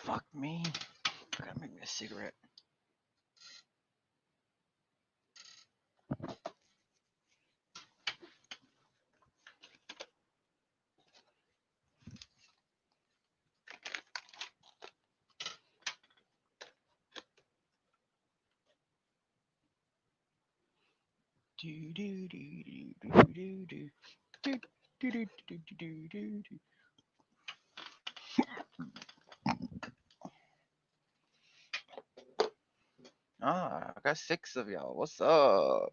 Fuck me. I gotta make me a cigarette. Do do do do do do do do do do do do do do. I got 6 of y'all. What's up?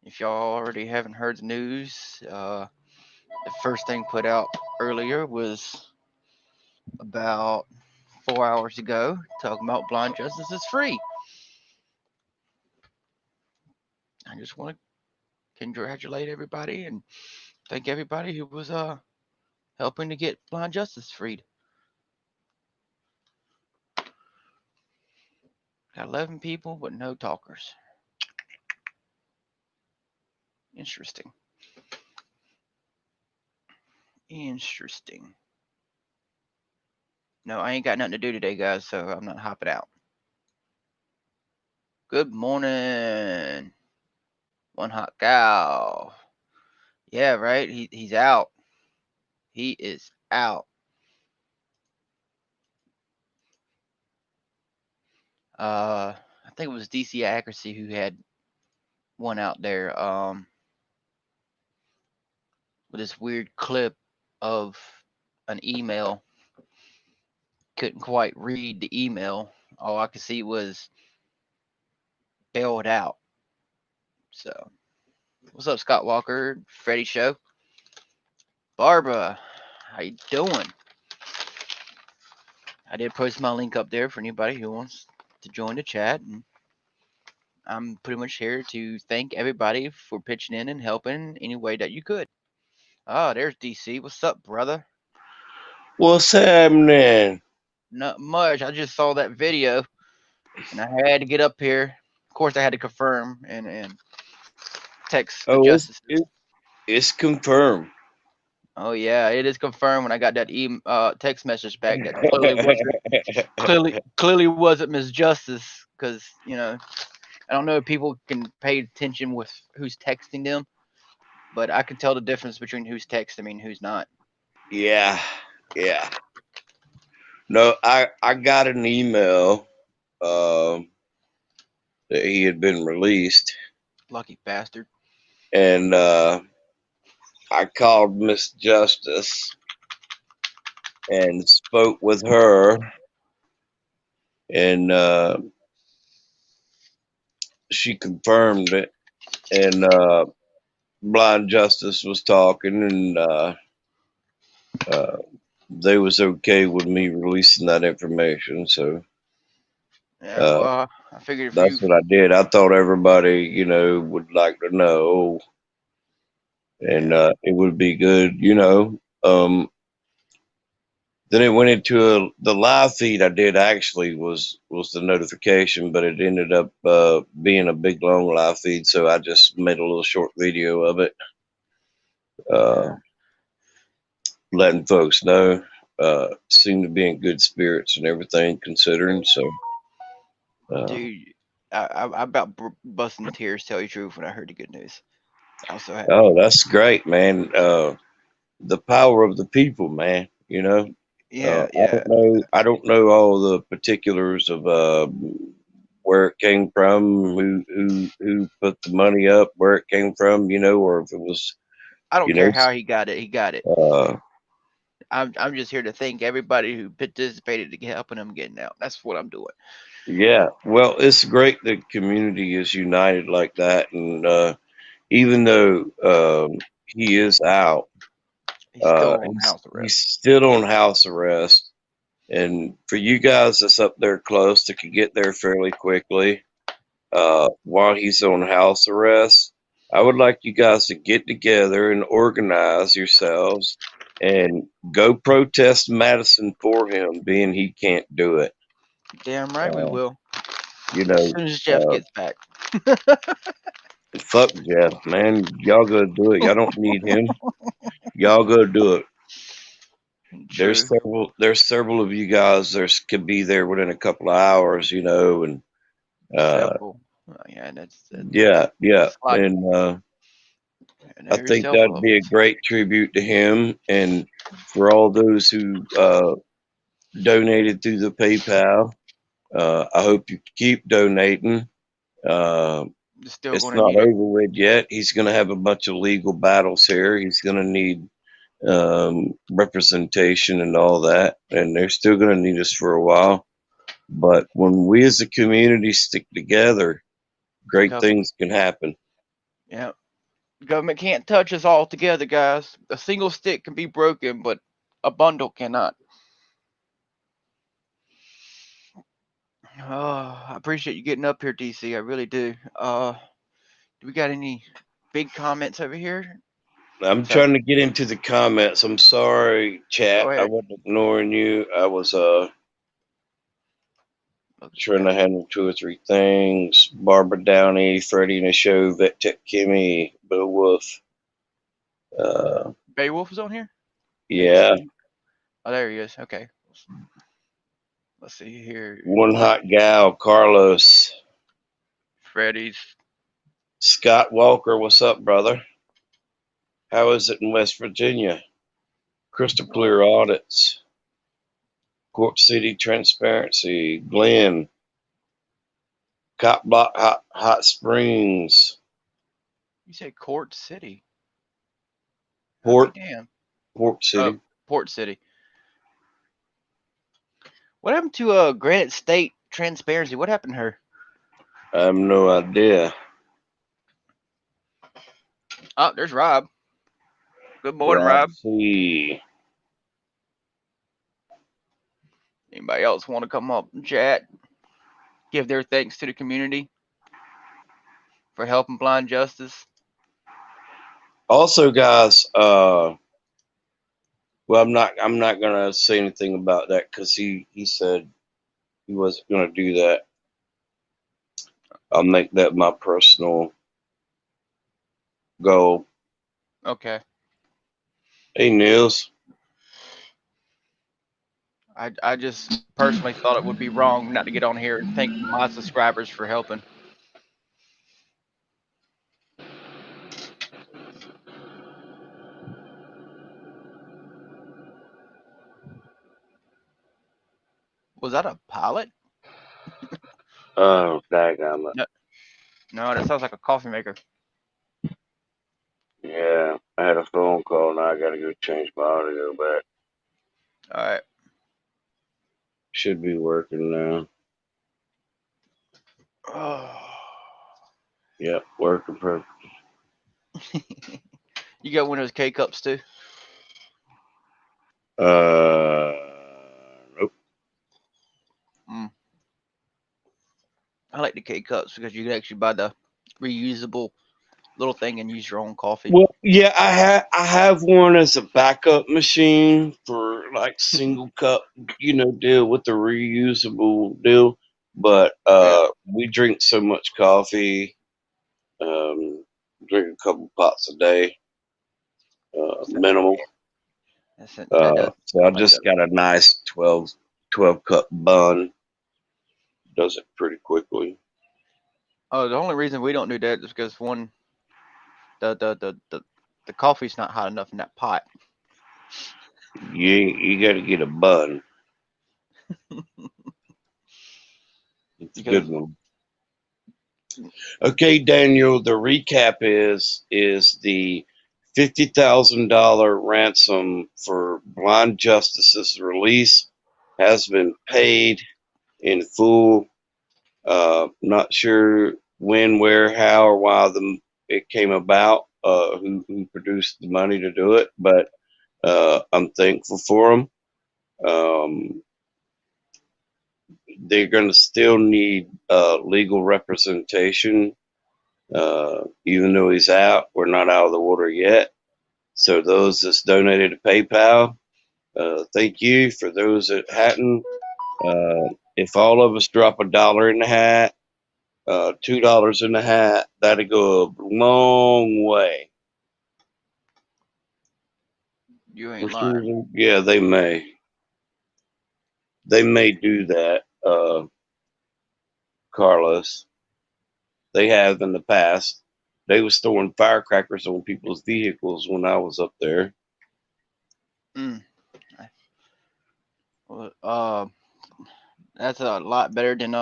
If y'all already haven't heard the news, the first thing put out earlier was about 4 hours ago, talking about blind justice is free. I just want to congratulate everybody and thank everybody who was helping to get blind justice freed. Got 11 people, but no talkers. Interesting. Interesting. No, I ain't got nothing to do today, guys, so I'm not hopping out. Good morning. One hot cow. Yeah, right. He's out. He is out. I think it was DC Accuracy who had one out there. With this weird clip of an email. Couldn't quite read the email. All I could see was bailed out. So, what's up, Scott Walker, Freddie Show, Barbara? How you doing? I did post my link up there for anybody who wants to join the chat, and I'm pretty much here to thank everybody for pitching in and helping any way that you could. Oh, there's DC. What's up, brother? What's happening? Not much. I just saw that video, and I had to get up here. Of course, I had to confirm and text the Oh, justices. it's confirmed. Oh yeah, it is confirmed when I got that text message back that clearly wasn't Miss Justice, because I don't know if people can pay attention with who's texting them, but I can tell the difference between who's texting me and who's not. Yeah, yeah. No, I got an email that he had been released, Lucky bastard. and I called Miss Justice and spoke with her, and she confirmed it. And Blind Justice was talking, and uh, they was okay with me releasing that information. So Yeah, well, I figured if you that's what I did. I thought everybody, would like to know, and yeah. it would be good. Then it went into the live feed I did actually was the notification, but it ended up being a big long live feed, so I just made a little short video of it, uh, Yeah. letting folks know. Seemed to be in good spirits and everything, considering. So, Dude, I about busting tears, tell you the truth, when I heard the good news. I was so happy. oh, that's great, man. The power of the people, man. Yeah, I yeah. don't know. I don't know all the particulars of where it came from, who put the money up, where it came from, or if it was, I don't you know, care how he got it. He got it. uh, I'm just here to thank everybody who participated to helping him getting out. That's what I'm doing. yeah. Well, it's great the community is united like that, and even though he is out, He's still on he's house he's arrest. still on house arrest. And for you guys that's up there close that could get there fairly quickly, while he's on house arrest, I would like you guys to get together and organize yourselves and go protest Madison for him, being he can't do it. Damn right we Uh, will. you As know, soon as Jeff uh, gets back. fuck Jeff, man. Y'all go do it. Y'all don't need him. Y'all go do it. There's True. several of you guys could be there within a couple of hours, and Several. Yeah, that's yeah, it's like and and I there's think several that'd of be a us. great tribute to him, and for all those who donated through the PayPal. I hope you keep donating. Uh, You're still it's going to not need it. over with yet. He's going to have a bunch of legal battles here. He's going to need representation and all that, and they're still going to need us for a while. But when we as a community stick together, great Gov- things can happen. yeah, government can't touch us all together, guys. A single stick can be broken, but a bundle cannot. I appreciate you getting up here, DC. I really do. Do we got any big comments over here? I'm So trying to get into the comments. I'm sorry, go chat. I ahead. wasn't ignoring you. I was trying to Okay. handle two or three things. Barbara Downey, Freddie in the show, Vet Tech Kimmy, Beowulf. Beowulf is on here. Yeah, Oh, there he is. Okay. Let's see here. one hot gal, Carlos. Freddy's. Scott Walker, what's up, brother? How is it in West Virginia? Crystal Clear Audits, Court City Transparency, Glenn, Cop Block Hot Springs, You say Court City? I'll be Port damned. Port Oh, City. Port City. What happened to Granite State Transparency? What happened to her? I have no idea. Oh, there's Rob. Good morning, Rob Rob. C. Anybody else want to come up and chat? Give their thanks to the community for helping blind justice. Also, guys, well, I'm not gonna say anything about that because he said he wasn't gonna do that. I'll make that my personal goal. Okay. Hey, Nils. I just personally thought it would be wrong not to get on here and thank my subscribers for helping. Was that a pilot? Oh, daggone it. No, no, that sounds like a coffee maker. Yeah, I had a phone call. Now I gotta go change my audio back. All right. Should be working now. Oh. Yep, working perfect. You got one of those K cups too? Nope. I like the K cups because you can actually buy the reusable little thing and use your own coffee. Well, yeah, I have one as a backup machine for like single cup, deal with the reusable deal. But Yeah. we drink so much coffee, drink a couple pots a day, minimal. That does So I sound like just that. got a nice 12 cup bun. Does it pretty quickly. Oh, the only reason we don't do that is because one, the coffee's not hot enough in that pot. You got to get a bun. It's a Because good one. Okay, Daniel. The recap is the $50,000 ransom for Blind Justice's release has been paid in full. Not sure when, where, how, or why it came about. Who produced the money to do it? But I'm thankful for them. They're going to still need legal representation. Even though he's out, we're not out of the water yet. So those that's donated to PayPal, thank you. For those that hadn't, if all of us drop $1 in the hat, $2 in the hat, that'd go a long way. You For ain't some lying. reason, yeah, they may. They may do that, Carlos. They have in the past. They was throwing firecrackers on people's vehicles when I was up there. Mm. Well, that's a lot better than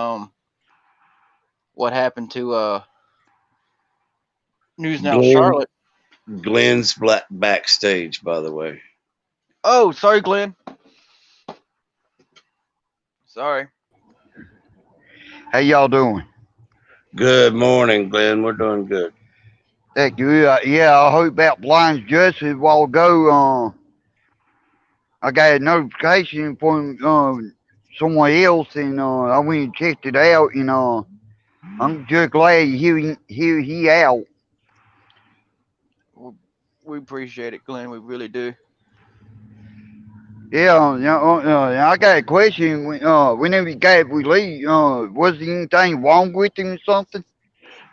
what happened to News Now Glenn, Charlotte. Glenn's backstage, by the way. Oh, sorry, Glenn. Sorry. How y'all doing? Good morning, Glenn. We're doing good. Thank you. Yeah, I heard about Blind Justice a while ago. I got a notification from someone else, and I went and checked it out, and I'm just glad hear he out. We appreciate it, Glenn. We really do. Yeah, I got a question. Whenever you got released, was there anything wrong with him or something?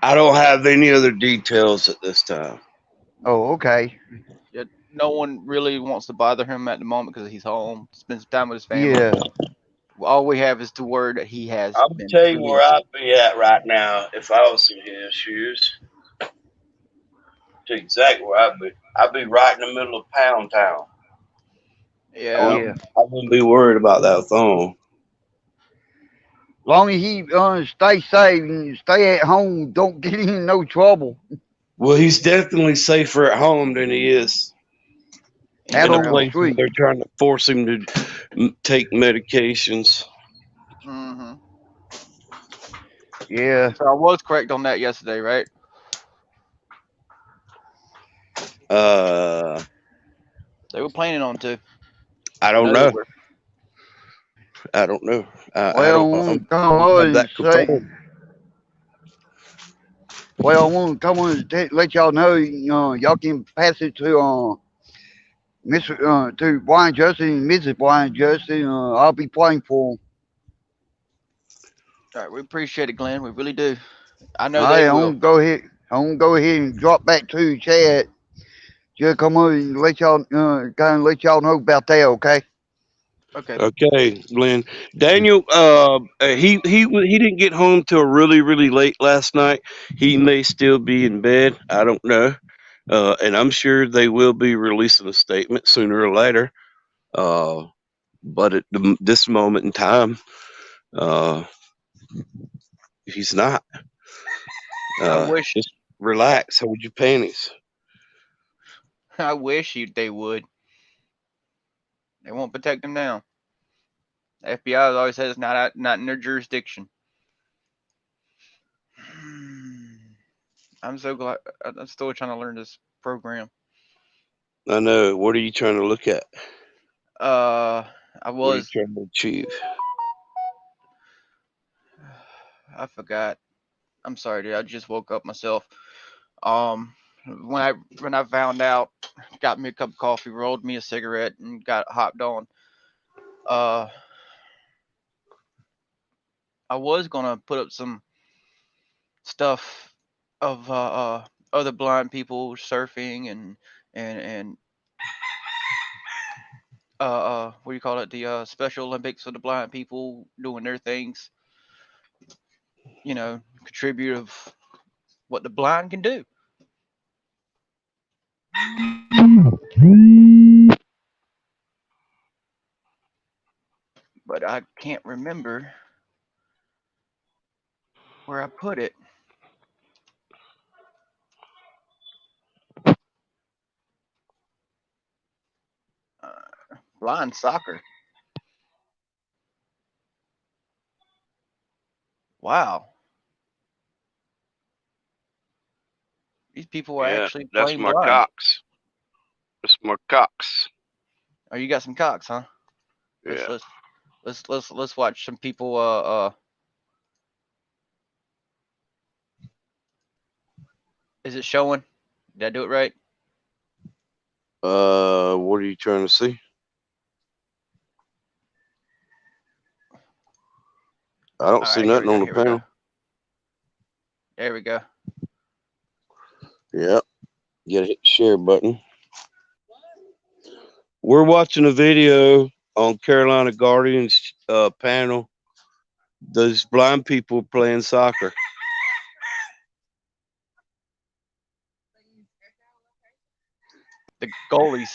I don't have any other details at this time. Oh, okay. Yeah, no one really wants to bother him at the moment because he's home, spends time with his family. Yeah. All we have is the word that he has I'm gonna been tell you where released. I'd be at right now if I was in his shoes. To exactly where I'd be. I'd be right in the middle of Pound Town. Yeah. Yeah. I wouldn't be worried about that phone. Long as he stay safe and stay at home, don't get in no trouble. Well, he's definitely safer at home than he is In Out in a on the jail. place where street. they're trying to force him to take medications. Hmm. Yeah. So I was correct on that yesterday, right? Uh, They were planning on to. I I don't know they know. were. I don't know. I Well, don't. I I want to come don't on have and that say, confirmed. well, I want to come on and let y'all know, y'all can pass it to to Brian Justin and Mrs. Brian Justin. I'll be playing for 'em. All right, we appreciate it, Glenn. We really do. I know All they right, I'm will. gonna go ahead. I'm gonna go ahead and drop back to the chat. Just come on and let y'all kind of let y'all know about that, okay? Okay. Okay, Glenn. Daniel. He didn't get home till really late last night. He may still be in bed. I don't know. And I'm sure they will be releasing a statement sooner or later. Uh, but at this moment in time, uh, he's not. I wish. Just relax. Hold your panties. I wish they would. They won't protect him now. The FBI always says not in their jurisdiction. I'm so glad. I'm still trying to learn this program. I know. What are you trying to look at? I What are you was. trying to achieve? I forgot. I'm sorry, dude. I just woke up myself. Um, when I found out, got me a cup of coffee, rolled me a cigarette, and got hopped on. Uh, I was gonna put up some stuff of other blind people surfing and what do you call it? The Special Olympics for the blind people doing their things. Contribute of what the blind can do. But I can't remember where I put it. Blind soccer. Wow, these people are Yeah, actually that's playing my blind. Cox. That's my Cox. Oh, you got some cocks, huh? Let's Yeah. let's let's watch some people. Is it showing? Did I do it right? What are you trying to see? I don't All see right, here we nothing go. on the Here we go. panel. There we go. Yep. You gotta hit the share button. We're watching a video on Carolina Guardians panel. Those blind people playing soccer. The goalies.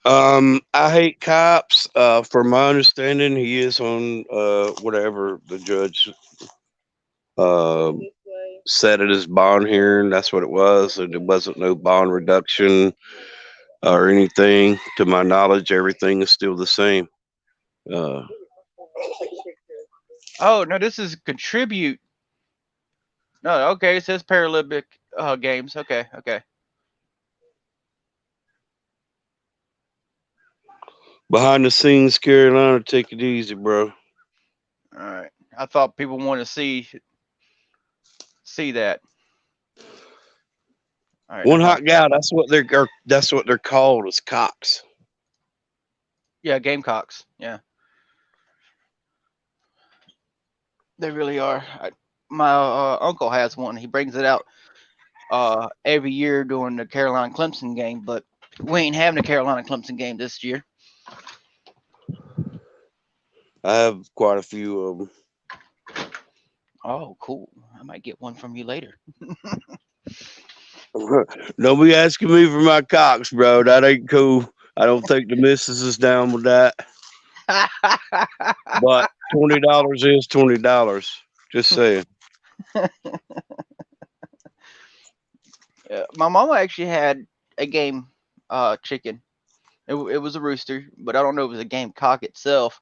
I hate cops. From my understanding, he is on whatever the judge set at his bond hearing. That's what it was, and there wasn't no bond reduction or anything. To my knowledge, everything is still the same. Oh no, this is contribute. No, okay, it says Paralympic games. Okay, okay. Behind the scenes, Carolina, take it easy, bro. All right. I thought people want to see that. All right. One never hot mind. gal. That's what they're called. Is cocks. Yeah, Gamecocks. Yeah, they really are. My uncle has one. He brings it out every year during the Carolina Clemson game, but we ain't having a Carolina Clemson game this year. I have quite a few of them. Oh, cool. I might get one from you later. Don't be asking me for my cocks, bro. That ain't cool. I don't think the missus is down with that. But $20 is $20. Just saying. My mama actually had a game chicken. It was a rooster, but I don't know if it was a game cock itself.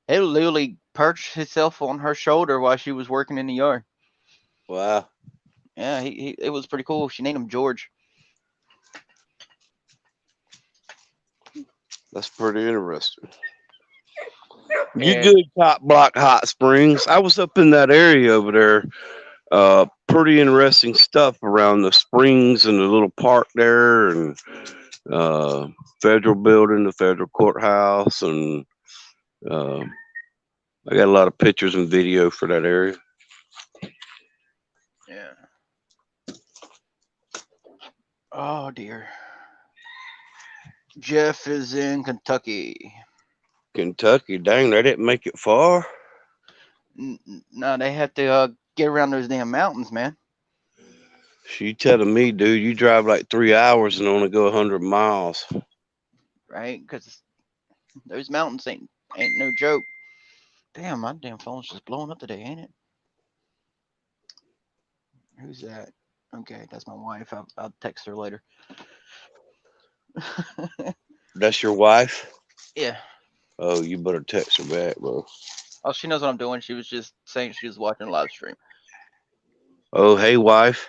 It literally perched itself on her shoulder while she was working in the yard. Wow. Yeah, it was pretty cool. She named him George. That's pretty interesting. You And good, Top Block Hot Springs. I was up in that area over there. Pretty interesting stuff around the springs and the little park there, and federal building, the federal courthouse, and I got a lot of pictures and video for that area. yeah. Oh dear. Jeff is in Kentucky. Kentucky, dang, they didn't make it far. No, they have to get around those damn mountains, man. She telling me, dude, you drive like 3 hours and only go 100 miles. Right? Because those mountains ain't no joke. Damn, my damn phone's just blowing up today, ain't it? Who's that? Okay, that's my wife. I'll text her later. That's your wife? Yeah. Oh, you better text her back, bro. Oh, she knows what I'm doing. She was just saying she was watching a live stream. Oh, hey, wife.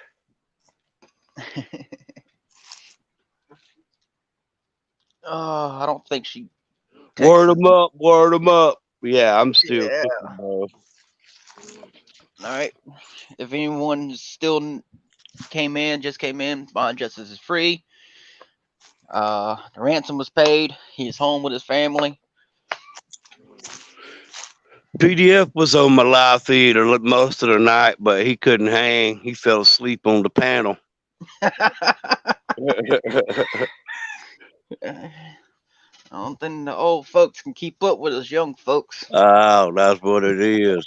I don't think she. Word texted them me. up, word them up. Yeah, I'm still Yeah. cooking, bro. All right. If anyone still just came in, bond justice is free. The ransom was paid. He's home with his family. PDF was on my live feed most of the night, but he couldn't hang. He fell asleep on the panel. I don't think the old folks can keep up with us young folks. Oh, that's what it is.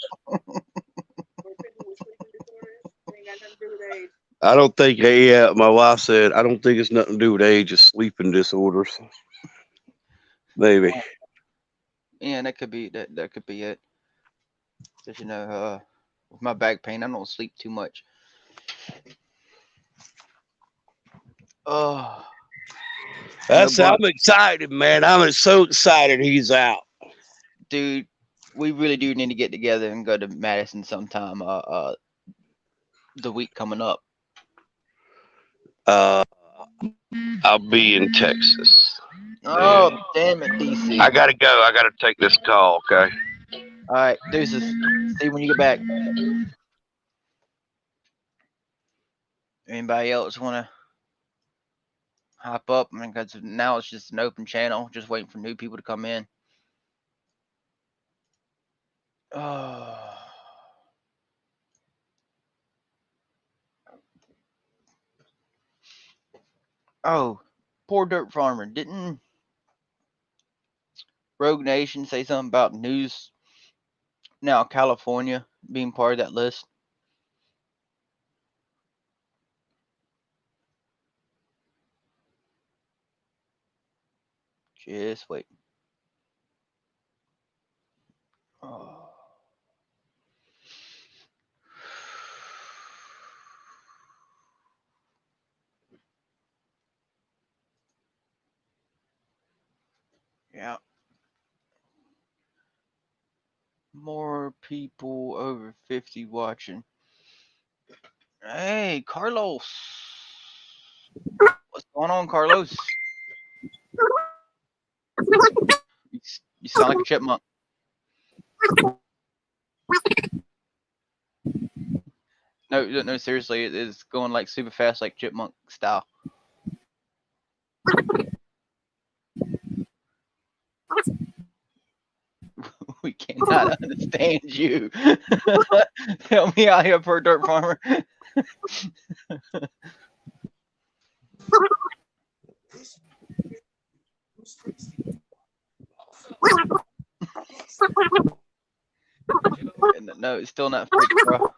I don't think, yeah, my wife said, I don't think it's nothing to do with age, it's sleeping disorders. Maybe. Yeah, that could be that could be it. Because with my back pain, I don't sleep too much. Oh, I'm excited, man. I'm so excited he's out. Dude, we really do need to get together and go to Madison sometime. The week coming up. I'll be in Texas. Oh, damn it, DC. I gotta go. I gotta take this call, okay? All right, deuces. See you when you get back. Anybody else want to hop up? I mean, because now it's just an open channel, just waiting for new people to come in. Oh. Oh, poor dirt farmer. Didn't Rogue Nation say something about news now California being part of that list? Just wait. Oh. Yeah. More people over 50 watching. Hey, Carlos. What's going on, Carlos? You sound like a chipmunk. No, seriously, it's going like super fast, like chipmunk style. We cannot understand you. Help me out here, poor dirt farmer. No, it's still not free, bro.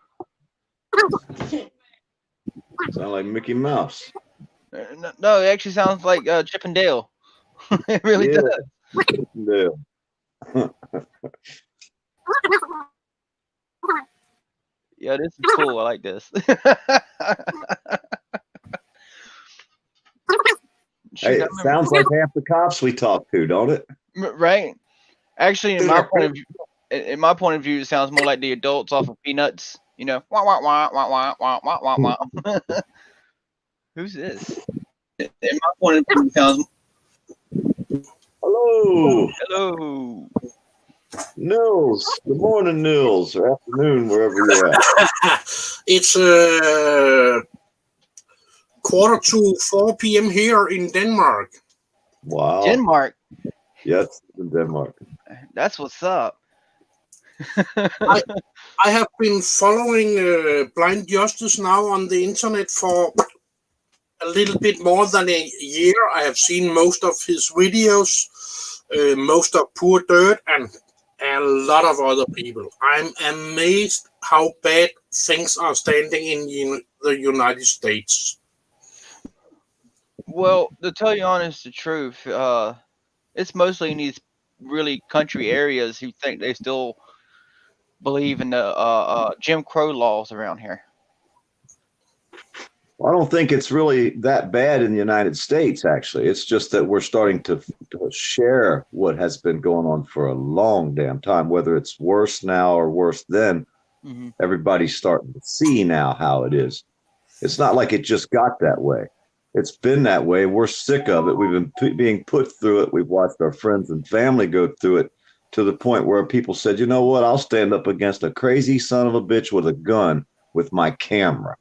Sound like Mickey Mouse. No, it actually sounds like Chip and Dale. It really does. Yeah. Yeah, this is cool. I like this. Hey, it sounds like half the cops we talk to, don't it? Right? Actually, in my point of view, it sounds more like the adults off of Peanuts. You know, wah wah wah wah wah wah wah wah wah. Who's this? In my point of view, it sounds. Hello. Hello. Nils. Good morning, Nils, or afternoon, wherever you're at. It's 3:45 p.m. here in Denmark. Wow. Denmark. Yes, in Denmark. That's what's up. I have been following Blind Justice now on the internet for a little bit more than a year. I have seen most of his videos, most of Poor Dirt, and a lot of other people. I'm amazed how bad things are standing in the United States. Well, to tell you honest the truth, it's mostly in these really country areas who think they still believe in the Jim Crow laws around here. Well, I don't think it's really that bad in the United States, actually. It's just that we're starting to share what has been going on for a long damn time, whether it's worse now or worse then. Mm-hmm. Everybody's starting to see now how it is. It's not like it just got that way. It's been that way. We're sick of it. We've been being put through it. We've watched our friends and family go through it to the point where people said, you know what, I'll stand up against a crazy son of a bitch with a gun with my camera.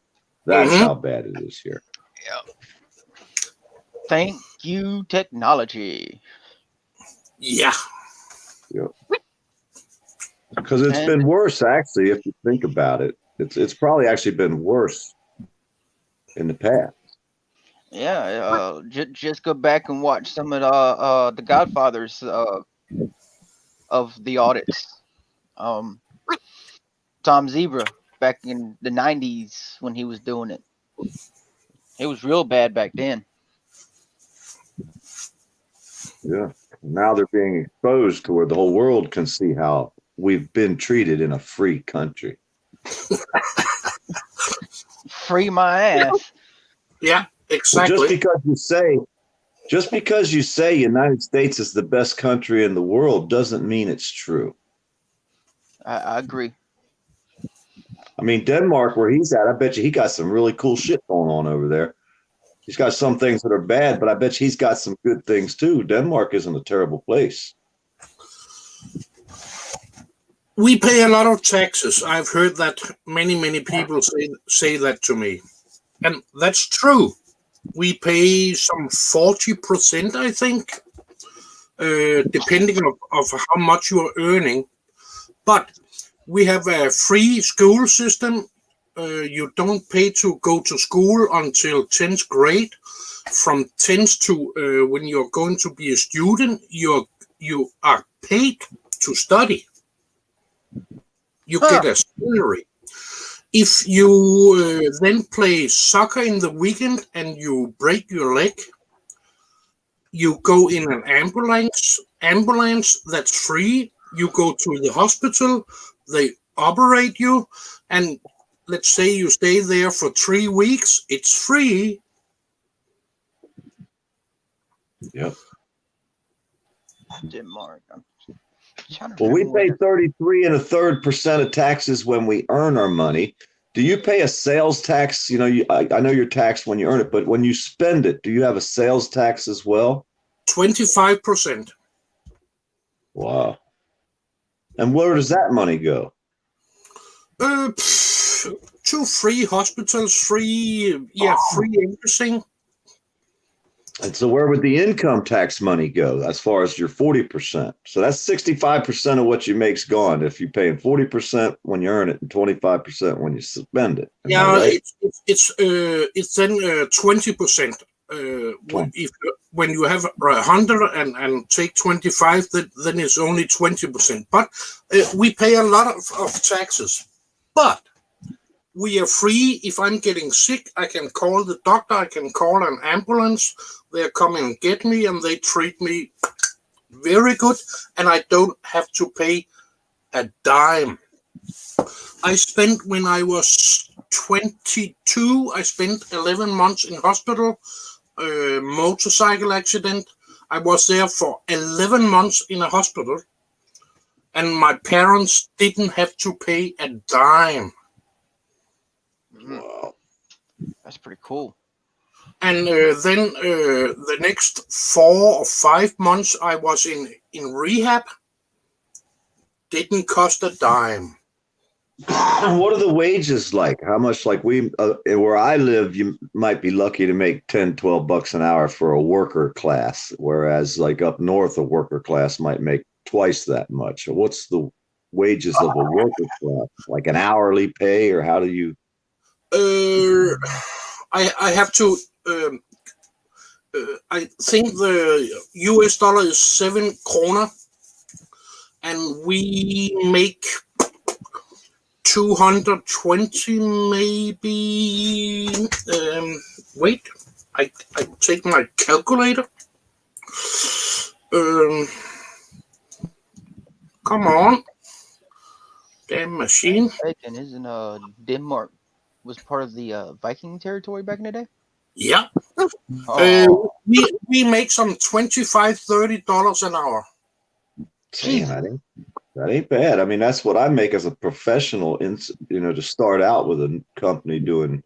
That's how bad it is here. Yeah. Thank you, technology. Yeah. Because it's been worse, actually, if you think about it. It's probably actually been worse in the past. Yeah, just go back and watch some of the Godfathers of the audits. Tom Zebra back in the 90s when he was doing it. It was real bad back then. Yeah. Now they're being exposed to where the whole world can see how we've been treated in a free country. Free my ass. Yeah, exactly. Well, just because you say United States is the best country in the world doesn't mean it's true. I agree. I mean, Denmark, where he's at, I bet you he got some really cool shit going on over there. He's got some things that are bad, but I bet you he's got some good things too. Denmark isn't a terrible place. We pay a lot of taxes. I've heard that many people say that to me. And that's true. We pay some 40%, I think, depending on how much you are earning. But we have a free school system. You don't pay to go to school until 10th grade. From 10th to when you're going to be a student, you are paid to study. You get a salary. If you then play soccer in the weekend and you break your leg, you go in an ambulance that's free. You go to the hospital, they operate you, and let's say you stay there for 3 weeks, it's free. Yep. Denmark. I'm trying to Well, we remember pay where- 33 1/3% of taxes when we earn our money. Do you pay a sales tax? You know, I know you're taxed when you earn it, but when you spend it, do you have a sales tax as well? 25%. Wow. And where does that money go? To free hospitals, free everything. And so where would the income tax money go as far as your 40%? So that's 65% of what you make's gone if you're paying 40% when you earn it and 25% when you spend it. Am I Yeah, right? it's then 20%. When you have 100 and take 25, then it's only 20%. But we pay a lot of taxes. But we are free. If I'm getting sick, I can call the doctor. I can call an ambulance. They're coming and get me, and they treat me very good. And I don't have to pay a dime. I spent, when I was 22, I spent 11 months in hospital, motorcycle accident. I was there for 11 months in a hospital, and my parents didn't have to pay a dime. Wow. That's pretty cool. And then the next 4 or 5 months I was in rehab. Didn't cost a dime. What are the wages like? How much, like where I live, you might be lucky to make 10, 12 bucks an hour for a worker class, whereas like up north, a worker class might make twice that much. What's the wages of a worker class? Like an hourly pay, or how do you? I have to. I think the US dollar is 7 kroner, and we make 220 maybe. Wait, I take my calculator. Come on, damn machine. Bacon, isn't Denmark was part of the Viking territory back in the day? Yeah. Oh, We make some $25-30 an hour. Man, that ain't bad. I mean, that's what I make as a professional, to start out with a company doing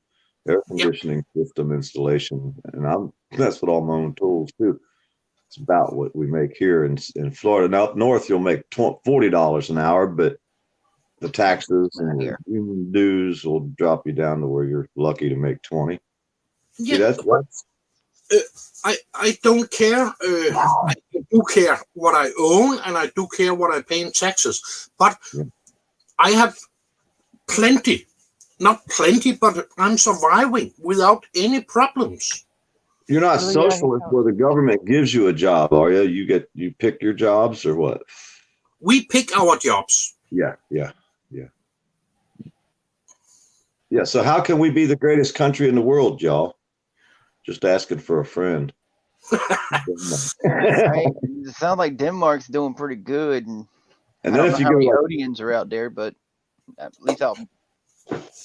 air conditioning system installation. And that's what all my own tools too. It's about what we make here in Florida. Now up north, you'll make $40 an hour, but the taxes and the union dues will drop you down to where you're lucky to make 20. Yeah, See, that's I don't care. I do care what I own, and I do care what I pay in taxes. But I have plenty, not plenty, but I'm surviving without any problems. You're not socialist where the government gives you a job, are you? You pick your jobs or what? We pick our jobs. Yeah. So how can we be the greatest country in the world, y'all? Just asking for a friend. right. It sounds like Denmark's doing pretty good, and And I then don't if know you how many go, Odians are out there, but at least I'll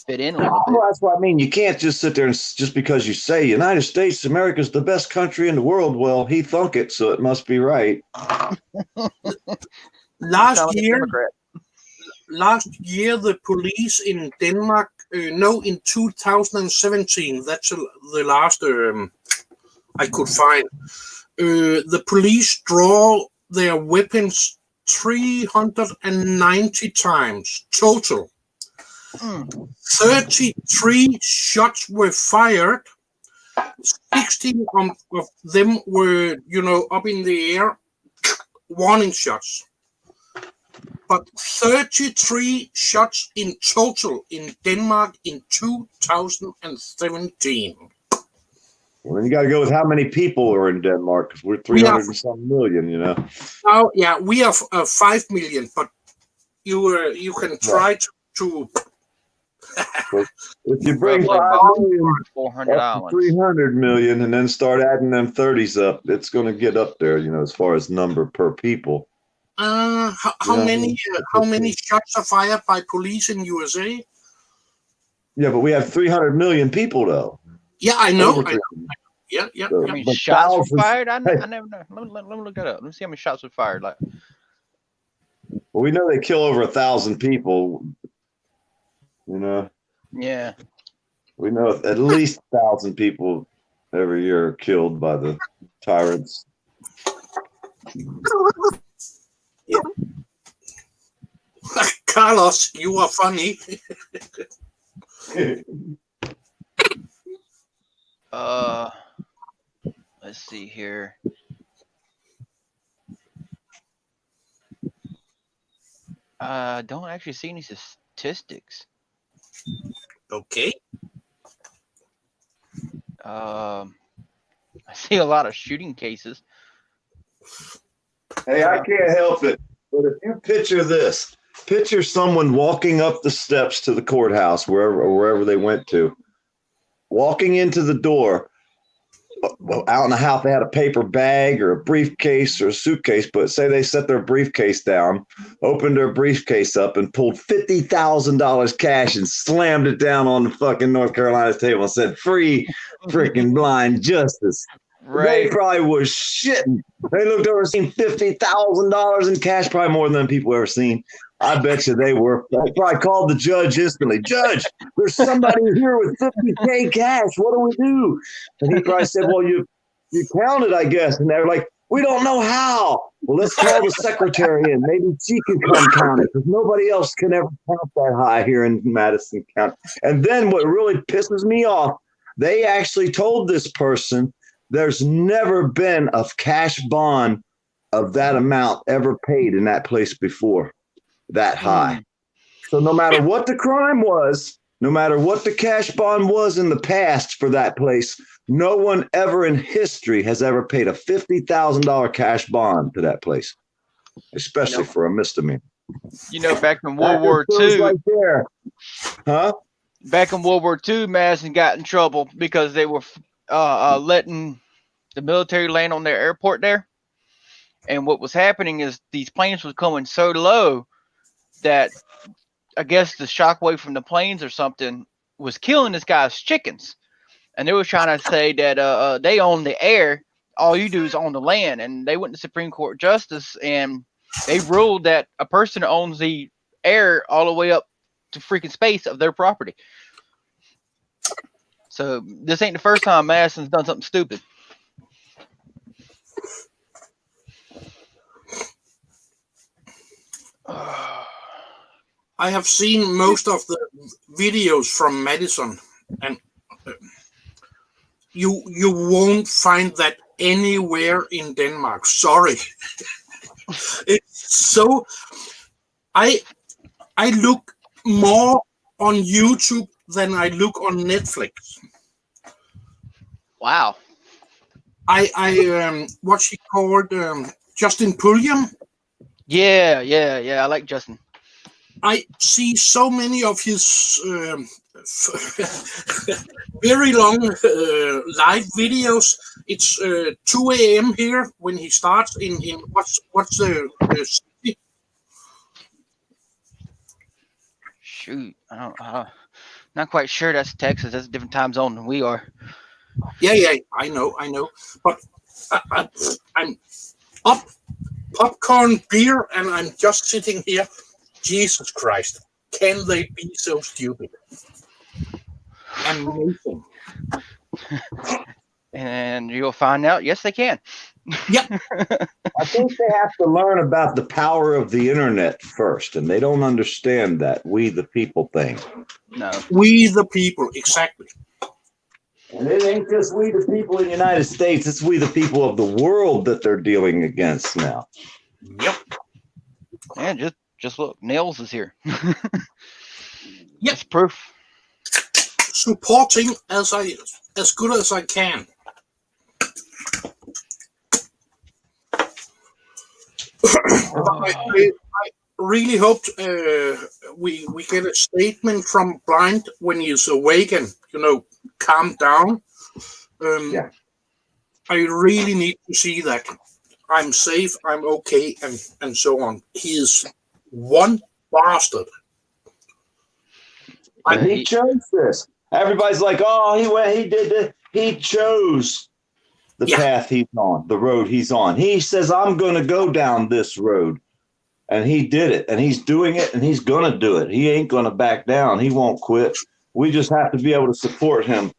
fit in a little bit. well, that's what I mean. You can't just sit there and just because you say United States, America's the best country in the world. Well, he thunk it, so it must be right. Last Sound like a year, Democrat. the police in Denmark, in 2017, that's the last I could find. The police draw their weapons 390 times total. 33 shots were fired. 16 of them were, up in the air, warning shots. but 33 shots in total in Denmark in 2017. Well, then you got to go with how many people are in Denmark, because we're 300 and some million, you know. Now, yeah, we have 5 million, but you can try to if you bring Roughly 5 about million 400 up to islands. 300 million and then start adding them 30s up, it's going to get up there, you know, as far as number per people. how many shots are fired by police in USA? Yeah, but we have 300 million people, though. Yeah, I know. Over 300. Yeah. So, I mean, but shots were thousands- fired. I never know. Let me look that up. Let me see how many shots were fired. Like, Well, we know they kill over 1,000 people. You know, yeah. we know at least 1,000 people every year are killed by the tyrants. Carlos, you are funny. Let's see here. Don't actually see any statistics. Okay. I see a lot of shooting cases. Hey, I can't help it, but if you picture this, picture someone walking up the steps to the courthouse, wherever they went to, walking into the door. Out in the house, they had a paper bag or a briefcase or a suitcase, but say they set their briefcase down, opened their briefcase up and pulled $50,000 cash and slammed it down on the fucking North Carolina's table and said, "Free freaking blind justice." They Right. probably was shitting. They looked over, seen $50,000 in cash, probably more than people ever seen. I bet you they were. They probably called the judge instantly. "Judge, there's somebody here with 50K cash. What do we do?" And he probably said, "Well, you counted, I guess." And they're like, "We don't know how." "Well, let's call the secretary in. Maybe she can come count it, because nobody else can ever count that high here in Madison County." And then what really pisses me off, they actually told this person there's never been a cash bond of that amount ever paid in that place before, that high. So no matter what the crime was, no matter what the cash bond was in the past for that place, no one ever in history has ever paid a $50,000 cash bond to that place, especially for a misdemeanor. You know, back in That World War just goes II, right there. Huh? back in World War II, Madison got in trouble because they were letting the military land on their airport there. And what was happening is these planes was coming so low that I guess the shockwave from the planes or something was killing this guy's chickens. And they were trying to say that they own the air. All you do is own the land. And they went to Supreme Court Justice and they ruled that a person owns the air all the way up to freaking space of their property. So this ain't the first time Madison's done something stupid. I have seen most of the videos from Madison, and you won't find that anywhere in Denmark. Sorry. It's so. I look more on YouTube than I look on Netflix. Wow. I what's he called? Justin Pulliam. Yeah. I like Justin. I see so many of his very long live videos. It's 2 a.m. here when he starts in what's the city? Shoot, I don't. Not quite sure. That's Texas. That's a different time zone than we are. Yeah, I know. But I'm up popcorn, beer, and I'm just sitting here. Jesus Christ, can they be so stupid? Amazing. And you'll find out, yes, they can. Yep. I think they have to learn about the power of the internet first, and they don't understand that we the people thing. No. We the people, exactly. And it ain't just we the people in the United States, it's we the people of the world that they're dealing against now. Yep. And Just look, Nails is here. Yep. That's proof. Supporting as good as I can. I really hoped we get a statement from Blind when he's awakened. Calm down. Yeah. I really need to see that. I'm safe, I'm okay, and so on. He is one bastard. He chose this. Everybody's like, oh, he did this. He chose the path he's on, the road he's on. He says, I'm going to go down this road. And he did it, and he's doing it, and he's going to do it. He ain't going to back down. He won't quit. We just have to be able to support him.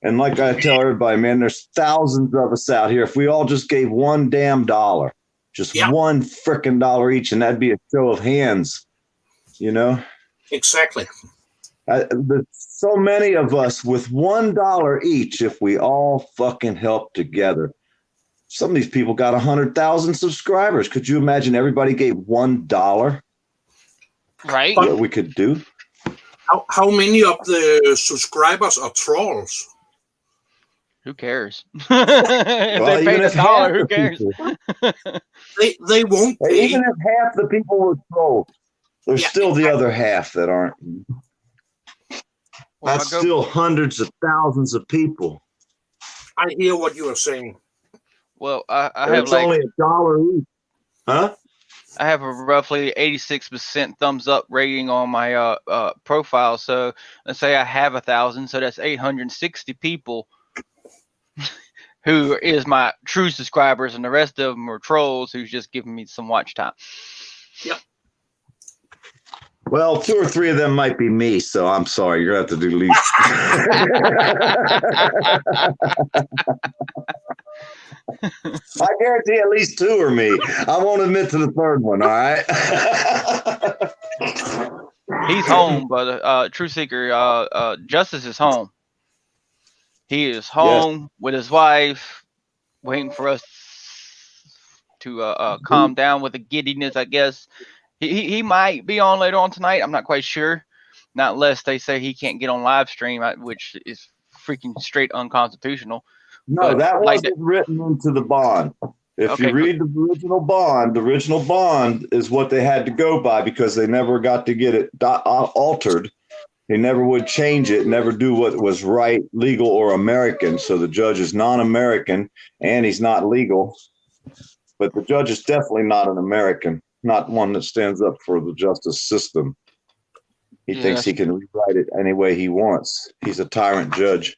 And like I tell everybody, man, there's thousands of us out here. If we all just gave one damn dollar, just one frickin' dollar each, and that'd be a show of hands, Exactly. There's so many of us with $1 each. If we all fucking help together, some of these people got 100,000 subscribers. Could you imagine everybody gave $1? Right. What we could do? How many of the subscribers are trolls? Who cares? If they paid $1, who cares? They won't pay. Even if half the people were trolls, there's still the other half that aren't. Well, That's still hundreds of thousands of people. I hear what you are saying. Well, I have it's only $1 each. Huh? I have a roughly 86% thumbs up rating on my profile. So let's say I have 1,000, so that's 860 people who is my true subscribers, and the rest of them are trolls who's just giving me some watch time. Yep. Well, 2 or 3 of them might be me, so I'm sorry. You're going to have to delete. I guarantee at least 2 are me. I won't admit to the third one, all right? He's home, but True Seeker, Justice is home. He is home with his wife, waiting for us to calm down with the giddiness, I guess. He might be on later on tonight. I'm not quite sure. Not unless they say he can't get on live stream, which is freaking straight unconstitutional. No, But that wasn't written into the bond. If you read the original bond is what they had to go by because they never got to get it altered. They never would change it, never do what was right, legal, or American. So the judge is non-American and he's not legal. But the judge is definitely not an American, not one that stands up for the justice system. He thinks he can rewrite it any way he wants. He's a tyrant judge.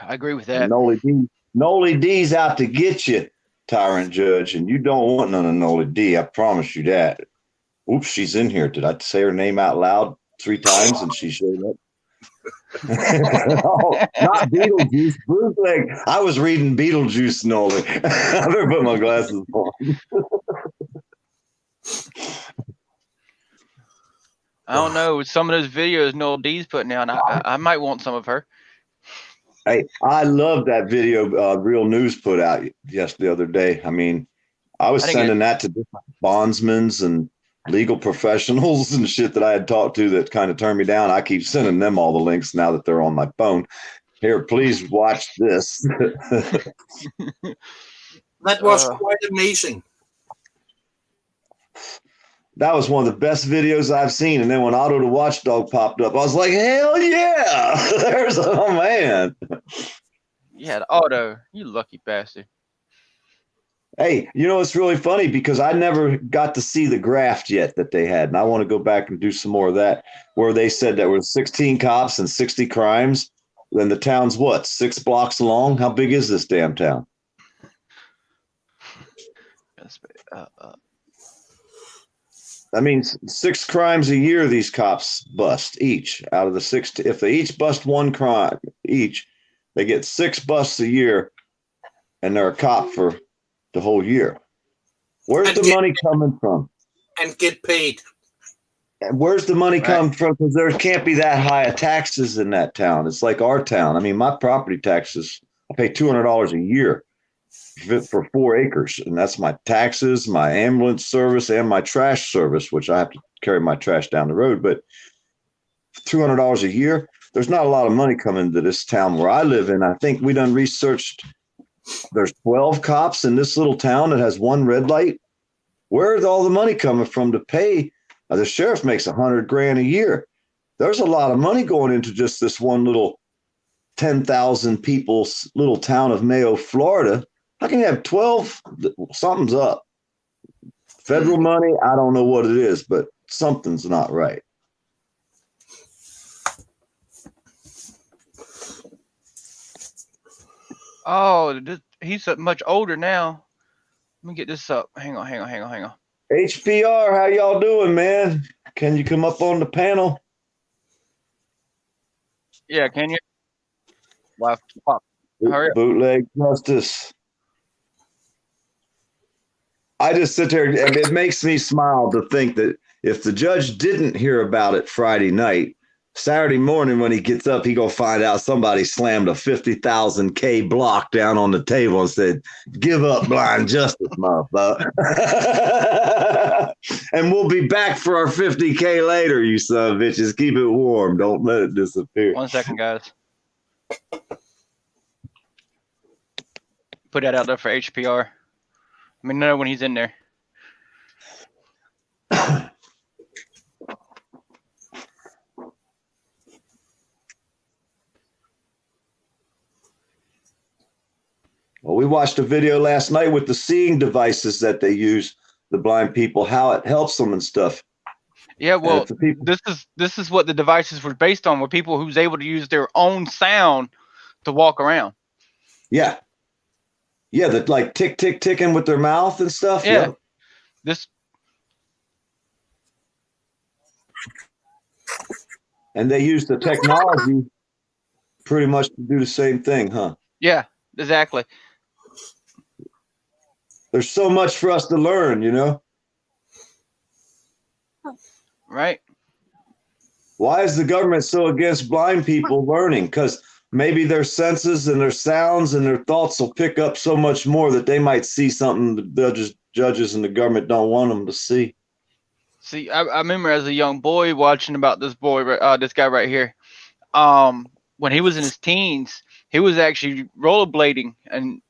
I agree with that. Noli D's out to get you, tyrant judge, and you don't want none of Noli D. I promise you that. Oops, she's in here. Did I say her name out loud 3 times and she showed up? Oh, not Beetlejuice, bootleg. I was reading Beetlejuice, Noli. I better put my glasses on. I don't know. With some of those videos Noel D's putting out, I might want some of her. Hey, I love that video Real News put out the other day. I mean, I was sending that to different bondsmen and legal professionals and shit that I had talked to that kind of turned me down. I keep sending them all the links now that they're on my phone. Here, please watch this. That was quite amazing. That was one of the best videos I've seen. And then when Otto the Watchdog popped up, I was like, hell yeah. There's man. Yeah, Otto, you lucky bastard. Hey, it's really funny because I never got to see the graft yet that they had. And I want to go back and do some more of that, where they said there were 16 cops and 60 crimes. Then the town's what, 6 blocks long? How big is this damn town? That means 6 crimes a year these cops bust each out of the 60. If they each bust 1 crime each, they get 6 busts a year, and they're a cop for the whole year. Where's the money coming from? And get paid. And where's the money coming from? Because there can't be that high of taxes in that town. It's like our town. I mean, my property taxes, I pay $200 a year. for 4 acres, and that's my taxes, my ambulance service, and my trash service, which I have to carry my trash down the road. But $200 a year, there's not a lot of money coming to this town where I live in. I think we done researched. There's 12 cops in this little town that has 1 red light. Where's all the money coming from to pay? The sheriff makes $100,000 a year. There's a lot of money going into just this one little 10,000 people little town of Mayo, Florida. How can you have 12? Something's up. Federal money, I don't know what it is, but something's not right. Oh, he's much older now. Let me get this up. Hang on. HPR, how y'all doing, man? Can you come up on the panel? Yeah, can you? Wow. Hurry up. Bootleg justice. I just sit there, and it makes me smile to think that if the judge didn't hear about it Friday night, Saturday morning when he gets up, he gonna find out somebody slammed a 50,000 K block down on the table and said, "Give up blind justice, motherfucker." And we'll be back for our 50K later, you son of bitches. Keep it warm. Don't let it disappear. 1 second, guys. Put that out there for HPR. Let me know when he's in there. Well, we watched a video last night with the seeing devices that they use, the blind people, how it helps them and stuff. Yeah, well, this is what the devices were based on, were people who's able to use their own sound to walk around. Yeah. Yeah, that like tick, tick, ticking with their mouth and stuff. Yeah. Yep. This. And they use the technology pretty much to do the same thing, huh? Yeah, exactly. There's so much for us to learn, you know? Right. Why is the government so against blind people learning? Because maybe their senses and their sounds and their thoughts will pick up so much more that they might see something the judges and the government don't want them to see. See, I remember as a young boy watching about this guy right here. When he was in his teens, he was actually rollerblading, and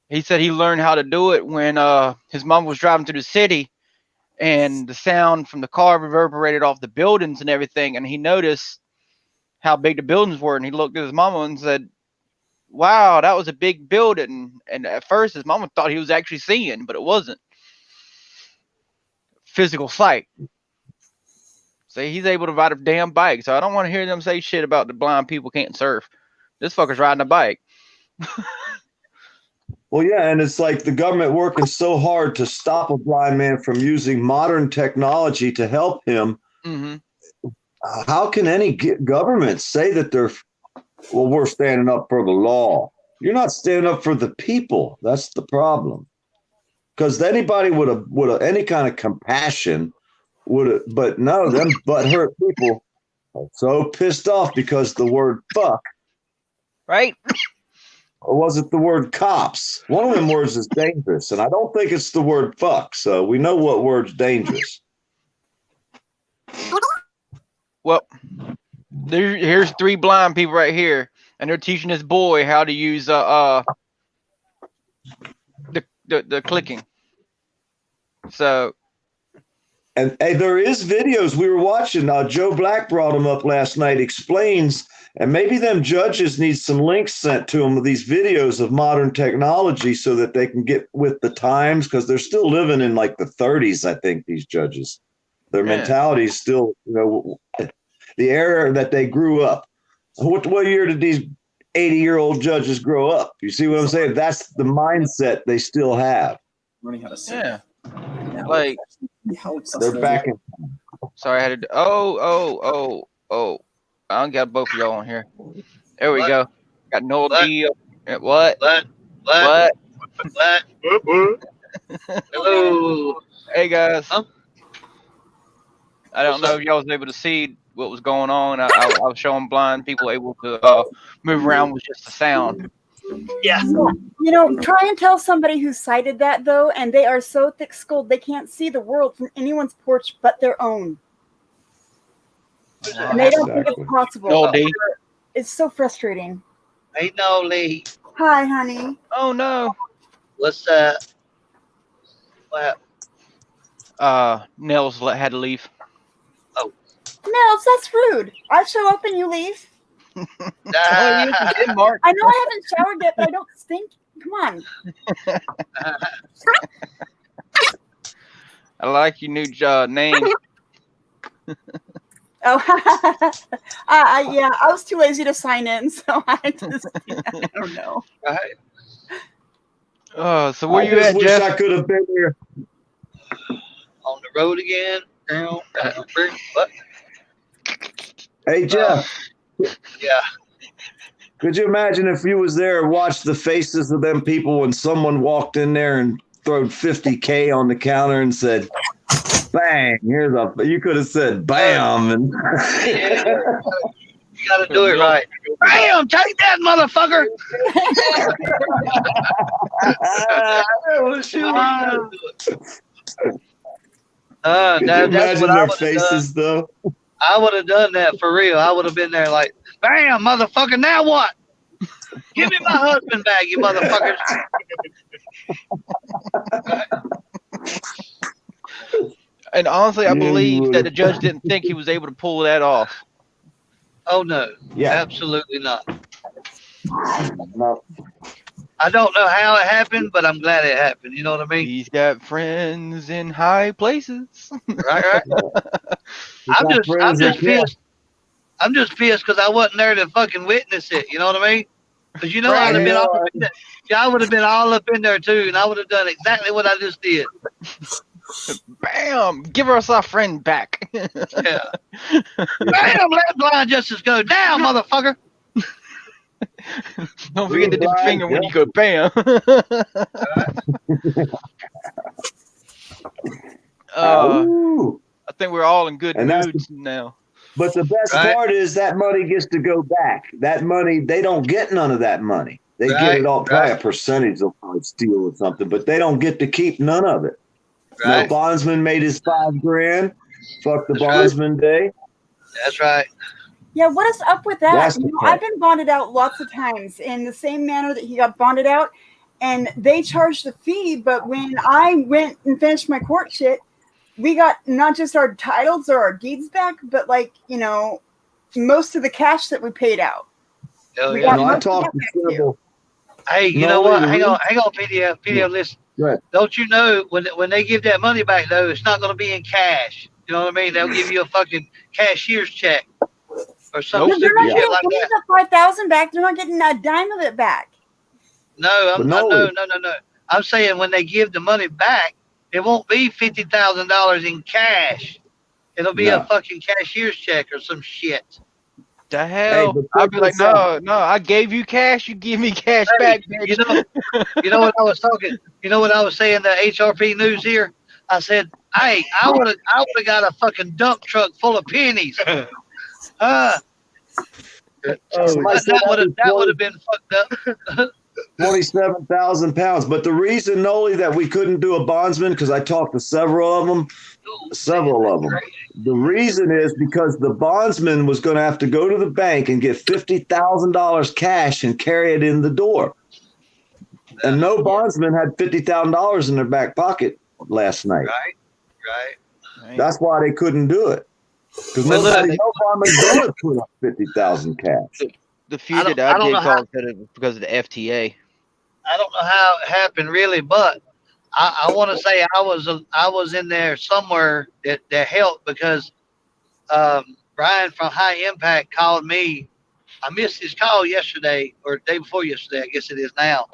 he said he learned how to do it when his mom was driving through the city, and the sound from the car reverberated off the buildings and everything, and he noticed how big the buildings were, and he looked at his mama and said, "Wow, that was a big building." And at first his mama thought he was actually seeing, but it wasn't. Physical sight. See, he's able to ride a damn bike, so I don't want to hear them say shit about the blind people can't surf. This fucker's riding a bike. Well, yeah, and it's like the government working so hard to stop a blind man from using modern technology to help him. Mm-hmm. How can any government say that we're standing up for the law? You're not standing up for the people. That's the problem. Because anybody would have any kind of compassion would have, but no, them butthurt people are so pissed off because the word fuck, right? Or was it the word cops? One of them words is dangerous, and I don't think it's the word fuck. So we know what word's dangerous. Well, here's 3 blind people right here, and they're teaching this boy how to use the clicking. So, and hey, there is videos we were watching. Joe Black brought them up last night. Explains, and maybe them judges need some links sent to them of these videos of modern technology so that they can get with the times, because they're still living in like the 30s. I think these judges, their mentality is still, the era that they grew up. What year did these 80-year-old judges grow up? You see what I'm saying? That's the mindset they still have. Learning how to surf. Yeah. Like, they're back in. Sorry, I had to. Oh. I don't got both of y'all on here. There we go. Got Noel D. What? Hello. Hey guys. I don't know if y'all was able to see what was going on. I was showing blind people able to move around with just the sound. Yeah. You know, try and tell somebody who cited that, though, and they are so thick-skulled they can't see the world from anyone's porch but their own. And they don't think Exactly. it's possible. No, D. It's so frustrating. Hey, Noli. Hi, honey. Oh no. What's that? What? Nels had to leave. Nels, that's rude. I show up and you leave. Oh, you did, Mark. I know I haven't showered yet, but I don't stink. Come on. I like your new name. Oh, yeah. I was too lazy to sign in, so I just, I don't know. Right. So where I you just at, wish Jeff? I could have been here. On the road again. Now, what? Hey Jeff, Yeah. could you imagine if you was there and watched the faces of them people when someone walked in there and throwed $50K on the counter and said, "Bang! Here's a." You could have said, "Bam!" and You got to do it right. Bam! Take that, motherfucker! Could you That's imagine what I their would have done. faces though? I would have done that for real. I would have been there like, bam, motherfucker, now what? Give me my husband back, you motherfuckers. And honestly, I Yeah, you believe would. that the judge didn't think he was able to pull that off. Oh, no. Yeah. Absolutely not. No. I don't know how it happened, but I'm glad it happened. You know what I mean? He's got friends in high places. Right. I'm just pissed. I'm just pissed because I wasn't there to fucking witness it. You know what I mean? Because you know I'd have been all up in there. Yeah, I would have been all up in there too, and I would have done exactly what I just did. Bam! Give us our friend back. Yeah. Bam! Let blind justice go down, motherfucker. Don't forget to do the finger when you go bam. Ooh. I think we're all in good And that's moods now. But the best Right. part is that money gets to go back. That money, they don't get none of that money. They get Right, it all, probably right. a percentage they'll probably steal or something, but they don't get to keep none of it. Right. No bondsman made his $5,000. Fuck the That's right. bondsman day. That's right. Yeah, what is up with that? That's You the know, part. I've been bonded out lots of times in the same manner that he got bonded out, and they charged the fee. But when I went and finished my court shit, we got not just our titles or our deeds back, but like, you know, most of the cash that we paid out. Hell We yeah. got I most of talked that to back too. several. Hey, you No, know what? wait, Hang really? on, PDF, listen. Right. Don't you know when they give that money back though, it's not going to be in cash. You know what I mean? They'll give you a fucking cashier's check or some No, they're stupid not shit getting like any that. of the 5,000 back. They're not getting a dime of it back. No, But no. I'm saying when they give the money back, it won't be $50,000 in cash. It'll be No. a fucking cashier's check or some shit. The hell? but I'd be like, check this out. no, I gave you cash, you give me cash Hey, back, you bitch. know what I was talking? You know what I was saying? The HRP news here. I said, hey, I would have got a fucking dump truck full of pennies. Somebody said That would have been fucked up. 27,000 pounds. But the reason, Noli, that we couldn't do a bondsman, because I talked to several of them. The reason is because the bondsman was going to have to go to the bank and get $50,000 cash and carry it in the door. And no bondsman had $50,000 in their back pocket last night. Right. That's why they couldn't do it. Because Well, no look, bondsman's going to put up 50,000 cash. The few I don't that I did know how- call it because of the FTA. I don't know how it happened really, but I want to say I was in there somewhere that helped because Brian from High Impact called me. I missed his call yesterday or the day before yesterday. I guess it is now.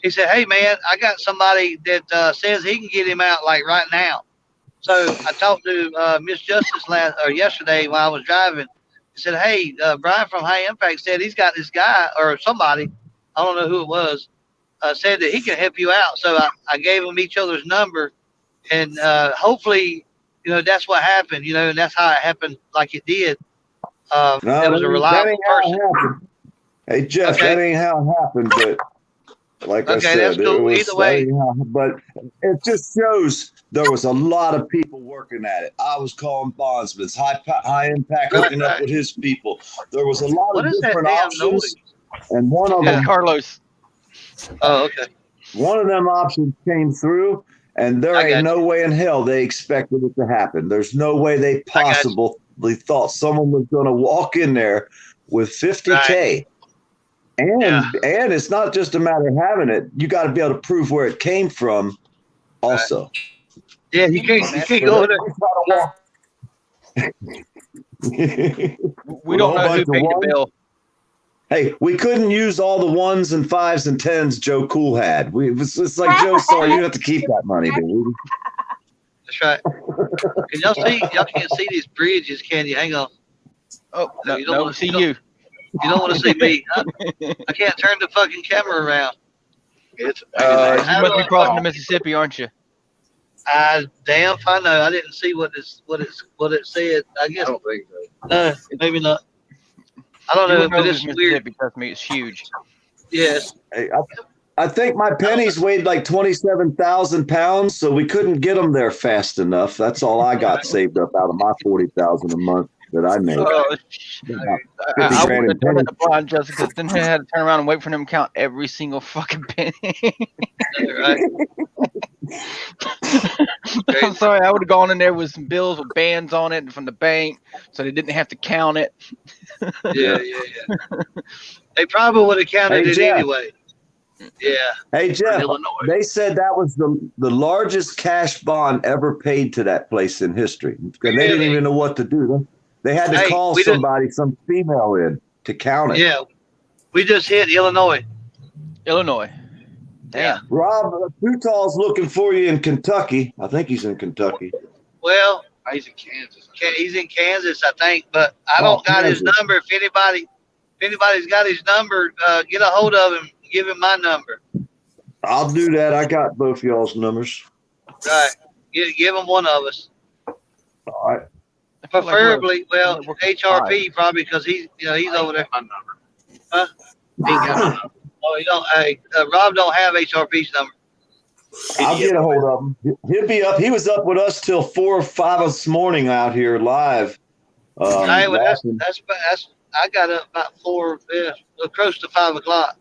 He said, "Hey man, I got somebody that says he can get him out like right now." So I talked to Miss Justice yesterday while I was driving. He said, "Hey, Brian from High Impact said he's got this guy or somebody. I don't know who it was." Said that he can help you out. So I gave them each other's number, and hopefully, you know, that's what happened, you know, and that's how it happened like it did. It was a reliable person. Hey Jeff, Okay. that ain't how it happened, but like I Okay, said, that's cool. Either way. but it just shows there was a lot of people working at it. I was calling bondsmen, high impact hooking up with his people. There was a lot What of is that different damn options, noise? and one of Yeah. them, Carlos. Oh, okay. one of them options came through, and there I ain't got no way in hell they expected it to happen. There's no way they got you. possibly thought someone was going to walk in there with 50K. And Yeah. and it's not just a matter of having it. You got to be able to prove where it came from, also. Yeah, you can't go there. We don't know who paid the bill. Hey, we couldn't use all the 1s and 5s and 10s Joe Cool had. It's like Joe, sorry, you have to keep that money, dude. That's right. Can y'all see? Y'all can't see these bridges, can you? Hang on. Oh, No, no, you don't no, wanna- see you don't- you. You don't want to see me. I can't turn the fucking camera around. It's You must be crossing the Mississippi, aren't you? damn if I know. I didn't see what it said. I guess. I don't think so. Maybe not. I don't You know, would know but it it's was weird. Mississippi. Trust me, it's huge. Yes. Hey, I think my pennies weighed like 27,000 pounds, so we couldn't get them there fast enough. That's all I got saved up out of my 40,000 a month that I made. Oh, About I 50 grand wouldn't in have done pennies. it to blind Jessica, because then I had to turn around and wait for them to count every single fucking penny. Right. I'm sorry, I would have gone in there with some bills with bands on it from the bank, so they didn't have to count it. Yeah. They probably would have counted Hey, it Jeff. anyway. Yeah. Hey, Jeff, Illinois. they said that was the largest cash bond ever paid to that place in history. And they didn't Really? even know what to do. They had to Hey, call we didn't- somebody, some female in to count it. Yeah. We just hit Illinois. Illinois. Yeah. Rob, Too Tall's looking for you in Kentucky. I think he's in Kentucky. Well, He's in Kansas. he's in Kansas, I think, but I Oh, don't got his Kansas. number. If anybody's got his number, get a hold of him. Give him my number. I'll do that. I got both y'all's numbers. Right. Give him one of us. All right. I feel like Preferably, well, we're HRP probably because he's over there. My number. Huh? He ain't got my number. Oh, you don't. Hey, Rob don't have HRP's number. I'll get a hold of him. He'll be up. He was up with us till 4 or 5 this morning out here live. Hey, well, laughing. that's. I got up about 4, close to 5 o'clock.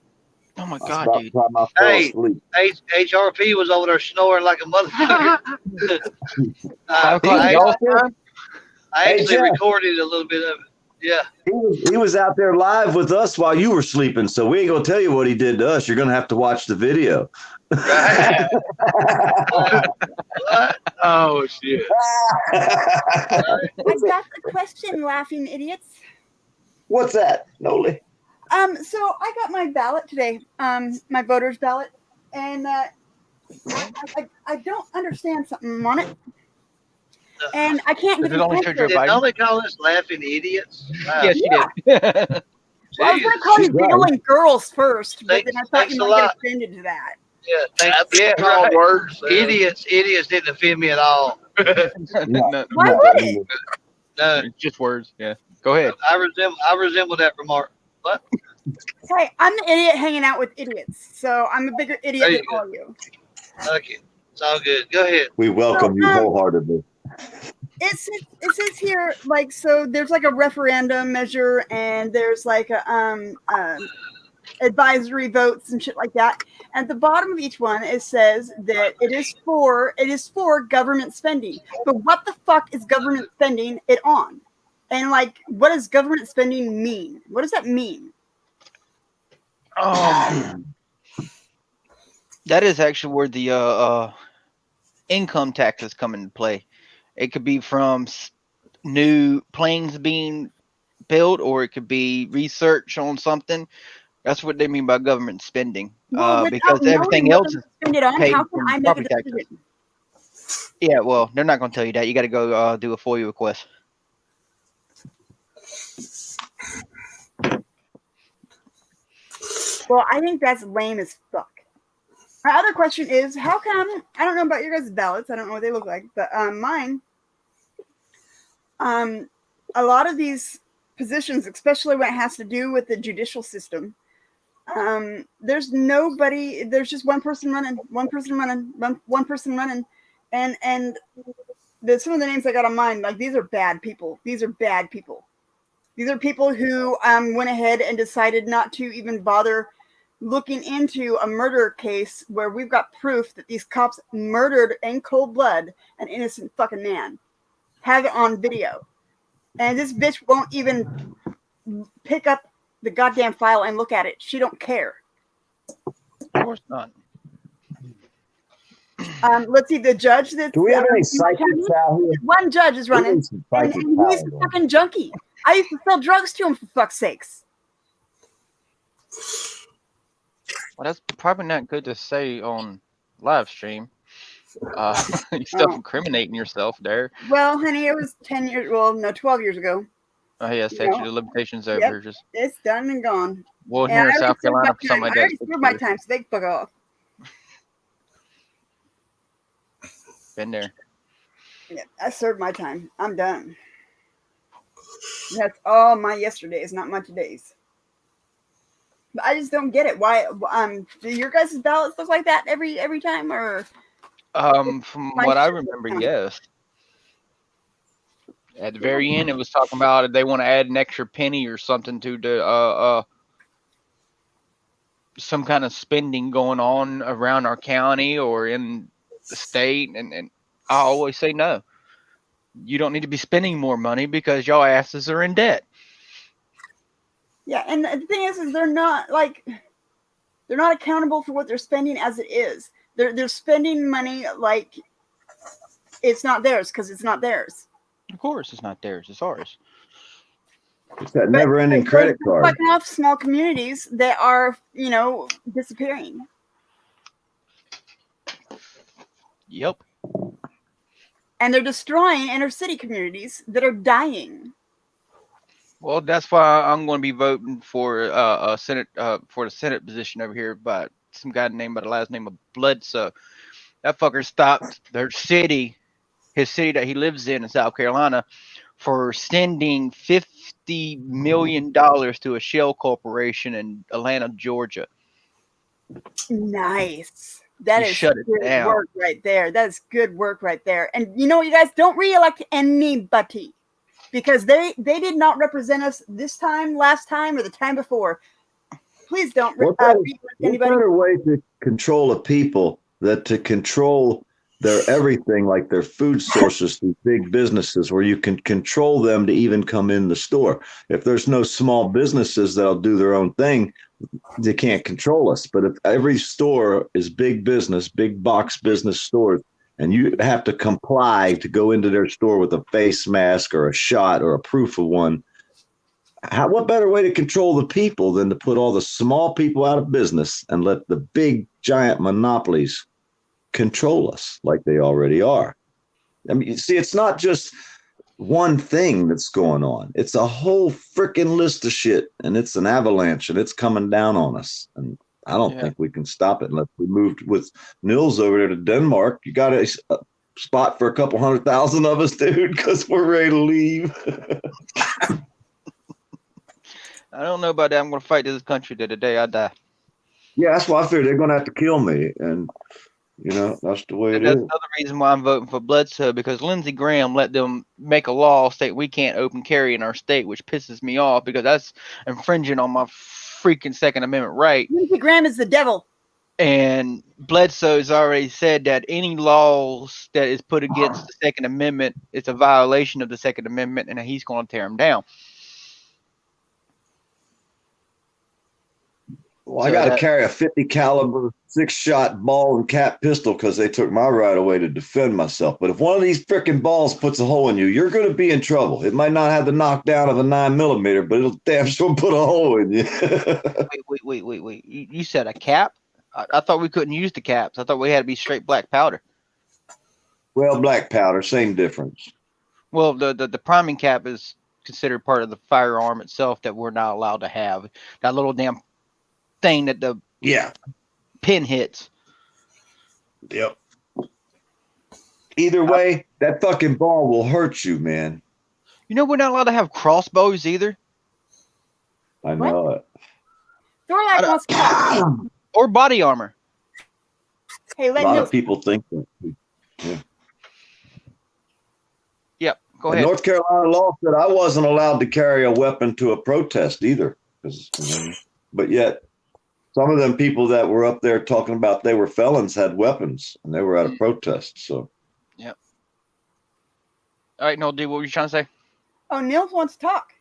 Oh my That's God, about dude. the time I fell Hey. asleep. HRP was over there snoring like a motherfucker. 5 o'clock I, y'all's time? I Hey, actually Jeff. recorded a little bit of it. Yeah. He was out there live with us while you were sleeping, so we ain't gonna tell you what he did to us. You're gonna have to watch the video. Right. What? Oh shit. I got the question, laughing idiots. What's that, Noli? So I got my ballot today, my voter's ballot, and I don't understand something on it, and I can't Does get it an only show answer. Joe Did nobody call us laughing idiots? Wow. Yes, you did. Well, I was going to call you She's right. bailing girls first, but Thanks- then I thought thanks you a might get lot. offended to that. Yeah, Call words. Idiots didn't offend me at all. No, Why would it? No, it's just words. Yeah. Go ahead. I resemble that remark. What? Hey, I'm the idiot hanging out with idiots, so I'm a bigger idiot There you than go. all of you. Okay, it's all good. Go ahead. We welcome you wholeheartedly. It says here, like, so there's like a referendum measure, and there's like a advisory votes and shit like that. At the bottom of each one, it says that it is for government spending. But what the fuck is government spending it on? And like, what does government spending mean? What does that mean? That is actually where the income taxes come into play. It could be from new planes being built, or it could be research on something. That's what they mean by government spending. Well, without Because knowing everything what else to is spend it on, paid how can from I make a property taxes. decision? Yeah, well, they're not going to tell you that. You got to go do a FOIA request. Well, I think that's lame as fuck. My other question is, how come, I don't know about your guys' ballots, I don't know what they look like, but mine, a lot of these positions, especially when it has to do with the judicial system. There's nobody. There's just one person running, one person running, one person running, and some of the names I got on mind, like these are bad people. These are bad people. These are people who went ahead and decided not to even bother looking into a murder case where we've got proof that these cops murdered in cold blood an innocent fucking man. Have it on video. And this bitch won't even pick up the goddamn file and look at it. She don't care. Of course not. Let's see, the judge that's... Do we have any psychics out here? One judge is running, We need some and psychics he's out a here. fucking junkie. I used to sell drugs to him, for fuck's sakes. Well, that's probably not good to say on live stream. You're self-incriminating yourself there. Well, honey, it was 10 years, 12 years ago. Oh, yeah, statute of limitations over. Yep. Just It's done and gone. well, And here I in South already served my Carolina, for time. something like I that. already served my time, so they can fuck off. Been there. Yeah, I served my time. I'm done. That's all my yesterdays, not my todays. But I just don't get it. Why? Do your guys' ballots look like that every time, or? From My what I shit remember, down. yes. At the very end, it was talking about if they want to add an extra penny or something to the some kind of spending going on around our county or in the state, and I always say no. You don't need to be spending more money because y'all asses are in debt. Yeah, and the thing is they're not accountable for what they're spending as it is. They're spending money like it's not theirs because it's not theirs. Of course, it's not theirs; it's ours. It's that never-ending But credit they're card. fucking off small communities that are, disappearing. Yep. And they're destroying inner city communities that are dying. Well, that's why I'm going to be voting for a Senate for the Senate position over here by some guy named by the last name of Bledsoe. That fucker stopped their city, his city that he lives in South Carolina, for sending $50 million to a shell corporation in Atlanta, Georgia. Nice. That He is shut it good down. work right there. That's good work right there. And you know, you guys don't re-elect anybody because they did not represent us this time, last time, or the time before. Please don't What re-elect What anybody. better way to control a people than to control their everything, like their food sources through big businesses, where you can control them to even come in the store. If there's no small businesses that'll do their own thing, they can't control us. But if every store is big business, big box business stores, and you have to comply to go into their store with a face mask or a shot or a proof of one, what better way to control the people than to put all the small people out of business and let the big giant monopolies control us like they already are? I mean, you see, it's not just one thing that's going on. It's a whole freaking list of shit, and it's an avalanche, and it's coming down on us. And I don't think we can stop it unless we moved with Nils over there to Denmark. You got a spot for a couple 100,000 of us, dude, because we're ready to leave. I don't know about that. I'm going to fight this country to the day I die. Yeah, that's why I figured they're going to have to kill me. And, that's the way it That's is. another reason why I'm voting for Bledsoe, because Lindsey Graham let them make a law state we can't open carry in our state, which pisses me off because that's infringing on my freaking Second Amendment right. Lindsey Graham is the devil. And Bledsoe's already said that any laws that is put against the Second Amendment, it's a violation of the Second Amendment, and he's going to tear them down. Well, I got to carry a 50 caliber 6-shot ball and cap pistol because they took my right away to defend myself. But if one of these freaking balls puts a hole in you, you're going to be in trouble. It might not have the knockdown of a 9mm, but it'll damn sure put a hole in you. Wait. You said a cap? I thought we couldn't use the caps. I thought we had to be straight black powder. Well, black powder, same difference. Well, the priming cap is considered part of the firearm itself that we're not allowed to have. That little damn thing that the pin hits. Yep. Either way, that fucking ball will hurt you, man. You know we're not allowed to have crossbows either. I know it. Thorlak wants to talk. Or body armor. Hey, A let lot Nils. of people think that. Yep. Go And ahead. North Carolina law said I wasn't allowed to carry a weapon to a protest either. But yet, some of them people that were up there talking about they were felons had weapons, and they were at a protest. So, All right, Noel D, what were you trying to say? Oh, Nils wants to talk.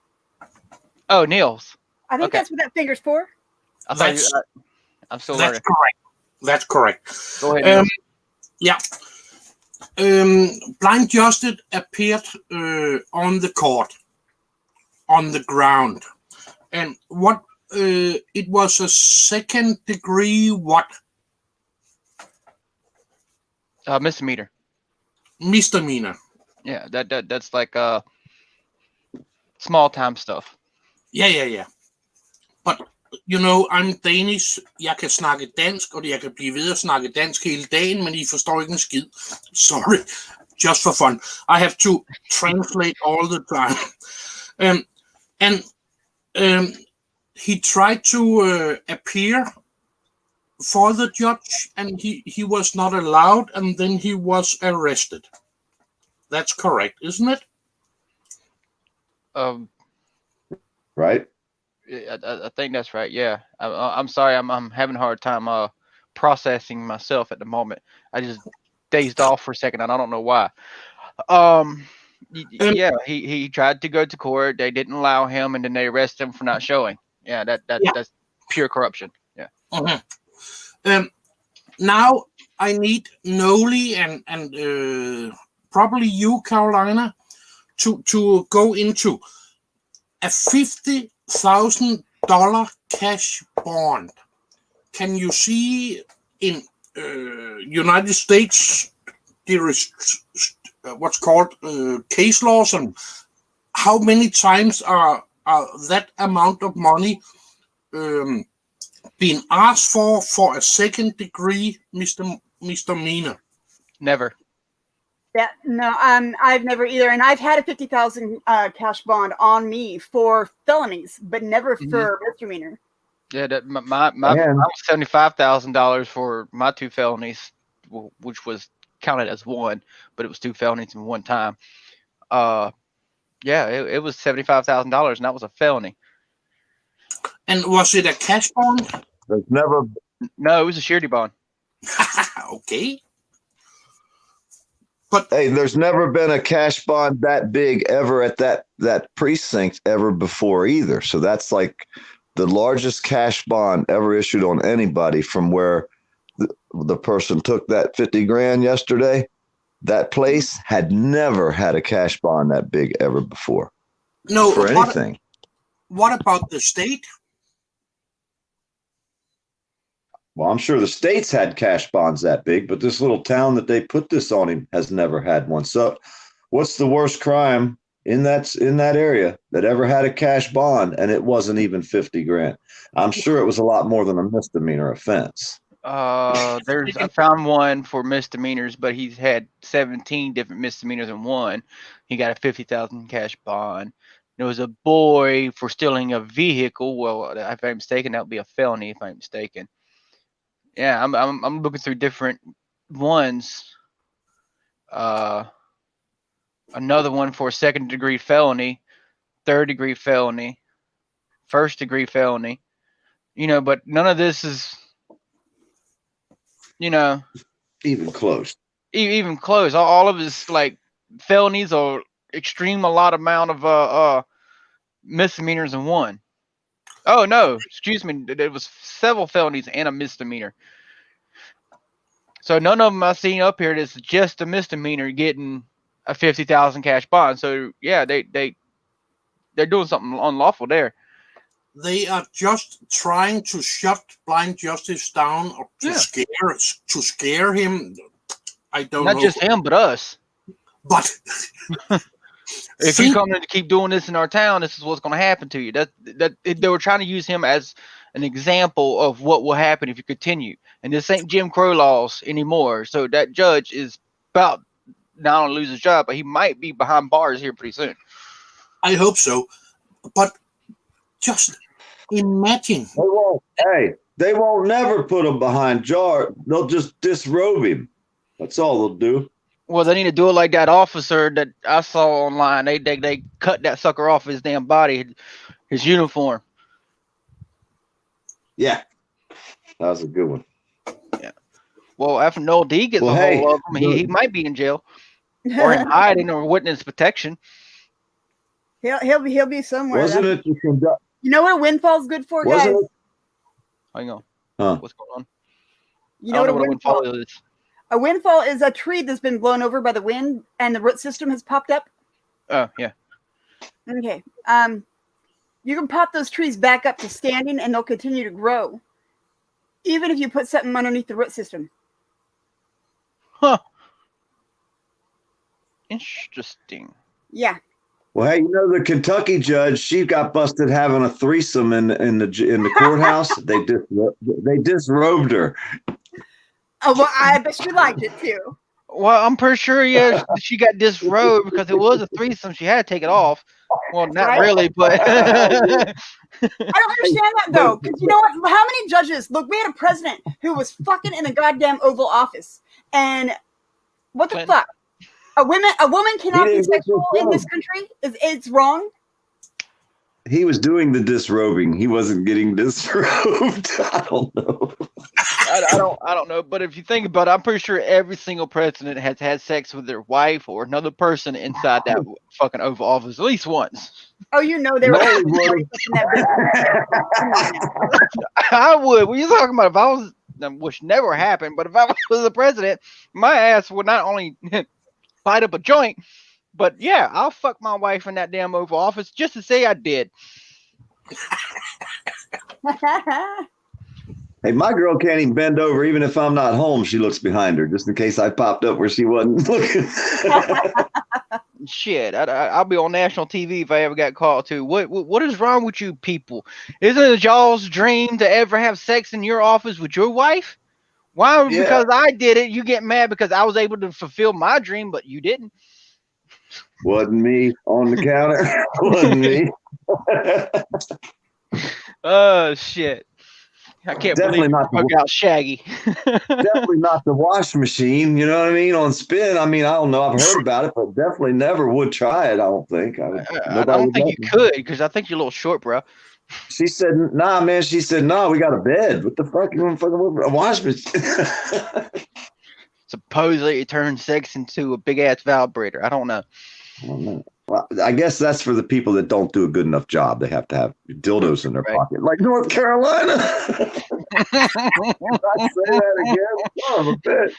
Oh, Niels. I think Okay. that's what that finger's for. I thought That's, I'm still that's learning. correct. That's correct. Go ahead, Niels. Yeah. Blind Justice appeared on the court, on the ground. And what it was a second degree what? Misdemeanor. Misdemeanor. Yeah, that's like small time stuff. Ja. But, you know, I'm Danish. Jeg kan snakke dansk, og jeg kan blive ved at snakke dansk hele dagen, men I forstår ikke en skid. Sorry. Just for fun. I have to translate all the time. He tried to appear for the judge, and he was not allowed, and then he was arrested. That's correct, isn't it? right? I think that's right. Yeah. I'm sorry. I'm having a hard time processing myself at the moment. I just dazed off for a second, and I don't know why. Yeah, he tried to go to court. They didn't allow him, and then they arrested him for not showing. Yeah, that's pure corruption. Yeah. Now I need Noli and probably you, Carolina, to go into a $50,000 cash bond. Can you see in United States there is what's called case laws, and how many times are that amount of money being asked for a second degree misdemeanor? Never. I've never either, and I've had a $50,000 cash bond on me for felonies, but never for misdemeanor. Yeah, that my $75,000 for my 2 felonies, which was counted as one, but it was 2 felonies in one time. Yeah, it was $75,000, and that was a felony. And was it a cash bond? There's never. No, it was a surety bond. Okay. But hey, there's never been a cash bond that big ever at that precinct ever before either. So that's like the largest cash bond ever issued on anybody from where the person took that 50 grand yesterday. That place had never had a cash bond that big ever before. No, for anything. What about the state? Well, I'm sure the states had cash bonds that big, but this little town that they put this on him has never had one. So what's the worst crime in that area that ever had a cash bond, and it wasn't even 50 grand? I'm sure it was a lot more than a misdemeanor offense. I found one for misdemeanors, but he's had 17 different misdemeanors in one. He got a $50,000 cash bond. There was a boy for stealing a vehicle. Well, if I'm mistaken, that would be a felony if I'm mistaken. Yeah, I'm looking through different ones. Another one for a 2nd degree felony, 3rd degree felony, 1st degree felony. But none of this is, even close. Even close. All of his like felonies or extreme a lot amount of misdemeanors in one. Oh no, excuse me. There was several felonies and a misdemeanor. So none of them I've seen up here that's just a misdemeanor getting a $50,000 cash bond. So yeah, they're doing something unlawful there. They are just trying to shut Blind Justice down or to scare him. I don't know. Not just him, but us. But if you come in to keep doing this in our town, this is what's going to happen to you. That they were trying to use him as an example of what will happen if you continue. And this ain't Jim Crow laws anymore. So that judge is about not only lose his job, but he might be behind bars here pretty soon. I hope so. But just Imagine. They won't. Hey, they won't never put him behind jar. They'll just disrobe him. That's all they'll do. Well, they need to do it like that officer that I saw online. They cut that sucker off his damn body, his uniform. Yeah, that was a good one. Well, after Noel D gets Well, a hey, hold of him, he might be in jail or in hiding or witness protection. He'll be somewhere. Wasn't then. it? You know what a windfall's good for, guys? Wasn't it? Hang on. Huh. What's going on? You know I what don't a windfall is. A windfall is a tree that's been blown over by the wind and the root system has popped up. Oh, yeah. Okay. You can pop those trees back up to standing and they'll continue to grow, even if you put something underneath the root system. Huh. Interesting. Yeah. Well, hey, you know the Kentucky judge? She got busted having a threesome in the courthouse. They disrobed her. Oh, well, I bet she liked it too. Well, I'm pretty sure, yeah, she got disrobed because it was a threesome. She had to take it off. Well, not Right? really, but I don't understand that though, because you know what? How many judges? Look, we had a president who was fucking in the goddamn Oval Office, and what the Clinton. fuck? A woman cannot be didn't get sexual in this disrobed. country. It's wrong. He was doing the disrobing. He wasn't getting disrobed. I don't know. I don't know. But if you think about it, I'm pretty sure every single president has had sex with their wife or another person inside that fucking Oval Office at least once. Oh, you know they were. No, he wasn't. in that business. Come on now. I would. What are you talking about? If I was, which never happened, but if I was the president, my ass would not only light up a joint, but yeah, I'll fuck my wife in that damn Oval Office just to say I did. Hey, my girl can't even bend over. Even if I'm not home, she looks behind her just in case I popped up where she wasn't looking. Shit, I'll be on national TV if I ever got caught too. What is wrong with you people? Isn't it y'all's dream to ever have sex in your office with your wife? Why? Yeah. Because I did it. You get mad because I was able to fulfill my dream, but you didn't. Wasn't me on the counter. Wasn't me. Oh shit! I can't Definitely believe not you took out Shaggy. Definitely not the wash machine. You know what I mean? On spin. I mean, I don't know. I've heard about it, but definitely never would try it. I don't think. I don't think you could because I think you're a little short, bro. She said, "Nah, man." She said, "No, we got a bed. What the fuck? You want fucking a wash machine?" Supposedly it turns sex into a big ass vibrator. I don't know. I don't know. Well, I guess that's for the people that don't do a good enough job. They have to have dildos in their Right. pocket, like North Carolina. I say that again. Son of a bitch.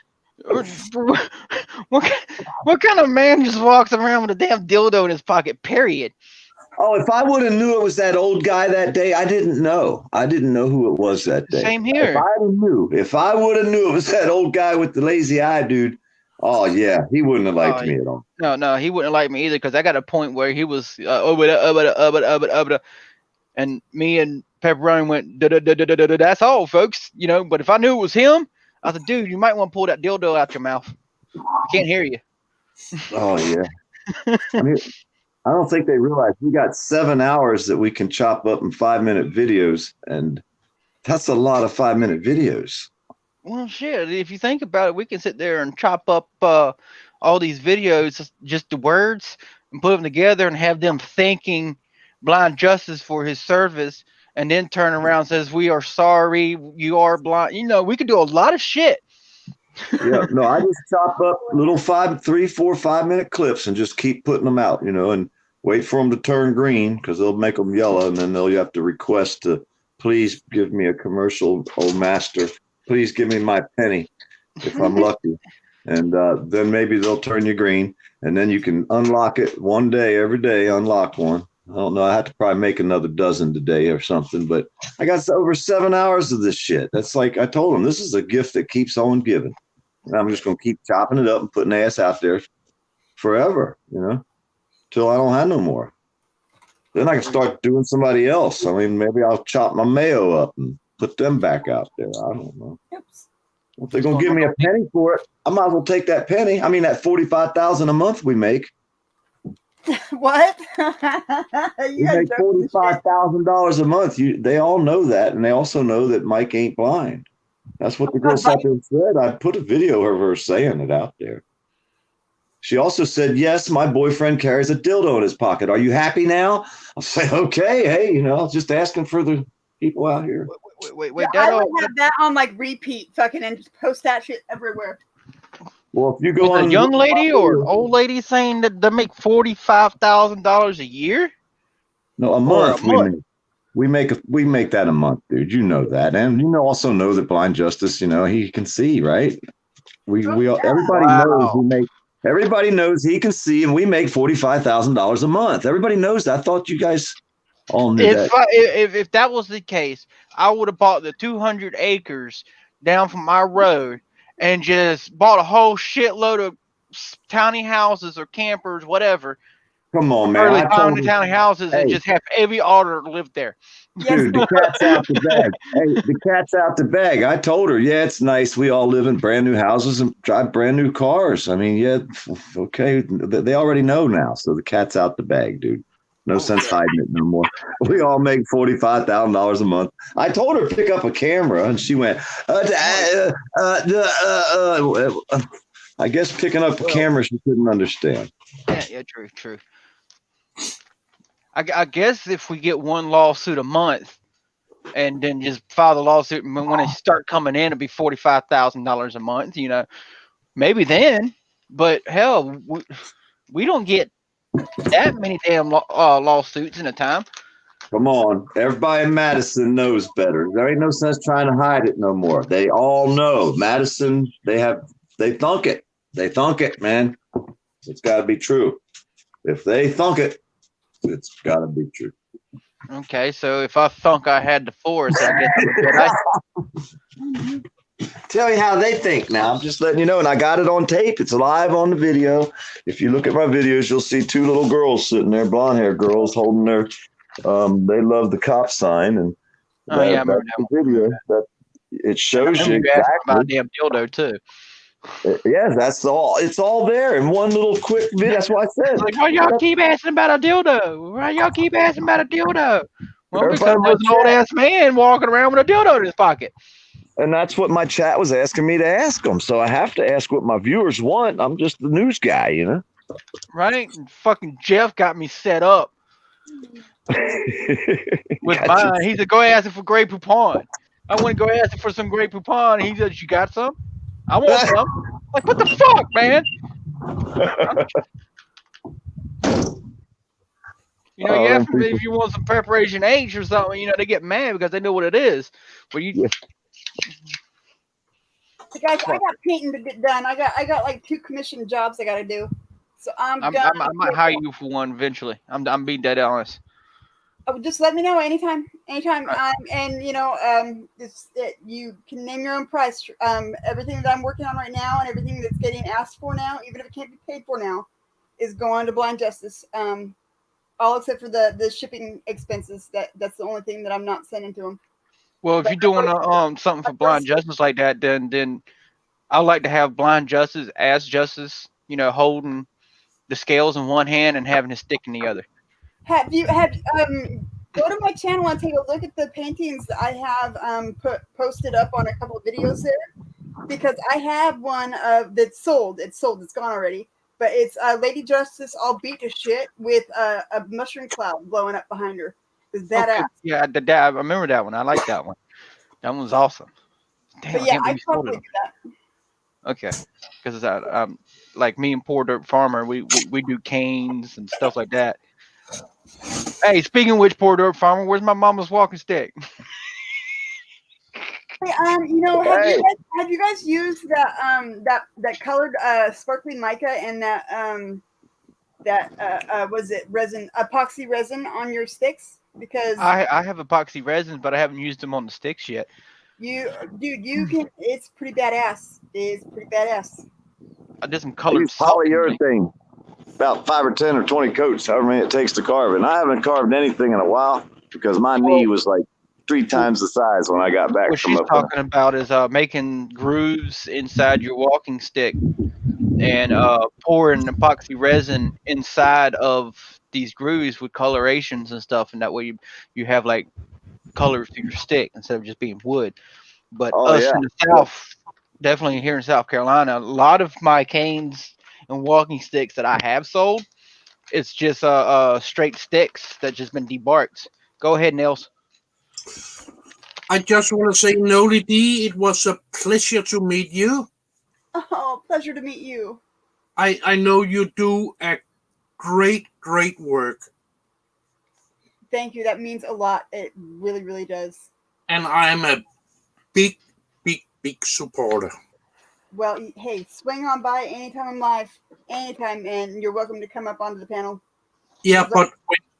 What kind of man just walks around with a damn dildo in his pocket? Period. Oh, if I would have knew it was that old guy that day, I didn't know. I didn't know who it was that day. Same here. If I would have knew it was that old guy with the lazy eye, dude. Oh yeah, he wouldn't have liked me at all. No, he wouldn't like me either because I got a point where he was and me and Pepperoni went that's all, folks. You know, but if I knew it was him, I said, dude, you might want to pull that dildo out your mouth. I can't hear you. Oh yeah. I mean, I don't think they realize we got 7 hours that we can chop up in 5-minute videos, and that's a lot of 5-minute videos. Well, shit. If you think about it, we can sit there and chop up all these videos, just the words, and put them together and have them thanking Blind Justice for his service, and then turn around and says, "We are sorry, you are blind." You know, we could do a lot of shit. Yeah, no, I just chop up little 3, 4, 5-minute clips and just keep putting them out, you know, and wait for them to turn green because they'll make them yellow, and then they'll have to request to please give me a commercial, old master. Please give me my penny if I'm lucky. And then maybe they'll turn you green, and then you can unlock it one day, every day, unlock one. I don't know. I have to probably make another dozen today or something, but I got over 7 hours of this shit. That's like I told them, this is a gift that keeps on giving. And I'm just going to keep chopping it up and putting ass out there forever, you know, till I don't have no more. Then I can start doing somebody else. I mean, maybe I'll chop my Mayo up and put them back out there. I don't know. Oops. If they're going to give me a penny for it, I might as well take that penny. I mean, that $45,000 a month we make. What? We make $45,000 a month. They all know that, and they also know that Mike ain't blind. That's what the girl sat there and said. I put a video of her saying it out there. She also said, "Yes, my boyfriend carries a dildo in his pocket. Are you happy now?" I'll say, "Okay, hey, I was just asking for the people out here." Wait, I would have that on like repeat, fucking, and just post that shit everywhere. Well, if you go was on a young lady or an old lady saying that they make $45,000 a year? No, a month. We make that a month, dude. You know that, and also know that Blind Justice. He can see, right? Everybody knows he can see, and we make $45,000 a month. Everybody knows that. I thought you guys all knew that. If that was the case, I would have bought the 200 acres down from my road and just bought a whole shitload of tiny houses or campers, whatever. Come on, man. Early tiny houses and just have every auditor live there. Dude, the cat's out the bag. Hey, the cat's out the bag. I told her, yeah, it's nice. We all live in brand new houses and drive brand new cars. I mean, yeah, okay. They already know now. So the cat's out the bag, dude. No sense hiding it no more. We all make $45,000 a month. I told her to pick up a camera, and she went, I guess picking up a camera she couldn't understand. Yeah, true. I guess if we get one lawsuit a month and then just file the lawsuit, and when they start coming in, it'll be $45,000 a month, maybe then. But hell, we don't get that many damn lawsuits in a time. Come on. Everybody in Madison knows better. There ain't no sense trying to hide it no more. They all know. Madison, they thunk it. They thunk it, man. It's got to be true. If they thunk it, it's got to be true. Okay, so if I thunk I had the force, I guess Tell you how they think now. I'm just letting you know, and I got it on tape. It's live on the video. If you look at my videos, you'll see two little girls sitting there, blonde hair girls, holding their they love the cop sign, and I remember that video. That it shows you exactly about damn dildo too. Yeah, that's all. It's all there in one little quick video. That's what I said. Like, why y'all keep asking about a dildo? Well, because there's an old ass man walking around with a dildo in his pocket. And that's what my chat was asking me to ask them. So I have to ask what my viewers want. I'm just the news guy, Right? And fucking Jeff got me set up with mine. He said, "Go ask him for Grey Poupon." I went to go ask him for some Grey Poupon. He said, "You got some?" I want some. Like, what the fuck, man? You ask them if you want some Preparation H or something, they get mad because they know what it is. But Guys, I got painting to get done. I got like 2 commission jobs I got to do. So I might hire you for one eventually. I'm being dead honest. Just let me know anytime. And you can name your own price. Everything that I'm working on right now and everything that's getting asked for now, even if it can't be paid for now, is going to Blind Justice. All except for the shipping expenses. That's the only thing that I'm not sending to them. Well, if you're doing something for Blind Justice like that, then I like to have Blind Justice as Justice, holding the scales in one hand and having his stick in the other. Have go to my channel and take a look at the paintings that I have posted up on a couple of videos there, because I have one that's sold. It's sold. It's gone already. But it's Lady Justice all beat to shit with a mushroom cloud blowing up behind her. It's badass. Okay. Yeah, I remember that one. I like that one. That one was awesome. Damn, but yeah, I probably do that. Okay, because like me and Poor Dirt Farmer, we do canes and stuff like that. Hey, speaking of which, Poor Dirt Farmer, where's my mama's walking stick? Hey, have you guys used that colored sparkly mica and that was it resin, epoxy resin on your sticks? Because I have epoxy resin, but I haven't used them on the sticks yet. You can. It's pretty badass. It's pretty badass. I did some colored polyurethane. About 5 or 10 or 20 coats, however many it takes to carve. And I haven't carved anything in a while because my knee was like 3 times the size when I got back what from she's talking about is making grooves inside your walking stick and pouring epoxy resin inside of these grooves with colorations and stuff, and that way you have like colors to your stick instead of just being wood. But Oh us yeah. in the South, definitely here in South Carolina, a lot of my canes and walking sticks that I have sold, it's just straight sticks that just been debarked. Go ahead, Nils. I just want to say, Noli D, it was a pleasure to meet you. Oh, pleasure to meet you. I know you do a great work, Thank you. That means a lot. It really, really does. and I'm a big supporter. Well, hey, swing on by anytime I'm live, anytime, and you're welcome to come up onto the panel. Yeah, but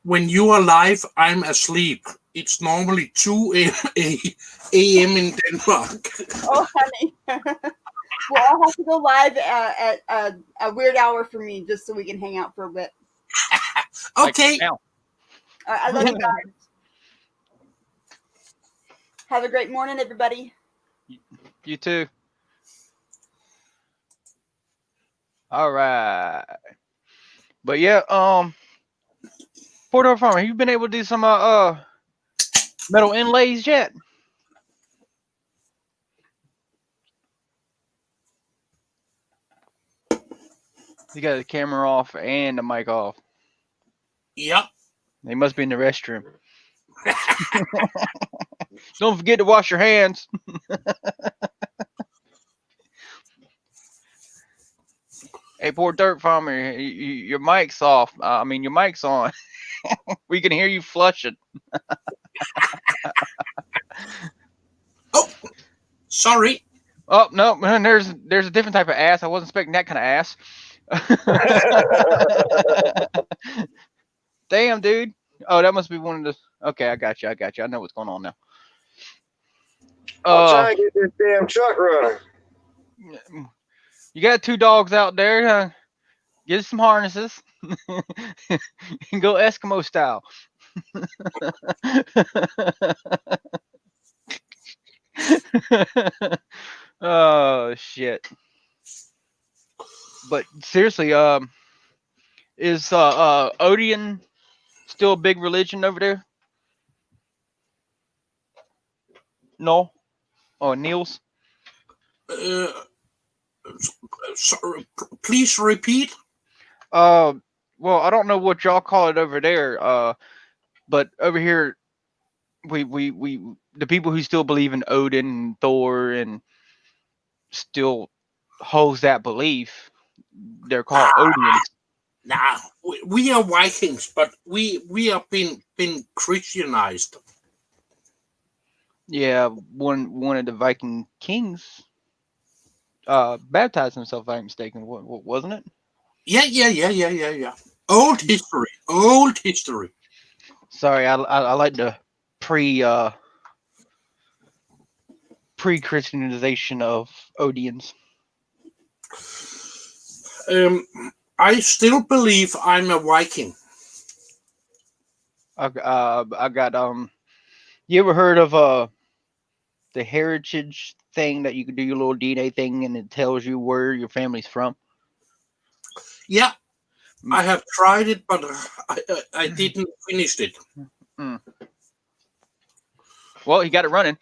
when you are live, I'm asleep. It's normally 2 a.m. in Denmark. Oh, honey. Well, I'll have to go live at a weird hour for me just so we can hang out for a bit. Okay. Like, I love you guys. Have a great morning, everybody. you too. All right. But yeah, Port Farmer, have you been able to do some metal inlays yet? You got the camera off and the mic off. Yep. They must be in the restroom. Don't forget to wash your hands. Hey, poor dirt farmer, your mic's off. I mean, your mic's on. We can hear you flushing. Oh, sorry. Oh no, man, there's a different type of ass. I wasn't expecting that kind of ass. Damn, dude. Oh, that must be one of the. Okay, I got you. I know what's going on now. I'm trying to get this damn truck running. You got 2 dogs out there. Get some harnesses and go Eskimo style. Oh shit! But seriously, is Odian still a big religion over there? No. Oh, Niels. Sorry, please repeat. Well, I don't know what y'all call it over there. But over here, we the people who still believe in Odin and Thor and still holds that belief, they're called Odians. Nah, we are Vikings, but we have been Christianized. Yeah, one of the Viking kings baptized himself, if I'm mistaken, wasn't it? Yeah. Old history. Sorry, I like the pre-Christianization of Odians. I still believe I'm a Viking. I got You ever heard of the heritage thing that you can do your little DNA thing and it tells you where your family's from? Yeah, I have tried it, but I didn't finish it. Well, he got it running.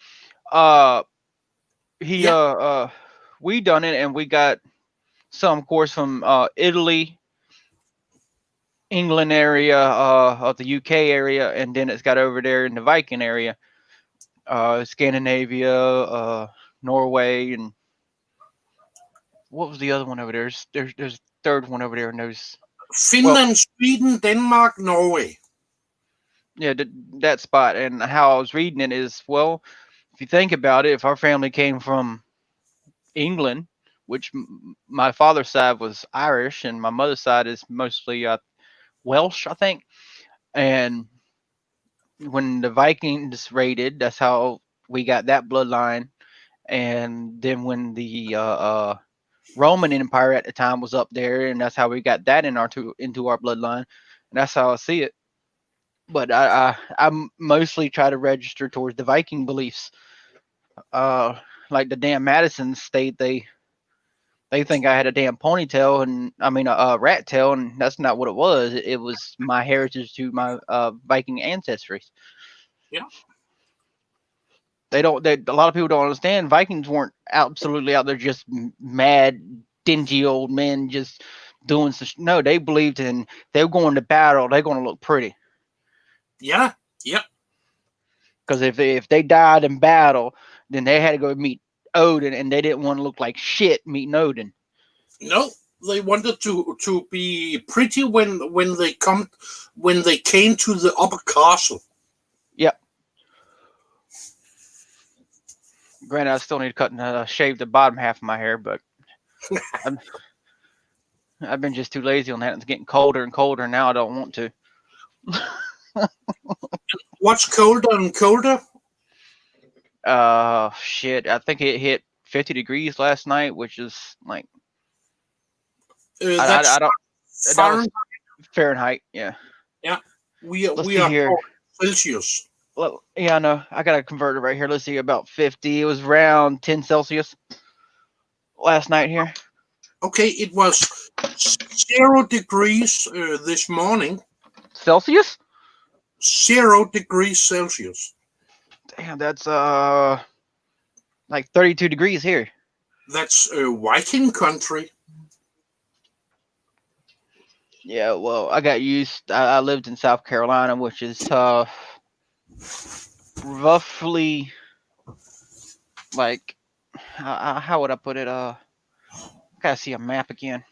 We done it, and we got some, of course, from Italy, England area, of the UK area, and then it's got over there in the Viking area, Scandinavia, Norway, and what was the other one over there? There's a third one over there, and there's Finland, Sweden, Denmark, Norway. Yeah, that spot. And how I was reading it is, well, if you think about it, if our family came from England, which my father's side was Irish and my mother's side is mostly Welsh, I think. And when the Vikings raided, that's how we got that bloodline. And then when the Roman Empire at the time was up there, and that's how we got that into our bloodline. And that's how I see it. But I mostly try to register towards the Viking beliefs. Like the damn Madison state, they They think I had a damn ponytail, and I mean a rat tail, and that's not what it was. It was my heritage to my Viking ancestries. Yeah. They don't. A lot of people don't understand. Vikings weren't absolutely out there just mad, dingy old men just doing some. No, they believed in. They were going to battle. They're going to look pretty. Yeah. Because if they died in battle, then they had to go meet Odin, and they didn't want to look like shit meeting Odin. No, they wanted to be pretty when they came to the upper castle. Yep. Granted, I still need to cut and shave the bottom half of my hair, but I've been just too lazy on that. It's getting colder and colder now. I don't want to. What's colder and colder? Shit. I think it hit 50 degrees last night, which is like That's I don't. Fahrenheit. Fahrenheit. Yeah. We Let's we see are here. Celsius. Well, yeah, I know. I got a converter right here. Let's see, about 50. It was around 10 Celsius last night here. Okay, it was 0 degrees this morning. Celsius? 0 degrees Celsius. Damn, that's like 32 degrees here. That's Viking country. Yeah, well, I got used. I lived in South Carolina, which is roughly like how would I put it? Gotta see a map again.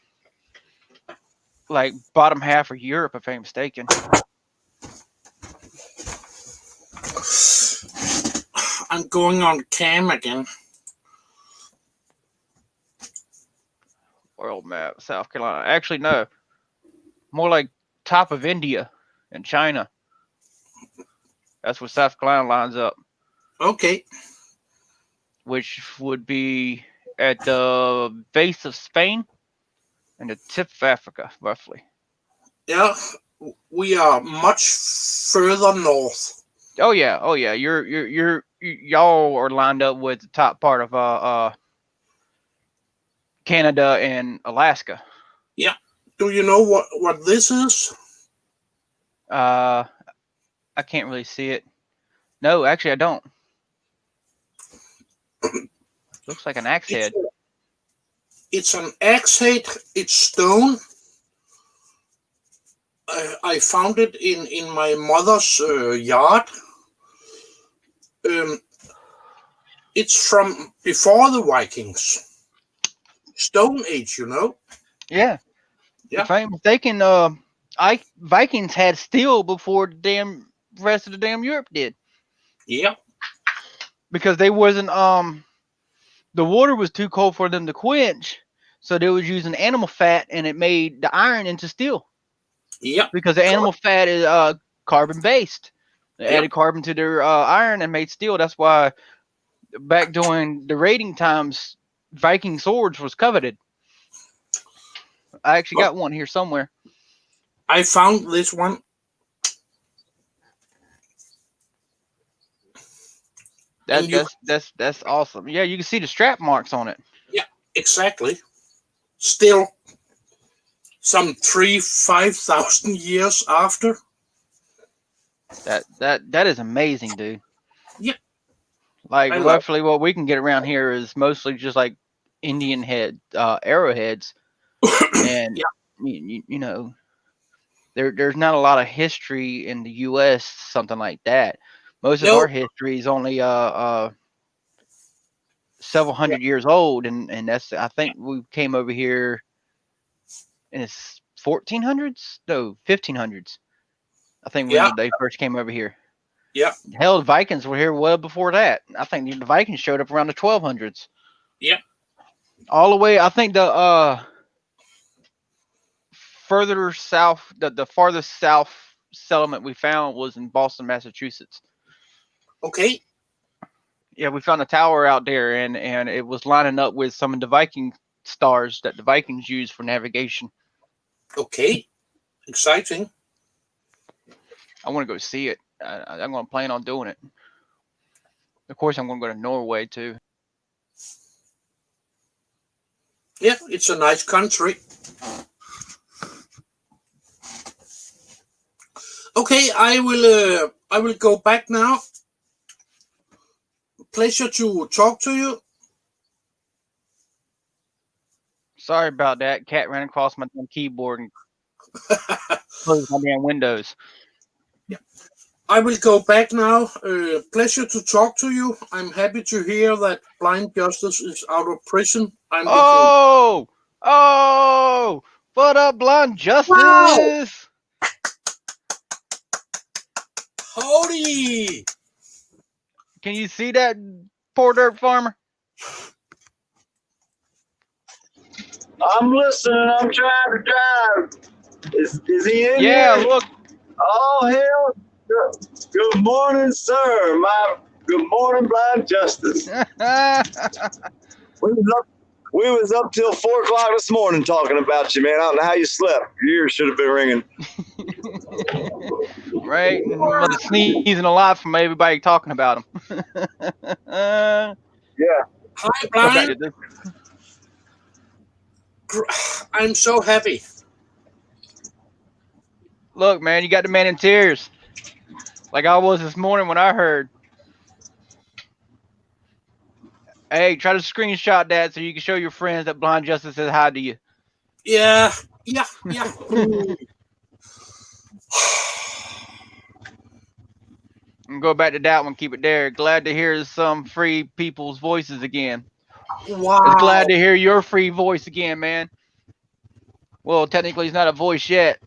Like bottom half of Europe, if I'm mistaken. I'm going on cam again. World map, South Carolina. Actually, no. More like top of India and China. That's where South Carolina lines up. Okay. Which would be at the base of Spain and the tip of Africa, roughly. Yeah, we are much further north. Oh yeah. Y'all are lined up with the top part of Canada and Alaska. Yeah. Do you know what this is? I can't really see it. No, actually, I don't. Looks like an axe head. It's an axe head. It's stone. I found it in my mother's yard. It's from before the Vikings. Stone Age, you know? Yeah. Yeah. If I'm mistaken, Vikings had steel before the damn rest of the damn Europe did. Yeah. Because they wasn't the water was too cold for them to quench, so they was using animal fat, and it made the iron into steel. Yeah. Because the animal fat is carbon based. They added carbon to their iron and made steel. That's why back during the raiding times, Viking swords was coveted. I actually got one here somewhere. I found this one. That's awesome. Yeah, you can see the strap marks on it. Yeah, exactly. Still, some 5,000 years after. That is amazing, dude. Yeah. Like roughly what we can get around here is mostly just like Indian arrowheads, and you know, there's not a lot of history in the U.S. something like that. Most of our history is only several hundred years old, and that's I think we came over here in the 1400s, no 1500s. I think when they first came over here. Yeah. Hell, the Vikings were here well before that. I think the Vikings showed up around the 1200s. Yeah. All the way, I think the further south, the farthest south settlement we found was in Boston, Massachusetts. Okay. Yeah, we found a tower out there, and it was lining up with some of the Viking stars that the Vikings used for navigation. Okay. Exciting. I want to go see it. I'm going to plan on doing it. Of course, I'm going to go to Norway too. Yeah, it's a nice country. Okay, I will go back now. Pleasure to talk to you. Sorry about that. Cat ran across my damn keyboard and closed my damn windows. I will go back now. Pleasure to talk to you. I'm happy to hear that Blind Justice is out of prison. I'm looking. Oh, what up, Blind Justice? Wow! Howdy! Can you see that poor dirt farmer? I'm listening. I'm trying to drive. Is he in Yeah, here? look. Oh, hell. Good morning, sir. Good morning, Blind Justice. We was up till 4 o'clock this morning talking about you, man. I don't know how you slept. Your ears should have been ringing. Right? And sneezing a lot from everybody talking about him. Yeah. Hi, Blind. I'm so happy. Look, man, you got the man in tears. Like I was this morning when I heard. Hey, try to screenshot that so you can show your friends that Blind Justice says hi to you. Yeah. And go back to that one, keep it there. Glad to hear some free people's voices again. Wow. It's glad to hear your free voice again, man. Well, technically it's not a voice yet,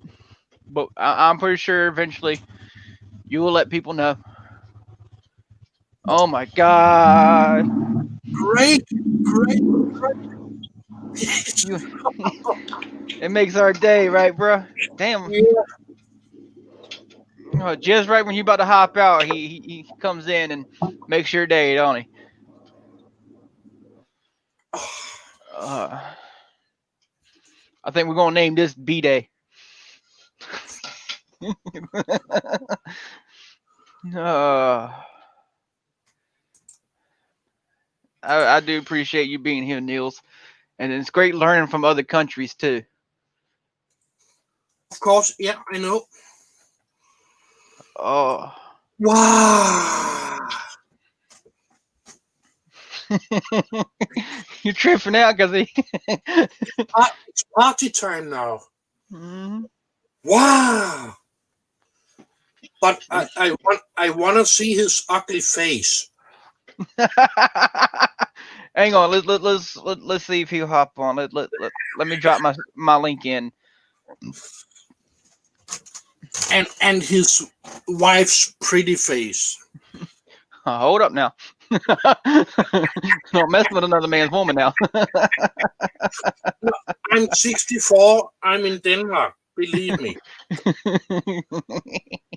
but I'm pretty sure eventually you will let people know. Oh my God. Great. It makes our day, right, bro? Damn. Yeah. Just right when you're about to hop out, he comes in and makes your day, don't he? I think we're gonna name this B-Day. I do appreciate you being here, Niels, and it's great learning from other countries too. Of course, yeah, I know. Oh. Wow. You're tripping out because It's party time now. Mm-hmm. Wow. But I want to see his ugly face. Hang on, let's see if he'll hop on. Let me drop my link in. And his wife's pretty face. Hold up now. Don't mess with another man's woman now. I'm 64. I'm in Denmark. Believe me.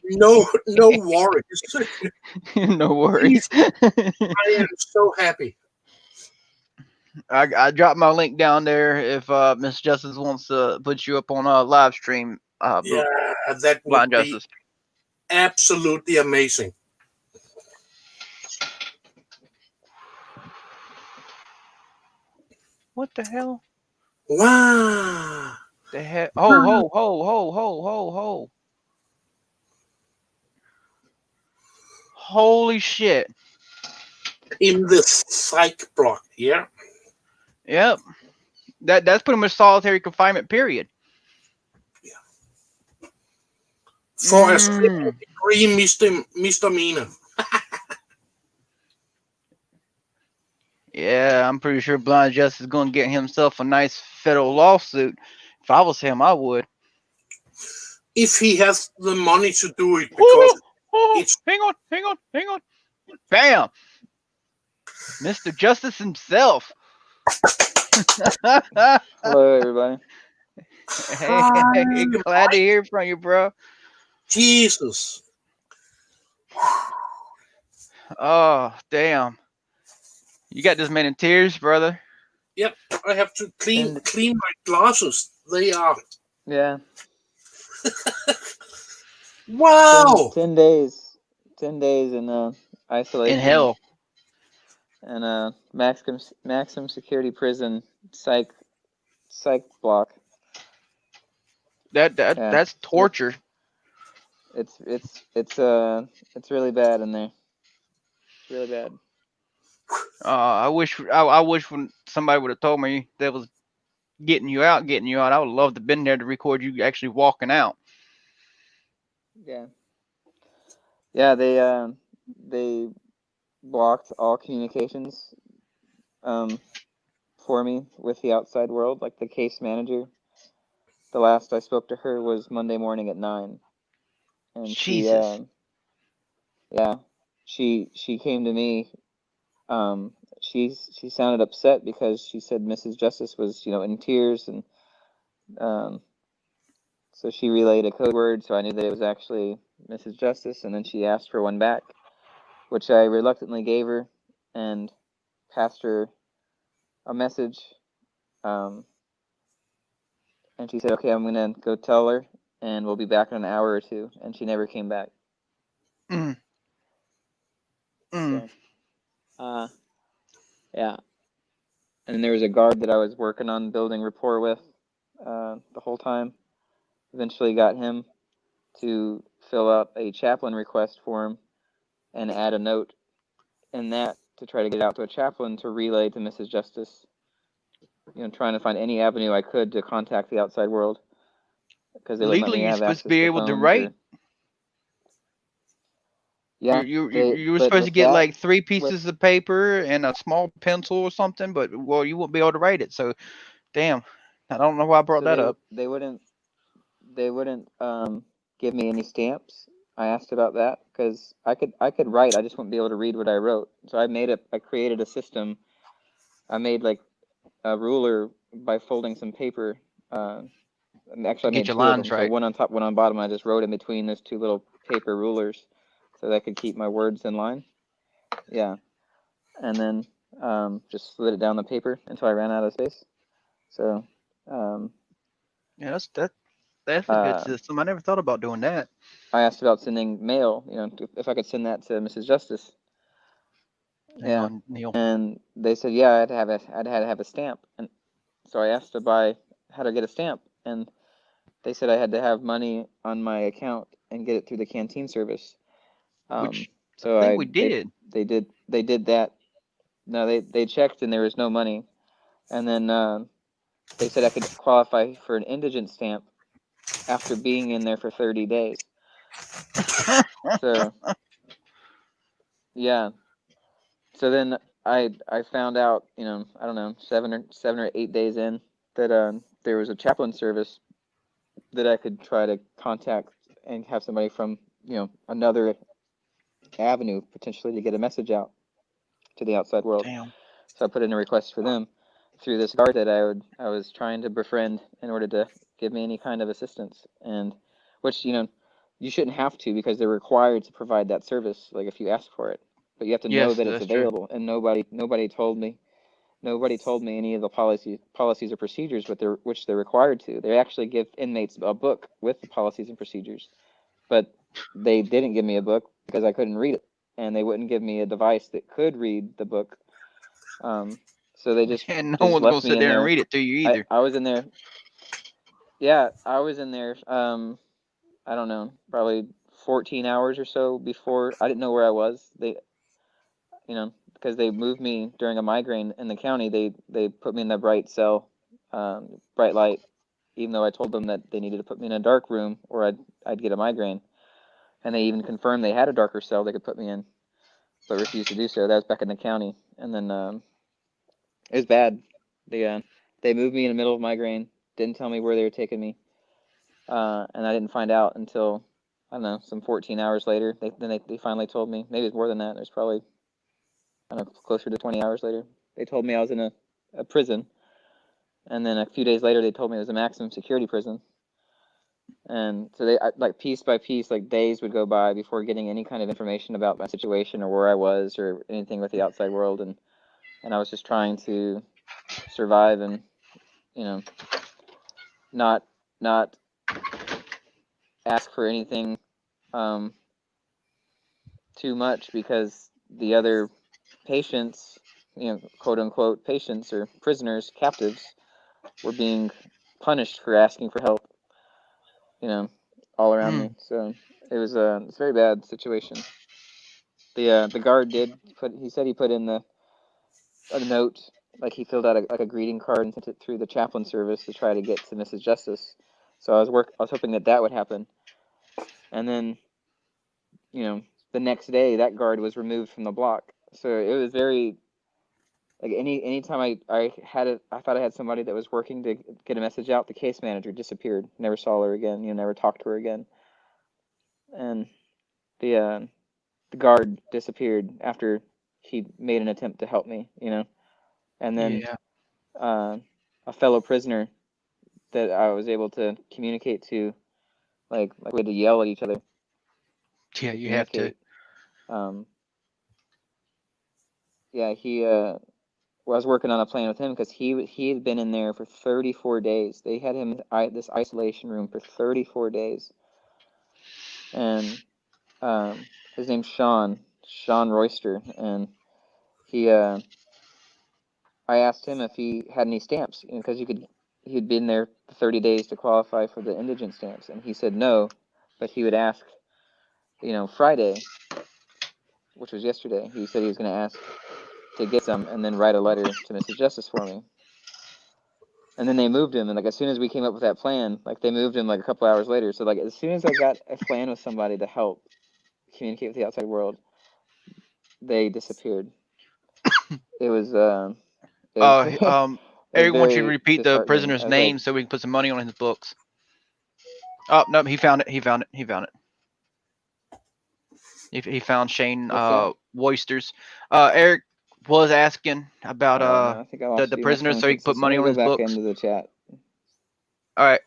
No worries. No worries. I am so happy. I dropped my link down there if Miss Justice wants to put you up on a live stream. Yeah, that would Blind be Justice. absolutely amazing. What the hell? Wow. The heck? Ho. Holy shit. In the psych block, yeah? Yep. That's pretty much solitary confinement, period. Yeah. For a second-degree misdemeanor. Yeah, I'm pretty sure Blind Justice is going to get himself a nice federal lawsuit. If I was him, I would. If he has the money to do it, because it's... Hang on. Bam! Mr. Justice himself. Hello, everybody. Hey, glad to hear from you, bro. Jesus. Oh, damn. You got this man in tears, brother. Yep, I have to clean my glasses. They are... Yeah. Wow! 10 days. 10 days in isolation. In hell. And maximum security prison psych psych block. That Yeah. that's torture. It's really bad in there. It's really bad. I wish when somebody would have told me that was getting you out. I would love to have been there to record you actually walking out. Yeah. Yeah, they blocked all communications for me with the outside world, like the case manager. The last I spoke to her was Monday morning at 9. And Jesus. she came to me. She sounded upset because she said Mrs. Justice was, in tears, and so she relayed a code word, so I knew that it was actually Mrs. Justice, and then she asked for one back, which I reluctantly gave her and passed her a message. And she said, okay, I'm gonna go tell her, and we'll be back in an hour or two. And she never came back. So, yeah. And then there was a guard that I was working on building rapport with the whole time. Eventually got him to fill out a chaplain request form and add a note in that to try to get out to a chaplain to relay to Mrs. Justice. Trying to find any avenue I could to contact the outside world, because they wouldn't let Legally, me you're have supposed access to be to able to phones write. Yeah, You were but supposed to with get that, like 3 pieces of paper and a small pencil or something, but well, you won't be able to write it. So, damn, I don't know why I brought so that up. they wouldn't give me any stamps. I asked about that because I could write, I just wouldn't be able to read what I wrote. So I created a system. I made like a ruler by folding some paper. Actually, I Get made your 2 of lines them. So right. one on top, one on bottom. I just wrote in between those 2 little paper rulers, so that I could keep my words in line. Yeah, and then just slid it down the paper until I ran out of space. So Yeah, that's a good system. I never thought about doing that. I asked about sending mail. If I could send that to Mrs. Justice. Hang on, Neil. And they said, yeah, I'd had to have a stamp, and so I asked to buy how to get a stamp, and they said I had to have money on my account and get it through the canteen service. Which So I think we did. They did that. No, they checked and there was no money, and then they said I could qualify for an indigent stamp after being in there for 30 days. So yeah. So then I found out, I don't know, 7 or 8 days in, that there was a chaplain service that I could try to contact and have somebody from, another avenue potentially to get a message out to the outside world. Damn. So I put in a request for them through this guard that I was trying to befriend in order to give me any kind of assistance, and which, you shouldn't have to, because they're required to provide that service, like if you ask for it. But you have to know Yes, that it's that's true. available, and nobody told me any of the policies or procedures which they're required to. They actually give inmates a book with the policies and procedures, but they didn't give me a book because I couldn't read it, and they wouldn't give me a device that could read the book. So they just And no just one's left gonna me sit in there and there. read it to you either. I was in there. Yeah, I was in there. I don't know, probably 14 hours or so before. I didn't know where I was. They, because they moved me during a migraine in the county. They put me in the bright cell, bright light, even though I told them that they needed to put me in a dark room or I'd get a migraine. And they even confirmed they had a darker cell they could put me in, but refused to do so. That was back in the county. And then it was bad. They moved me in the middle of migraine, didn't tell me where they were taking me, and I didn't find out until, I don't know, some 14 hours later. They finally told me. Maybe it's more than that. It was probably, I don't know, closer to 20 hours later. They told me I was in a prison, and then a few days later they told me it was a maximum security prison. And so like piece by piece, like days would go by before getting any kind of information about my situation or where I was or anything with the outside world, and I was just trying to survive and, not ask for anything too much, because the other patients, quote unquote patients or prisoners, captives, were being punished for asking for help. All around me. So it was it's a very bad situation. The guard he said he put in a note, like he filled out a greeting card and sent it through the chaplain service to try to get to Mrs. Justice. So I was hoping that would happen. And then, the next day that guard was removed from the block. So it was very, like, anytime I thought I had somebody that was working to get a message out, the case manager disappeared. Never saw her again. Never talked to her again. And the guard disappeared after he made an attempt to help me, and then a fellow prisoner that I was able to communicate to, like we had to yell at each other. Yeah, you have to. He I was working on a plan with him because he had been in there for 34 days. They had him in this isolation room for 34 days, and his name's Sean Royster, and he I asked him if he had any stamps, because he'd been there 30 days to qualify for the indigent stamps, and he said no, but he would ask, Friday, which was yesterday, he said he was going to ask to get some and then write a letter to Mrs. Justice for me. And then they moved him, and as soon as we came up with that plan, they moved him a couple hours later. So as soon as I got a plan with somebody to help communicate with the outside world, they disappeared. It was Eric wants you to repeat the prisoner's name so we can put some money on his books. Oh no, he found it. He found it. He found Shane Woisters. Eric was asking about the prisoner so he can put money on his books. Into the chat. All right.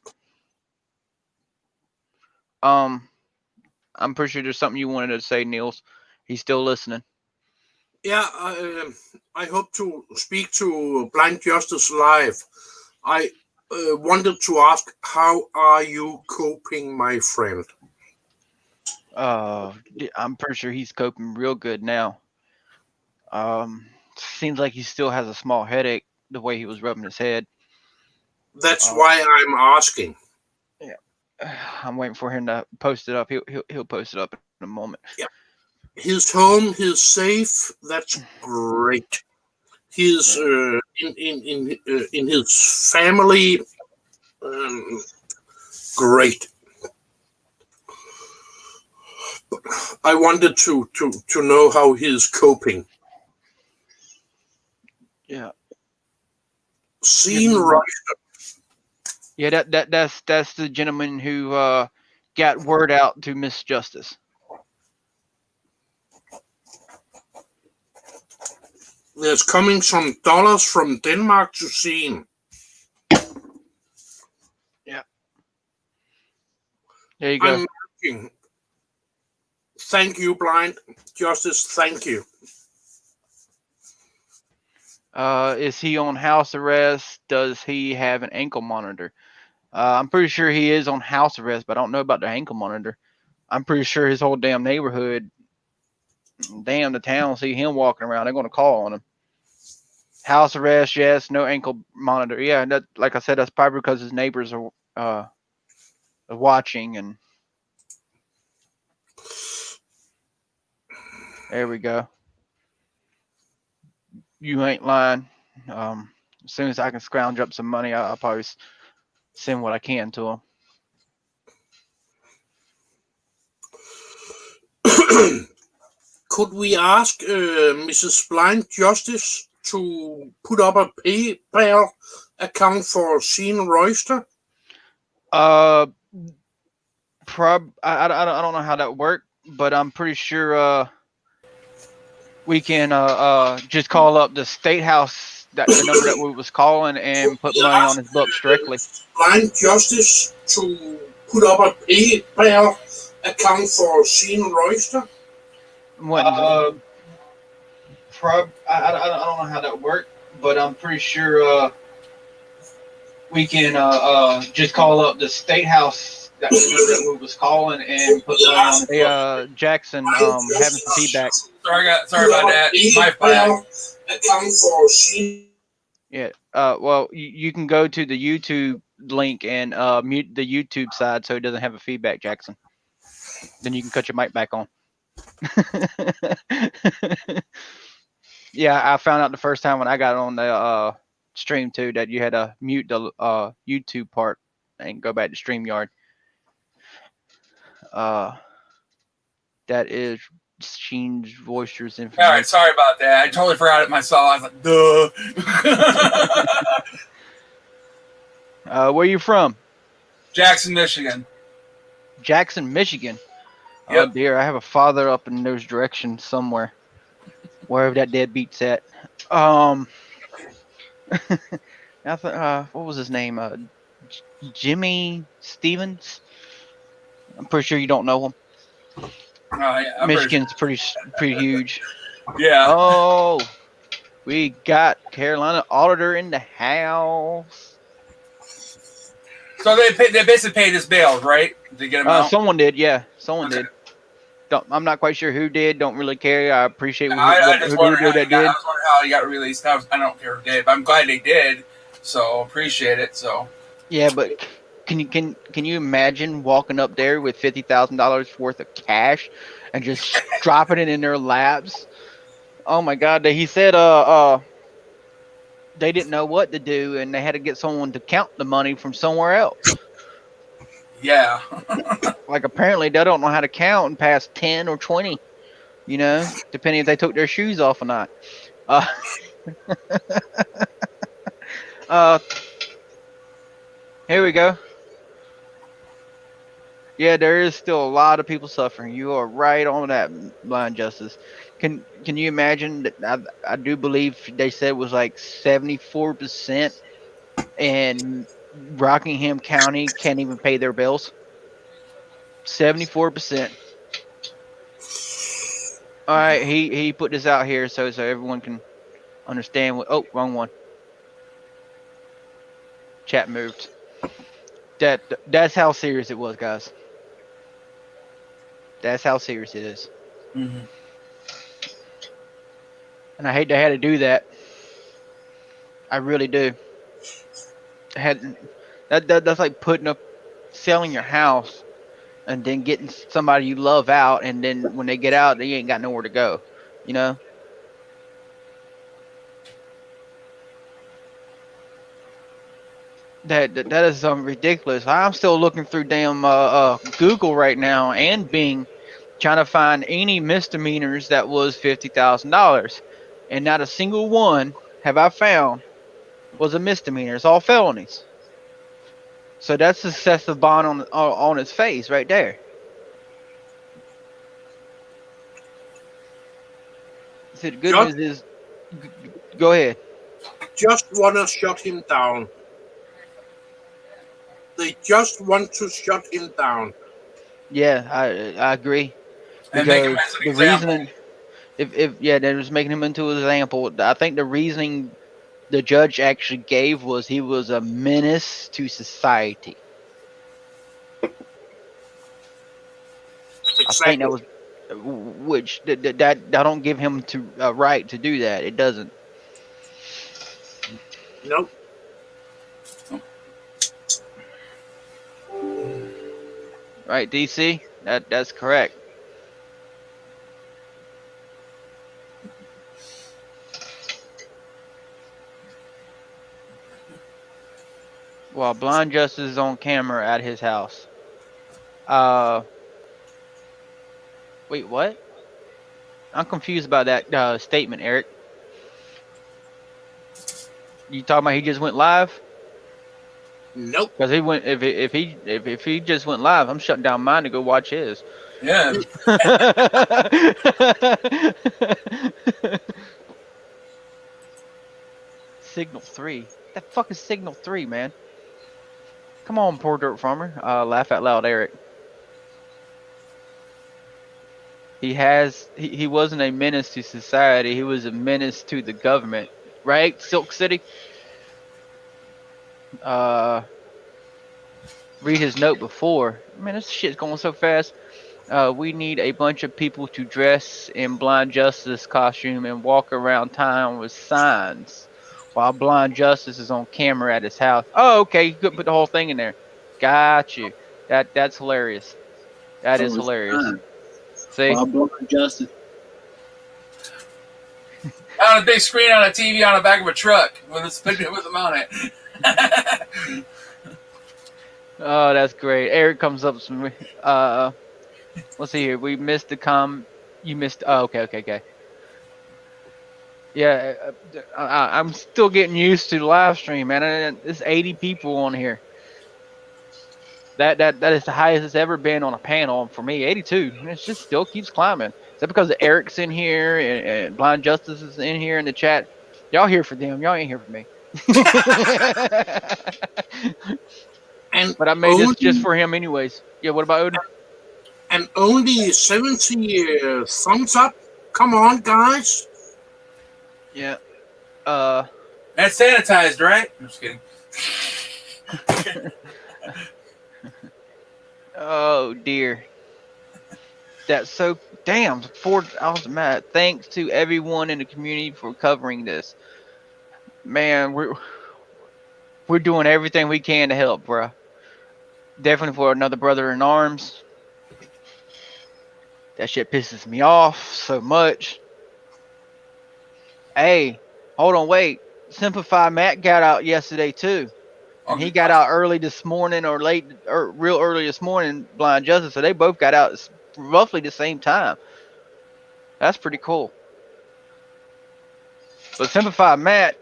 I'm pretty sure there's something you wanted to say, Niels. He's still listening. Yeah, I hope to speak to Blind Justice live. I wanted to ask, how are you coping, my friend? I'm pretty sure he's coping real good now. Seems like he still has a small headache the way he was rubbing his head. That's why I'm asking. Yeah, I'm waiting for him to post it up. He'll post it up in a moment. Yeah. His home, he's safe. That's great. He's in his family. Great. But I wanted to know how he's coping. Yeah. Sean Royster. Yeah, that's the gentleman who got word out to Miss Justice. There's coming some dollars from Denmark to Sean. Yeah. There you go. I'm working. Thank you, Blind Justice. Thank you. Is he on house arrest? Does he have an ankle monitor? I'm pretty sure he is on house arrest, but I don't know about the ankle monitor. I'm pretty sure his whole damn neighborhood, the town, see him walking around, they're going to call on him. House arrest, yes. No ankle monitor. Yeah, that, like I said, that's probably because his neighbors are watching. And there we go. You ain't lying. As soon as I can scrounge up some money, I'll probably send what I can to him. Could we ask Mrs. Blind Justice to put up a PayPal account for Sean Royster? I don't know how that worked, but I'm pretty sure we can just call up the State House, the number that we was calling, and put money on his books directly. Blind Justice to put up a PayPal account for Sean Royster? I don't know how that worked, but I'm pretty sure we can just call up the State House, the number that we was calling, and put money on. Hey, Jackson, having some feedback. Sorry about that. My fault. Account for Sean. Yeah. Well, you can go to the YouTube link and mute the YouTube side so it doesn't have a feedback, Jackson. Then you can cut your mic back on. Yeah, I found out the first time when I got on the stream too that you had to mute the YouTube part and go back to StreamYard. That is Sheen's Voicer's information. All right, sorry about that. I totally forgot it myself. I was like, duh. Where you from? Jackson, Michigan. Jackson, Michigan. Yep. Oh dear, I have a father up in those directions somewhere, wherever that deadbeat's at. I thought, what was his name? Jimmy Stevens. I'm pretty sure you don't know him. Yeah, I'm Michigan's pretty huge. Yeah. Oh, we got Carolina Auditor in the house. So they basically paid his bail, right? To get him out. Someone did, yeah. Someone did. I'm not quite sure who did. Don't really care. I appreciate who just wondered did that did. I was wondering how he got released. I don't care who did, but I'm glad they did. So appreciate it. So. Yeah, but can you imagine walking up there with $50,000 worth of cash and just dropping it in their laps? Oh my God! He said they didn't know what to do and they had to get someone to count the money from somewhere else. Yeah. Like apparently they don't know how to count and pass 10 or 20, you know, depending if they took their shoes off or not. Here we go. Yeah, there is still a lot of people suffering. You are right on that, Blind Justice. Can you imagine that? I do believe they said it was like 74%, and Rockingham County can't even pay their bills. 74%. All right, he put this out here so everyone can understand what. Oh, wrong one. Chat moved. That's how serious it was, guys. That's how serious it is. Mm-hmm. And I hate they had to do that. I really do. That's like selling your house and then getting somebody you love out, and then when they get out, they ain't got nowhere to go. You know? That is something ridiculous. I'm still looking through damn Google right now and Bing, trying to find any misdemeanors that was $50,000, and not a single one have I found was a misdemeanor. It's all felonies. So that's excessive bond on its face right there. So the good news is, go ahead. Just wanna shut him down. They just want to shut him down. Yeah, I agree. And Because make him as an the example. reasoning, if they're just making him into an example. I think the reasoning the judge actually gave was he was a menace to society. Exactly. I think that was, which that don't give him a right to do that. It doesn't. Nope. Right, DC? That's correct. While Blind Justice is on camera at his house. Wait, what? I'm confused about that statement, Eric. You talking about he just went live? Nope. Because he went. If he just went live, I'm shutting down mine to go watch his. Yeah. Signal 3. That fuck is Signal 3, man. Come on, poor dirt farmer. Laugh out loud, Eric. He wasn't a menace to society. He was a menace to the government, right? Silk City. Read his note before. Man, this shit's going so fast. We need a bunch of people to dress in Blind Justice costume and walk around town with signs. while Blind Justice is on camera at his house. Oh, okay, you couldn't put the whole thing in there. Got you. That's hilarious. That is Oh, it's hilarious. fine. See? Bob Blind Justice. On a big screen on a TV on the back of a truck with them on it. Oh, that's great. Eric comes up with some. Let's see here. We missed the You missed. Oh, okay. Yeah, I'm still getting used to the live stream, man. There's 80 people on here. That is the highest it's ever been on a panel for me. 82. And it just still keeps climbing. Is that because Eric's in here and Blind Justice is in here in the chat? Y'all here for them. Y'all ain't here for me. But I made this just for him anyways. Yeah, what about Odin? And only 70 thumbs up. Come on, guys. Yeah. That's sanitized, right? I'm just kidding. Oh dear. That's so damn. I was mad. Thanks to everyone in the community for covering this. Man, we're doing everything we can to help, bruh. Definitely for another brother in arms. That shit pisses me off so much. Hey, hold on, wait. Simplify Matt got out yesterday too. And he got out early this morning or late or real early this morning, Blind Justice. So they both got out roughly the same time. That's pretty cool. But Simplify Matt,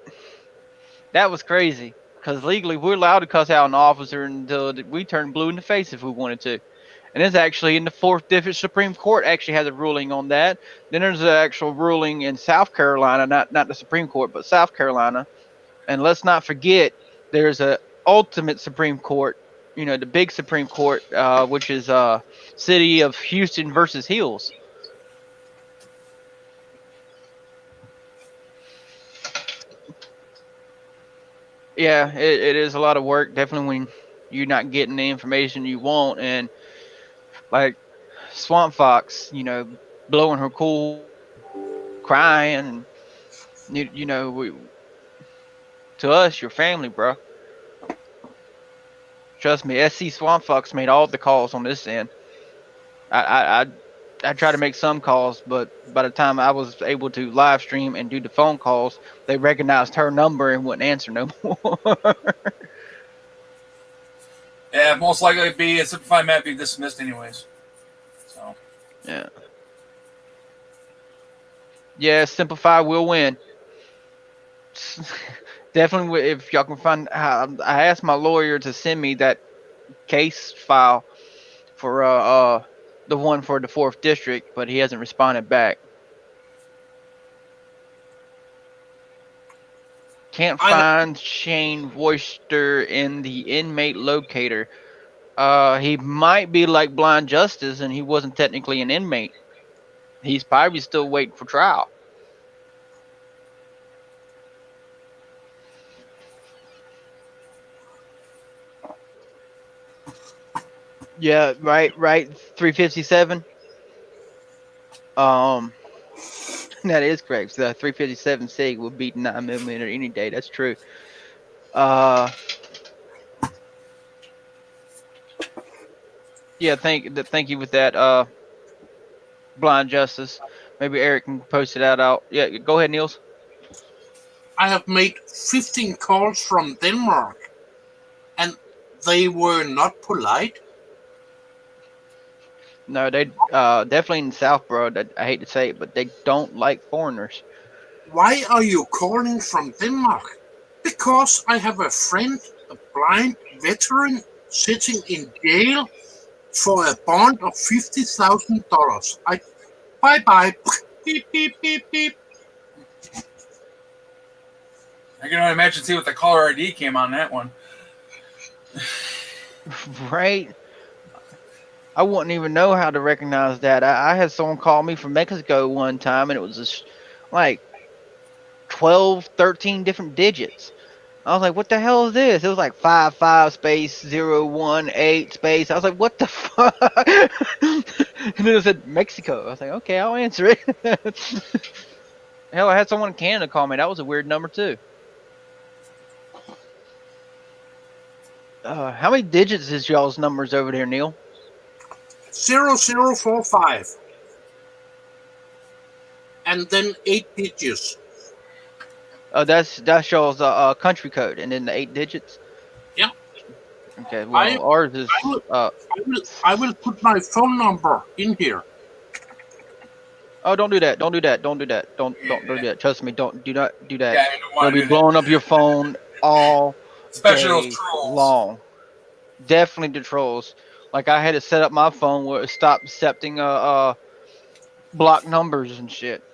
that was crazy. Because legally we're allowed to cuss out an officer until we turn blue in the face if we wanted to. And it's actually in the 4th District Supreme Court actually has a ruling on that. Then there's an actual ruling in South Carolina, not the Supreme Court, but South Carolina. And let's not forget, there's a ultimate Supreme Court, the big Supreme Court, which is City of Houston versus Hills. Yeah, it is a lot of work. Definitely when you're not getting the information you want, and like Swamp Fox, blowing her cool, crying, and to us, your family, bro. Trust me, SC Swamp Fox made all the calls on this end. I tried to make some calls, but by the time I was able to live stream and do the phone calls, they recognized her number and wouldn't answer no more. Yeah, most likely it'd be a Simplified Matt be dismissed anyways. So. Yeah. Yeah, Simplify will win. Definitely, if y'all can find. I asked my lawyer to send me that case file for the one for the 4th District, but he hasn't responded back. Can't find Shane Voister in the inmate locator. He might be like Blind Justice, and he wasn't technically an inmate. He's probably still waiting for trial. Yeah, right. 357. That is correct. So the 357 SIG will beat 9mm any day. That's true. Yeah, thank you with that. Blind Justice. Maybe Eric can post it out. Yeah, go ahead, Niels. I have made 15 calls from Denmark, and they were not polite. No, they definitely in the South, bro. I hate to say it, but they don't like foreigners. Why are you calling from Denmark? Because I have a friend, a blind veteran, sitting in jail for a bond of $50,000. Bye. Beep, beep, beep, beep. I can only imagine see what the caller ID came on that one. Right? I wouldn't even know how to recognize that. I had someone call me from Mexico one time, and it was just like 12, 13 different digits. I was like, what the hell is this? It was like 55 space 018 space. I was like, what the fuck? And then it said Mexico. I was like, okay, I'll answer it. Hell, I had someone in Canada call me. That was a weird number too. How many digits is y'all's numbers over there, Neil? 0045. And then 8 digits. That's y'all's country code, and then the 8 digits. Yeah. Okay. Well, ours is. I will put my phone number in here. Oh, don't do that! Don't do that! Don't do that! Don't do that! Trust me, do not do that. Yeah, you don't wanna You'll be do that. blowing up your phone all Especially day those trolls. long. Definitely the trolls. Like I had to set up my phone where it stopped accepting block numbers and shit.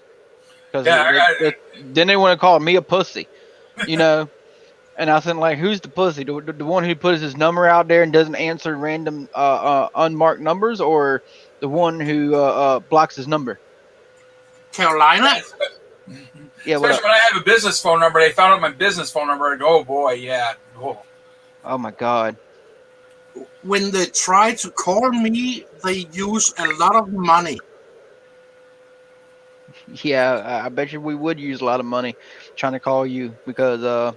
Because Yeah, then they want to call me a pussy, you know. And I said, like, who's the pussy? The one who puts his number out there and doesn't answer random unmarked numbers, or the one who blocks his number? Carolina? Yeah, what Especially when I have a business phone number, they found out my business phone number. I go, oh boy, yeah. Oh my god. When they try to call me, they use a lot of money. Yeah, I bet you we would use a lot of money trying to call you because I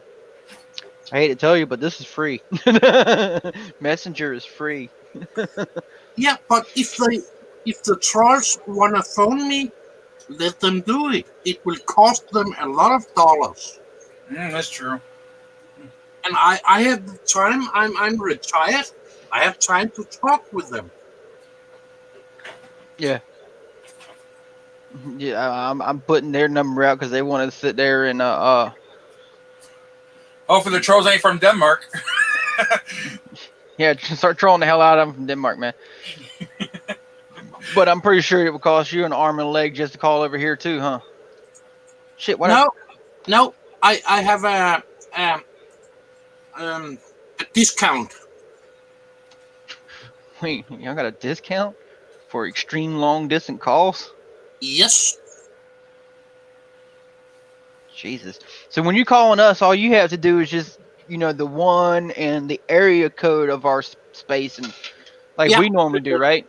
hate to tell you, but this is free. Messenger is free. Yeah, but if the trolls want to phone me, let them do it. It will cost them a lot of dollars. That's true. And I have the time. I'm retired. I have time to talk with them. Yeah. Yeah, I'm putting their number out because they want to sit there and Oh, for the trolls ain't from Denmark. Yeah, just start trolling the hell out of them from Denmark, man. But I'm pretty sure it would cost you an arm and a leg just to call over here too, huh? Shit, what? No. I have a discount. Wait, y'all got a discount for extreme long distance calls? Yes. Jesus. So when you're calling us, all you have to do is just, the one and the area code of our space, and like we normally do, right?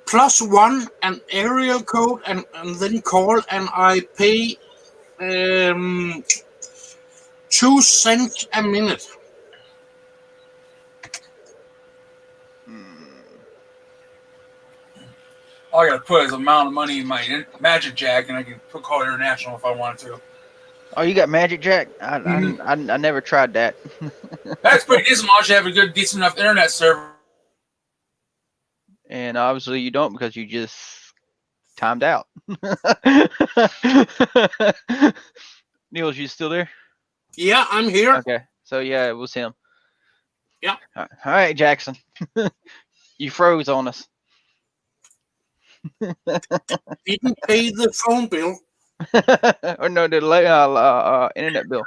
+1 an area code and then call, and I pay 2 cents a minute. All I gotta put is amount of money in my Magic Jack, and I can put Call International if I want to. Oh, you got Magic Jack? I never tried that. That's pretty decent. As long as you have a good, decent enough internet server. And obviously you don't because you just timed out. Niels, you still there? Yeah, I'm here. Okay, so yeah, it was him. Yeah. All right, Jackson. You froze on us. Didn't pay the phone bill. Or no, the internet bill.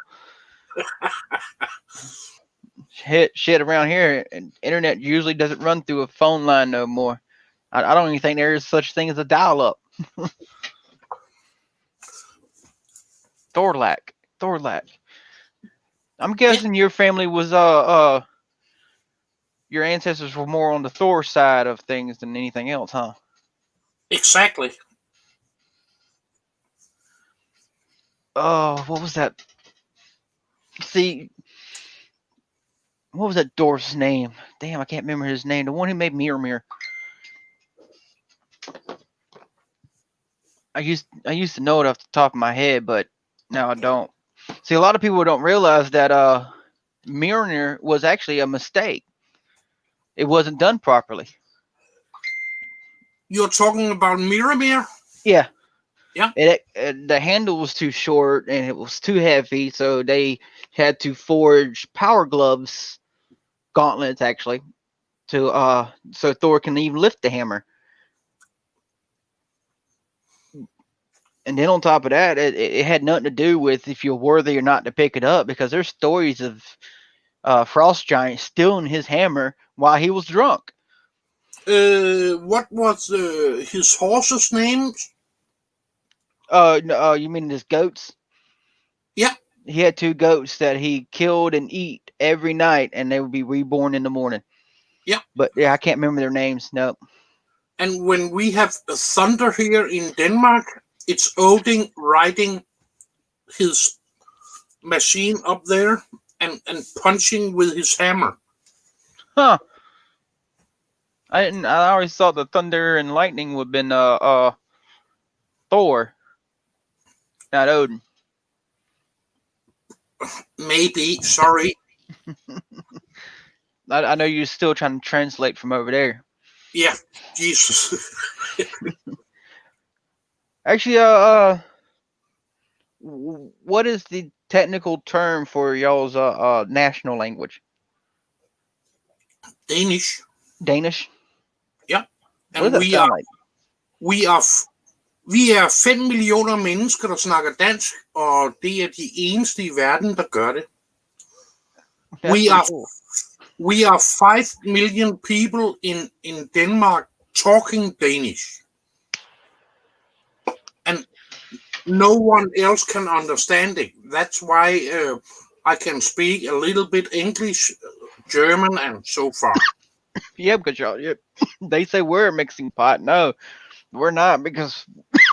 Shit around here, and internet usually doesn't run through a phone line no more. I don't even think there is such thing as a dial-up. Thorlac. I'm guessing your family was your ancestors were more on the Thor side of things than anything else, huh? Exactly. Oh, what was that? See, what was that dwarf's name? Damn, I can't remember his name. The one who made Mirror. I used to know it off the top of my head, but now I don't. See, a lot of people don't realize that Mirror was actually a mistake. It wasn't done properly. You're talking about Mirror? Yeah. Yeah. The handle was too short and it was too heavy, so they had to forge power gloves, gauntlets actually, to so Thor can even lift the hammer. And then on top of that, it had nothing to do with if you're worthy or not to pick it up, because there's stories of Frost Giant stealing his hammer while he was drunk. What was his horse's name? You mean his goats? Yeah. He had 2 goats that he killed and eat every night, and they would be reborn in the morning. Yeah. But yeah, I can't remember their names. Nope. And when we have thunder here in Denmark, it's Odin riding his machine up there and punching with his hammer. Huh. I didn't. I always thought the thunder and lightning would have been Thor, not Odin. Maybe. Sorry. I know you're still trying to translate from over there. Yeah. Jesus. Actually, what is the technical term for y'all's national language? Danish. Danish. Ja. What does that we sound are, like? vi er 5 millioner mennesker, der snakker dansk, og det er de eneste i verden, der gør det. That's We pretty are cool. we are 5 million people in Denmark talking Danish. And no one else can understand it. That's why I can speak a little bit English, German, and so far. Yeah, because y'all, they say we're a mixing pot. No, we're not, because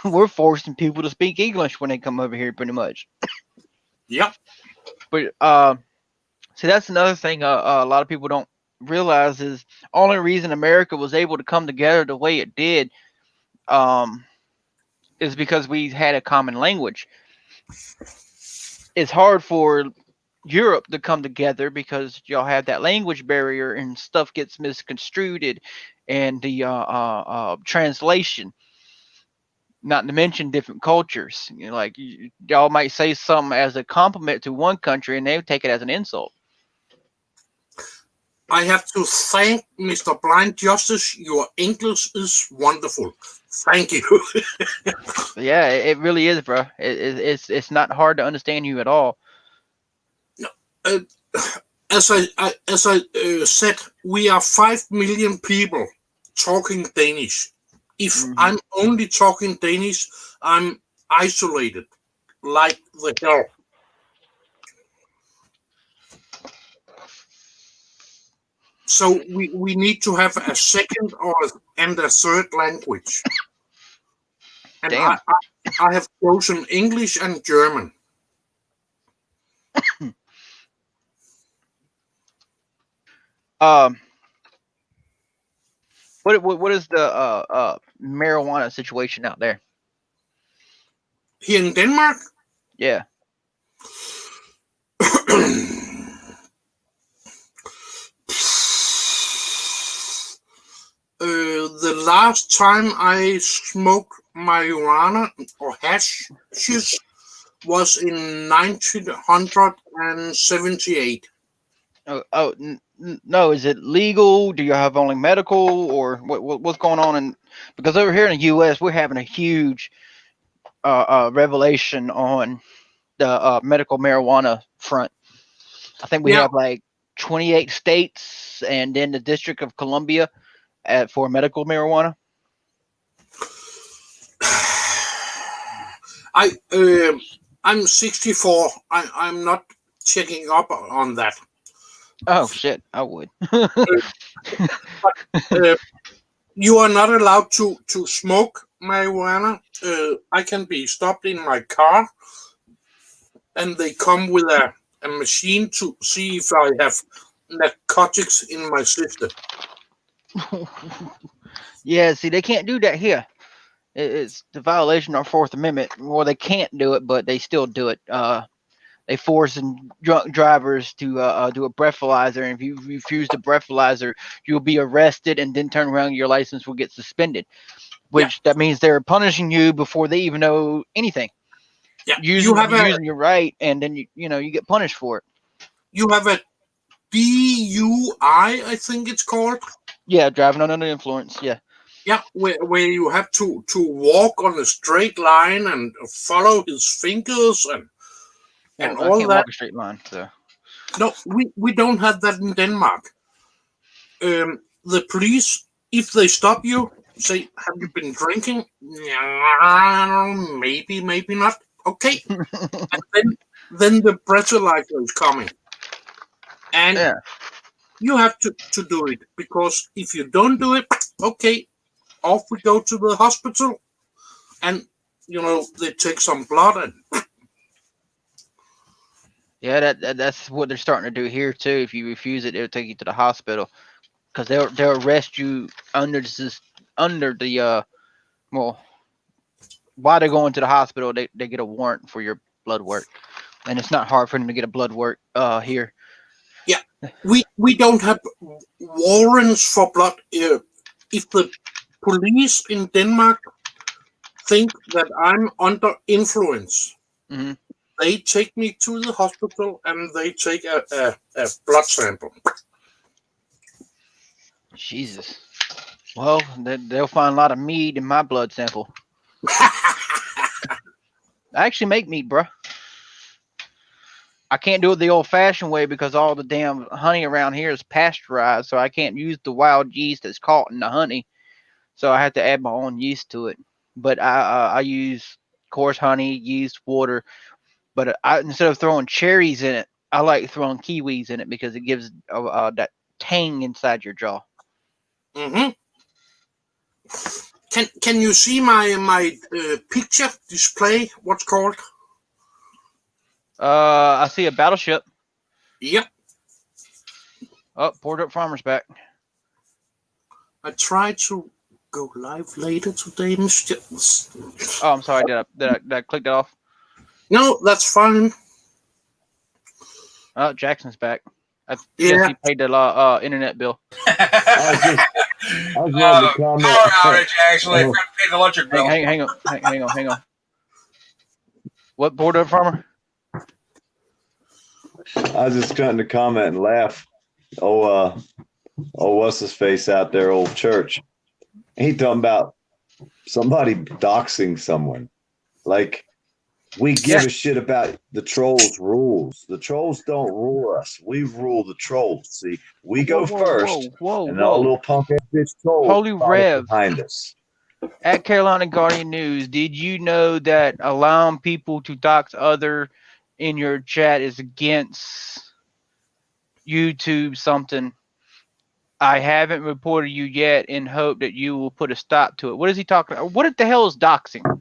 we're forcing people to speak English when they come over here, pretty much. Yeah. But see, that's another thing a lot of people don't realize is only reason America was able to come together the way it did is because we had a common language. It's hard for Europe to come together because y'all have that language barrier and stuff gets misconstrued and the translation. Not to mention different cultures. You know, like y'all might say something as a compliment to one country and they would take it as an insult. I have to thank Mr. Blind Justice. Your English is wonderful. Thank you. Yeah, it really is, bro. It's not hard to understand you at all. As I said, we are 5 million people talking Danish. If I'm only talking Danish, I'm isolated, like the hell. So we need to have a second and a third language. And Damn. I have chosen English and German. What is the marijuana situation out there? Here in Denmark? Yeah. The last time I smoked marijuana or hashes was in 1978. No, is it legal? Do you have only medical, or what's going on? Because over here in the U.S., we're having a huge revelation on the medical marijuana front. I think we have like 28 states, and then the District of Columbia for medical marijuana. I'm 64. I'm not checking up on that. Oh shit, I would. You are not allowed to smoke marijuana. I can be stopped in my car, and they come with a machine to see if I have narcotics in my system. Yeah, see, they can't do that here. It's the violation of our Fourth Amendment. Well, they can't do it, but they still do it. They force drunk drivers to do a breathalyzer, and if you refuse the breathalyzer, you'll be arrested, and then turn around, your license will get suspended. Which that means they're punishing you before they even know anything. Yeah, using your right, and then you get punished for it. You have a DUI, I think it's called. Yeah, driving under the influence. Yeah. Yeah, where you have to walk on a straight line and follow his fingers and all I can't that. walk a straight line. So. No, we don't have that in Denmark. The police, if they stop you, say, "Have you been drinking?" Maybe not. Okay, and then the breathalyzer is coming, and you have to do it, because if you don't do it, okay, off we go to the hospital, and they take some blood and. Yeah, that's what they're starting to do here too. If you refuse it, it'll take you to the hospital. because they'll arrest you under the well, while they're going to the hospital, they get a warrant for your blood work, and it's not hard for them to get a blood work here. Yeah, we don't have warrants for blood. If the police in Denmark think that I'm under influence, Mhm. they take me to the hospital and they take a blood sample. Jesus. Well, they'll find a lot of meat in my blood sample. I actually make meat, bro. I can't do it the old-fashioned way because all the damn honey around here is pasteurized, so I can't use the wild yeast that's caught in the honey. So I have to add my own yeast to it. But I use coarse honey, yeast, water. But instead of throwing cherries in it, I like throwing kiwis in it because it gives that tang inside your jaw. Mm-hmm. Can you see my picture display? What's called? I see a battleship. Yep. Oh, Port Up Farmer's back. I tried to go live later today, Mr. Oh, I'm sorry. Did I click that off? No, that's fine. Oh, Jackson's back. I Yeah. guess he paid the internet bill. I was going to comment. Power outage, actually. I forgot to pay the electric bill. Hang on. What Port Up Farmer? I was just going to comment and laugh. What's his face out there, old church? He talking about somebody doxing someone. Like, we give a shit about the trolls' rules. The trolls don't rule us. We rule the trolls. See, we go first, and all little punk ass bitch trolls Holy follow Rev. behind us. At Carolina Guardian News, did you know that allowing people to dox other in your chat is against YouTube something? I haven't reported you yet in hope that you will put a stop to it. What is he talking about? What the hell is doxing?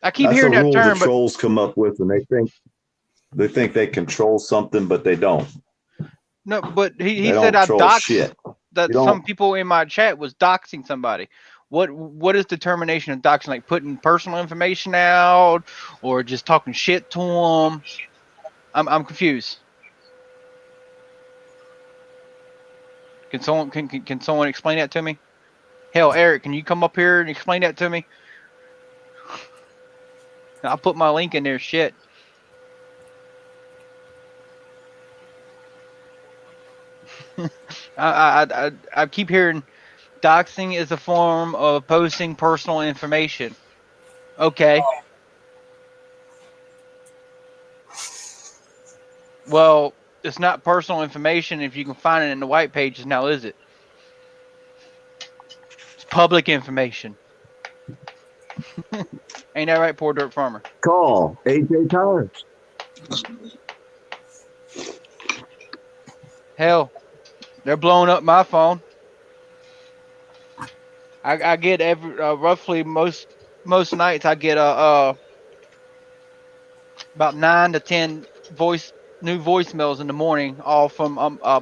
I keep That's hearing a that rule term, the trolls come up with, and they think they control something, but they don't. No, but he They said don't I troll doxed shit. that You don't- some people in my chat was doxing somebody. What is the termination of doxing? Like putting personal information out or just talking shit to them? I'm confused. Can someone explain that to me? Hell, Eric, can you come up here and explain that to me? I'll put my link in there. Shit. I keep hearing doxing is a form of posting personal information. Okay. Well, it's not personal information if you can find it in the white pages now, is it? It's public information. Ain't that right, Poor Dirt Farmer? Call AJ Tires. Hell, they're blowing up my phone. I get every roughly most nights I get about 9 to 10 new voicemails in the morning, all from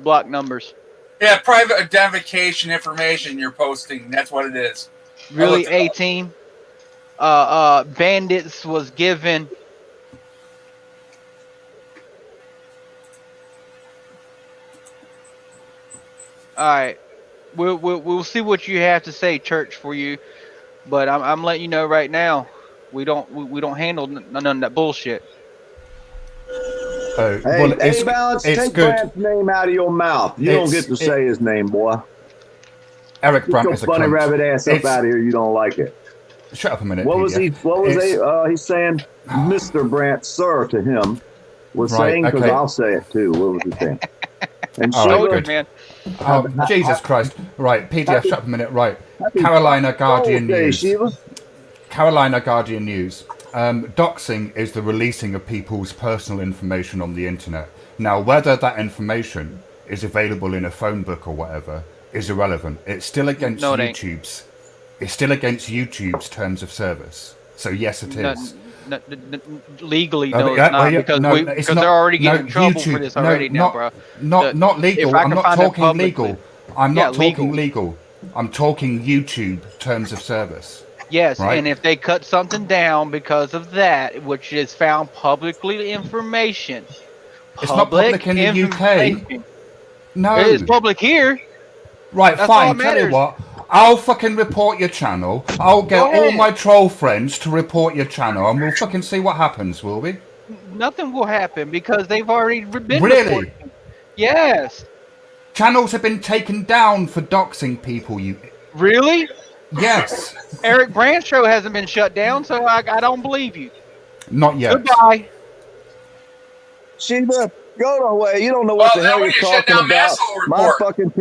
block numbers. Yeah, private identification information you're posting. That's what it is. Really, 18. Bandits was given. All right, we'll see what you have to say, Church, for you. But I'm letting you know right now, we don't handle none of that bullshit. Hey, well, Balance, it's take good. Brandt's name out of your mouth. You don't get to say his name, boy. Eric Get Brandt your is a bunny cunt. rabbit ass up It's- out of here. You don't like it. Shut up a minute. What was PDF. he? What was It's- he's saying? Mr. Brandt, sir, to him was Right, saying because okay. I'll say it too. What was he saying? And All Sheila, right, good. Man. Oh, Jesus Christ. Right, PDF, Happy- shut up a minute. Right. Happy Carolina Guardian birthday, News. Sheila. Carolina Guardian News. Doxing is the releasing of people's personal information on the internet. Now, whether that information is available in a phone book or whatever is irrelevant. It's still against No, it ain't. YouTube's. It's still against YouTube's terms of service. So yes, it No, is. Legally, Oh, no, yeah, it's not, well, yeah, because no, it's because not. they're already No, getting in trouble for YouTube. this No, already now, bro. not If legal. I I'm can not find it talking publicly, legal. I'm yeah, not talking legal. legal. I'm talking YouTube terms of service. Yes, Right? and if they cut something down because of that, which is found publicly information, It's not public in the UK. information. No. It is public here. Right, That's all fine. that Tell you matters. what. I'll fucking report your channel. I'll get Go all ahead. my troll friends to report your channel, and we'll fucking see what happens, will we? Nothing will happen because they've already been Really? reported. Yes. Channels have been taken down for doxing people. You Really? Yes. Eric Brand show hasn't been shut down, so I don't believe you. Not yet. Goodbye. Sheba, go away. You don't know what Well, the hell then you're we shut talking down about. Masshole My Report. fucking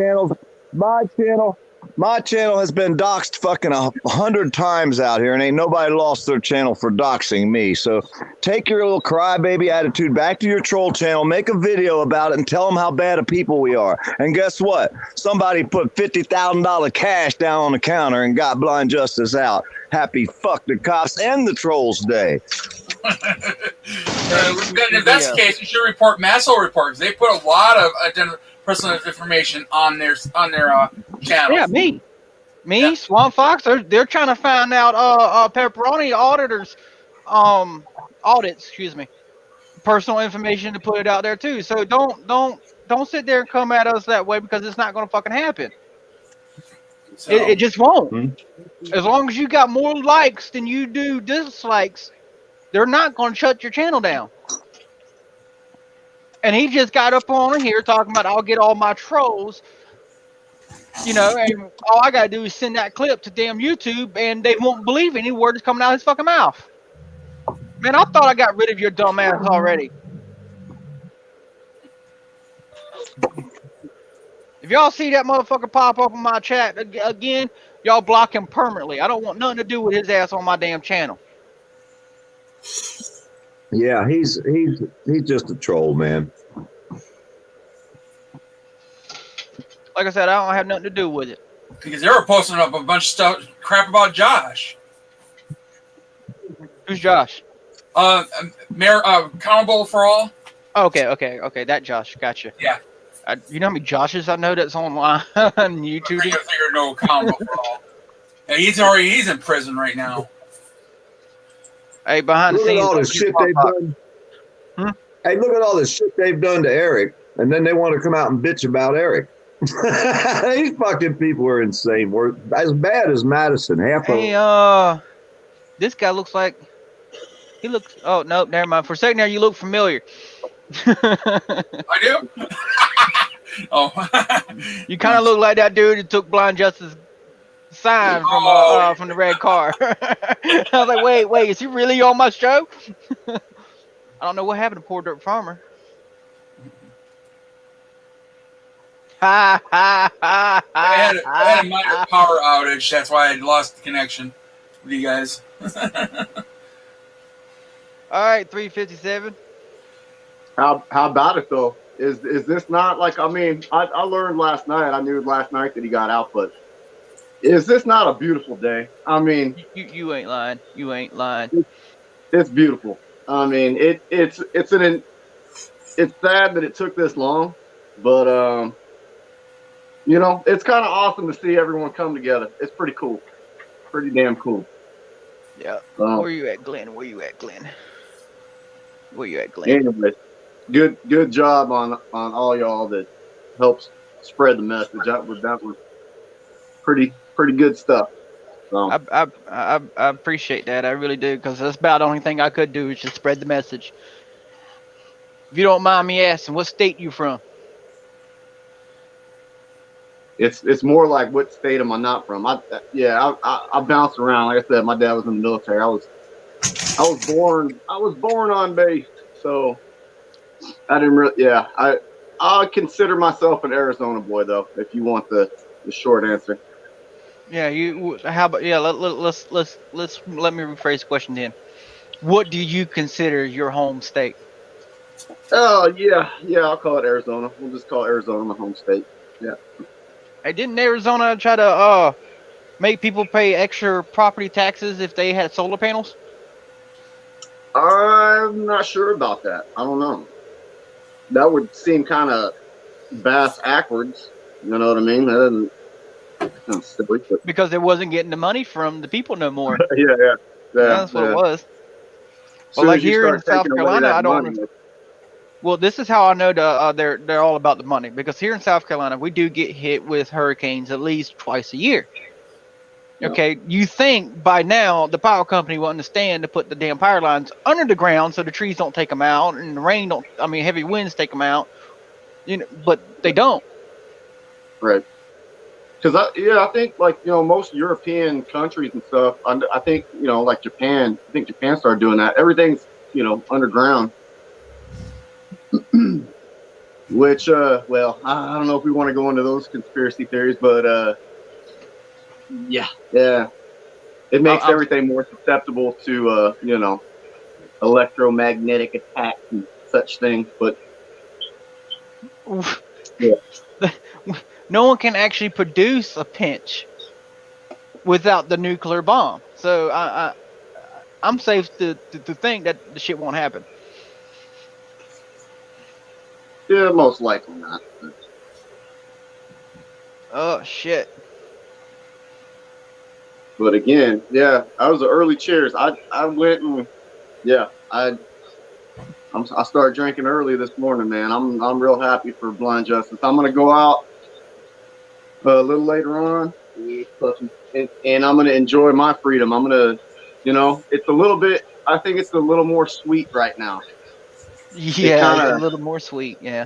my channel has been doxed fucking 100 times out here, and ain't nobody lost their channel for doxing me. So take your little crybaby attitude back to your troll channel, make a video about it, and tell them how bad of people we are. And guess what? Somebody put $50,000 cash down on the counter and got Blind Justice out. Happy fuck the cops and the trolls day. If that's the case, you should report Masshole Report, because they put a lot of personal information on their channel. Yeah, me, Swamp Fox. They're trying to find out pepperoni auditors, audits. Excuse me, personal information to put it out there too. So don't sit there and come at us that way, because it's not going to fucking happen. So, It just won't. As long as you got more likes than you do dislikes, they're not going to shut your channel down. And he just got up on here talking about, I'll get all my trolls, and all I gotta do is send that clip to damn YouTube, and they won't believe any word that's coming out of his fucking mouth. Man, I thought I got rid of your dumb ass already. If y'all see that motherfucker pop up in my chat again, y'all block him permanently. I don't want nothing to do with his ass on my damn channel. Yeah, he's just a troll, man. Like I said, I don't have nothing to do with it. because they were posting up a bunch of crap about Josh. Who's Josh? Mayor, Accountable for All. Okay. That Josh, gotcha. Yeah. You know how many Joshes I know that's online on YouTube? I figure no Accountable for All. Yeah, he's in prison right now. Hey, behind the Look at scenes. all the shit they've done. Hey, look at all the shit they've done to Eric, and then they want to come out and bitch about Eric. These fucking people are insane. We're as bad as Madison. Half of Hey, this guy looks like he looks. Oh no, never mind. For a second there, you look familiar. I do. Oh, you kind of look like that dude who took Blind Justice sign from the red car. I was like, wait, is he really on my show? I don't know what happened to Poor Dirt Farmer. I had a minor power outage. That's why I lost the connection with you guys. All right, 357. How about it though? Is this not like, I mean, I learned last night, I knew last night that he got out, but is this not a beautiful day? I mean, you ain't lying. You ain't lying. It's beautiful. I mean, it's sad that it took this long, but you know, it's kind of awesome to see everyone come together. It's pretty cool. Pretty damn cool. Yeah. Where you at, Glenn? Anyway, good job on all y'all that helps spread the message. That was pretty good stuff. So I appreciate that. I really do, because that's about the only thing I could do is just spread the message. If you don't mind me asking, what state you from? it's more like, what state am I not from? I bounced around. Like I said, my dad was in the military. I was born on base, so I didn't really. Yeah, I consider myself an Arizona boy, though. If you want the short answer. Yeah, how about let's let me rephrase the question then. What do you consider your home state? Oh yeah, I'll call it Arizona. We'll just call Arizona my home state. Yeah. Hey, didn't Arizona try to make people pay extra property taxes if they had solar panels? I'm not sure about that. I don't know. That would seem kind of bass backwards. You know what I mean? That doesn't sound silly, but Because they wasn't getting the money from the people no more. yeah. That's what it was. As But soon like as you here in start South taking away Carolina, that I don't. money, Well, this is how I know they're all about the money, because here in South Carolina we do get hit with hurricanes at least twice a year. Yeah. Okay, you think by now the power company will understand to put the damn power lines under the ground so the trees don't take them out and the rain don't. I mean, heavy winds take them out. You know, but they don't. right? Because I think like most European countries and stuff. I think like Japan. I think Japan started doing that. Everything's underground. Which well, I don't know if we want to go into those conspiracy theories, but yeah, it makes everything more susceptible to electromagnetic attacks and such things. But yeah. No one can actually produce a pinch without the nuclear bomb. So I'm safe to think that the shit won't happen. Yeah, most likely not. Oh shit. But again, yeah, I was an early cheers. I went and I started drinking early this morning, man. I'm real happy for Blind Justice. I'm gonna go out a little later on, and I'm gonna enjoy my freedom. I'm gonna, it's a little bit. I think it's a little more sweet right now. Yeah, it's a little more sweet. Yeah.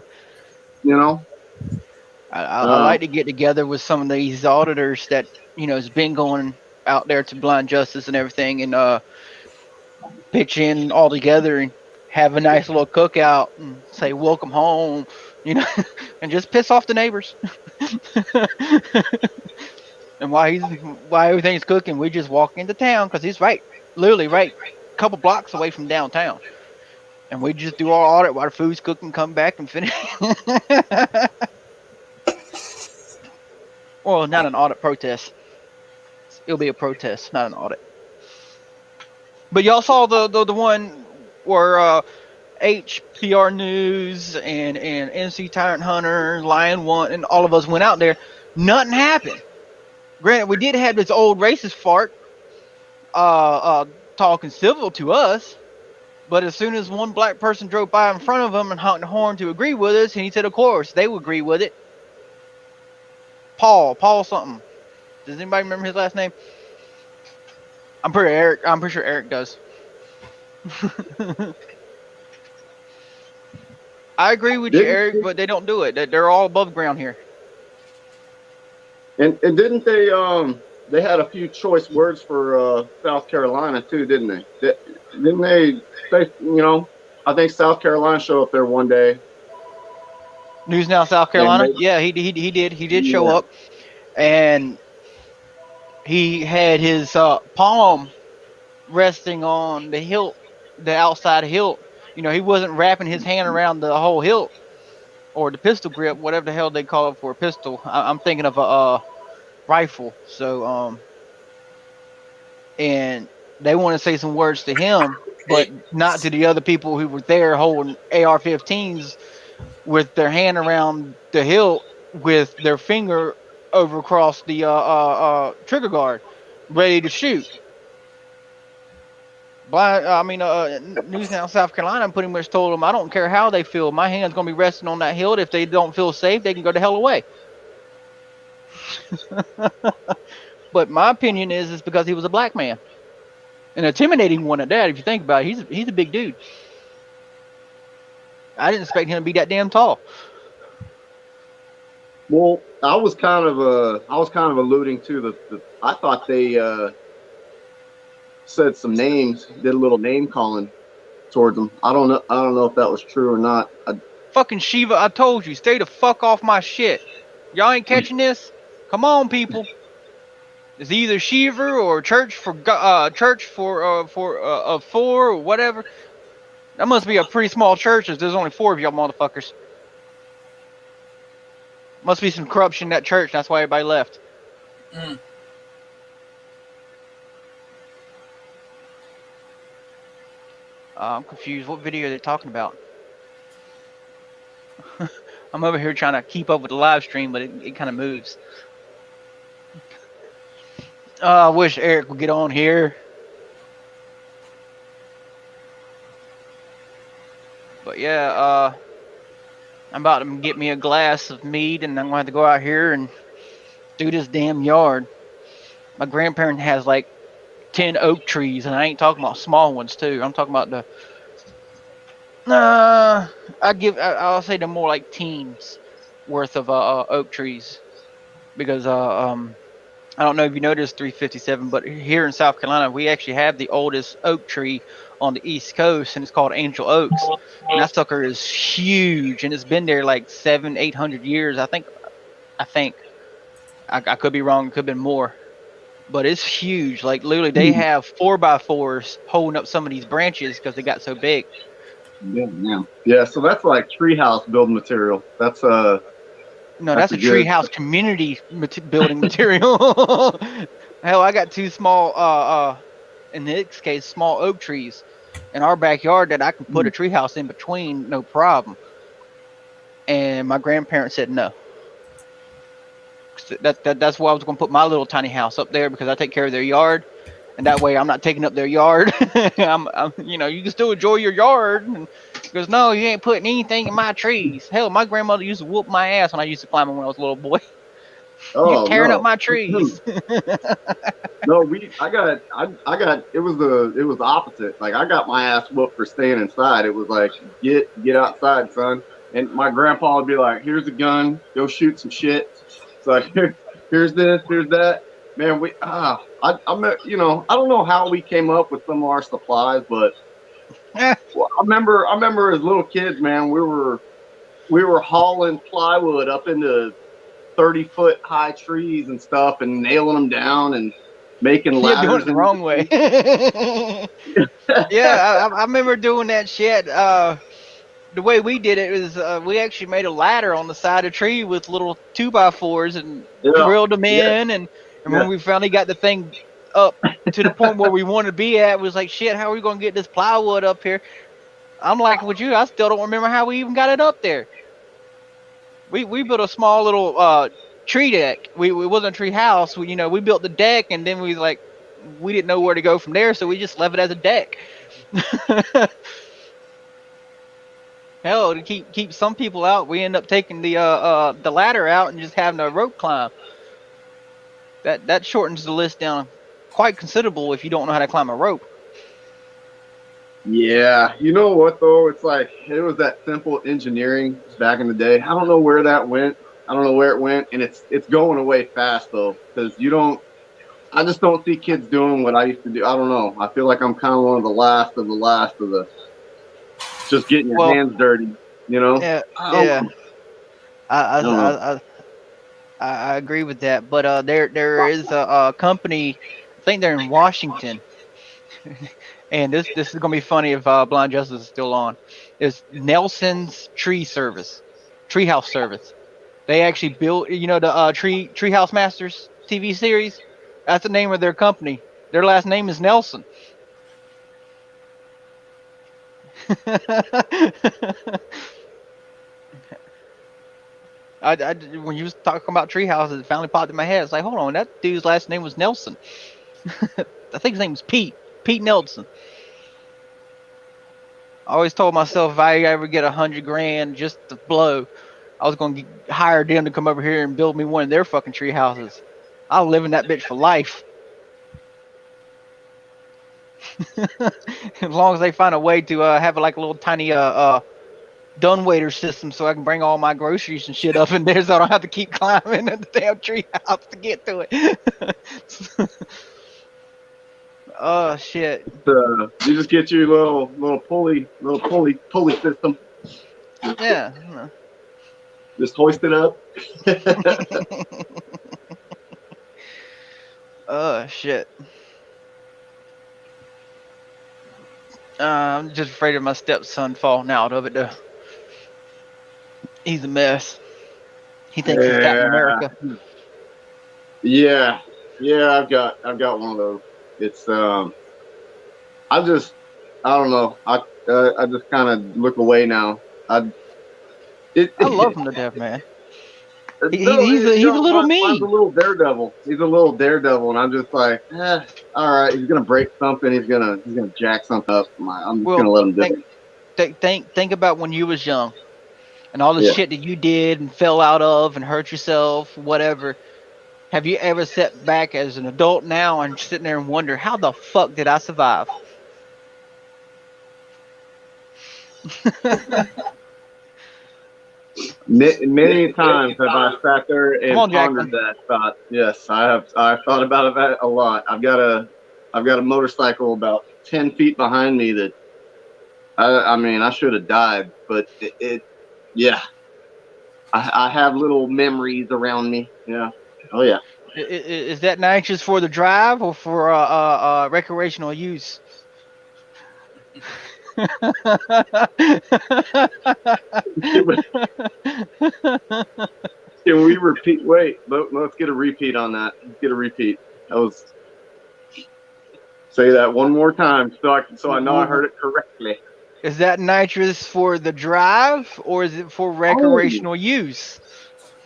I like to get together with some of these auditors that has been going out there to Blind Justice and everything, and pitch in all together and have a nice little cookout and say welcome home, and just piss off the neighbors. And while everything's cooking, we just walk into town because he's literally a couple blocks away from downtown. And we just do our audit while the food's cooking, come back and finish. Well, not an audit, protest. It'll be a protest, not an audit. But y'all saw the one where HPR News and NC Tyrant Hunter, Lion One, and all of us went out there. Nothing happened. Granted, we did have this old racist fart talking civil to us. But as soon as one black person drove by in front of him and honked the horn to agree with us, and he said, of course, they would agree with it. Paul something. Does anybody remember his last name? I'm pretty sure Eric does. I agree with you, Eric, but they don't do it. They're all above ground here. And didn't they had a few choice words for South Carolina too, didn't they? Didn't they say, I think South Carolina showed up there one day. News Now South Carolina? Yeah, he did. He did show up. And he had his palm resting on the hilt, the outside hilt. He wasn't wrapping his hand around the whole hilt or the pistol grip, whatever the hell they call it for a pistol. I'm thinking of a rifle. So, and they want to say some words to him, but not to the other people who were there holding AR-15s with their hand around the hilt with their finger over across the trigger guard, ready to shoot. News Now South Carolina pretty much told them, I don't care how they feel. My hand's going to be resting on that hilt. If they don't feel safe, they can go the hell away. But my opinion is because he was a black man. An intimidating one at that, if you think about it. He's a big dude. I didn't expect him to be that damn tall. Well, I was kind of alluding to the I thought they said some names, did a little name calling towards them. I don't know if that was true or not. Fucking Shiva, I told you, stay the fuck off my shit. Y'all ain't catching this? Come on, people. It's either Shiva or Church for four or whatever. That must be a pretty small church if there's only 4 of y'all motherfuckers. Must be some corruption in that church. That's why everybody left. Mm. I'm confused. What video are they talking about? I'm over here trying to keep up with the live stream, but it kind of moves. I wish Eric would get on here. But yeah, I'm about to get me a glass of mead, and I'm going to have to go out here and do this damn yard. My grandparent has like 10 oak trees, and I ain't talking about small ones too. I'm talking about the I'll say the more like teens worth of oak trees, because I don't know if you noticed 357, but here in South Carolina we actually have the oldest oak tree on the East Coast, and it's called Angel Oaks. And that sucker is huge, and it's been there like 700-800 years. I think I could be wrong. It could have been more, but it's huge. Like literally, they have 4x4s holding up some of these branches because they got so big. Yeah. So that's like treehouse building material. That's No, that's a treehouse community building material. Hell, I got 2 small, in this case, small oak trees in our backyard that I can put a treehouse in between, no problem. And my grandparents said no. That's why I was going to put my little tiny house up there, because I take care of their yard, and that way I'm not taking up their yard. I'm you can still enjoy your yard. And he goes, no, you ain't putting anything in my trees. Hell, my grandmother used to whoop my ass when I used to climb them when I was a little boy. You're tearing up my trees. No, I got it was the opposite. Like, I got my ass whooped for staying inside. It was like, get outside, son. And my grandpa would be like, here's a gun, go shoot some shit. It's like, here's this, here's that. Man, I don't know how we came up with some of our supplies, but I remember as little kids, man, we were hauling plywood up into 30-foot high trees and stuff, and nailing them down and making ladders. You're doing it the wrong way. Yeah, I remember doing that shit. The way we did it was we actually made a ladder on the side of the tree with little 2x4s and drilled them in, and when we finally got the thing up to the point where we wanted to be at, it was like, shit, how are we gonna get this plywood up here? I'm like, with you, I still don't remember how we even got it up there. We built a small little tree deck. We wasn't a tree house. We built the deck, and then we didn't know where to go from there, so we just left it as a deck. Hell, to keep some people out, we end up taking the ladder out and just having a rope climb. That shortens the list down quite considerable if you don't know how to climb a rope. Yeah, you know what though? It's like, it was that simple engineering back in the day. I don't know where that went. I don't know where it went, and it's going away fast though, because I just don't see kids doing what I used to do. I don't know. I feel like I'm kind of one of the last of the just getting your hands dirty, Yeah, yeah. I agree with that, but there is a company, I think they're in Washington, and this is gonna be funny if Blind Justice is still on. It's Nelson's Treehouse Service. They actually built, the Treehouse Masters TV series. That's the name of their company. Their last name is Nelson. When you was talking about tree houses, it finally popped in my head. It's like, hold on, that dude's last name was Nelson. I think his name was Pete Nelson. I always told myself if I ever get $100,000 just to blow, I was gonna hire them to come over here and build me one of their fucking tree houses. I'll live in that bitch for life. As long as they find a way to have like a little tiny dumbwaiter system, so I can bring all my groceries and shit up in there, so I don't have to keep climbing the damn tree house to get to it. Oh shit! You just get your little pulley system. Yeah. Just hoist it up. Oh shit! I'm just afraid of my stepson falling out of it though. He's a mess. He thinks he's Captain America. Yeah, I've got one of those. It's I don't know. I just kind of look away now. I love him to death, man. No, He's a little mine's mean. a little daredevil. He's a little daredevil, and I'm just like, all right. He's gonna break something. He's gonna jack something up. I'm just gonna let him do it. Think about when you was young, and all the Yeah. shit that you did and fell out of and hurt yourself, whatever. Have you ever sat back as an adult now and sitting there and wonder, how the fuck did I survive? Many times have I sat there and Come on, pondered that thought. Yes, I have. I've thought about that a lot. I've got a motorcycle about 10 feet behind me that I mean, I should have died, but yeah. I have little memories around me. Yeah. Oh yeah. Is that nitrous for the drive or for recreational use? Can we repeat? Wait, let's get a repeat on that. Let's get a repeat. Say that one more time so I know I heard it correctly. Is that nitrous for the drive or is it for recreational use?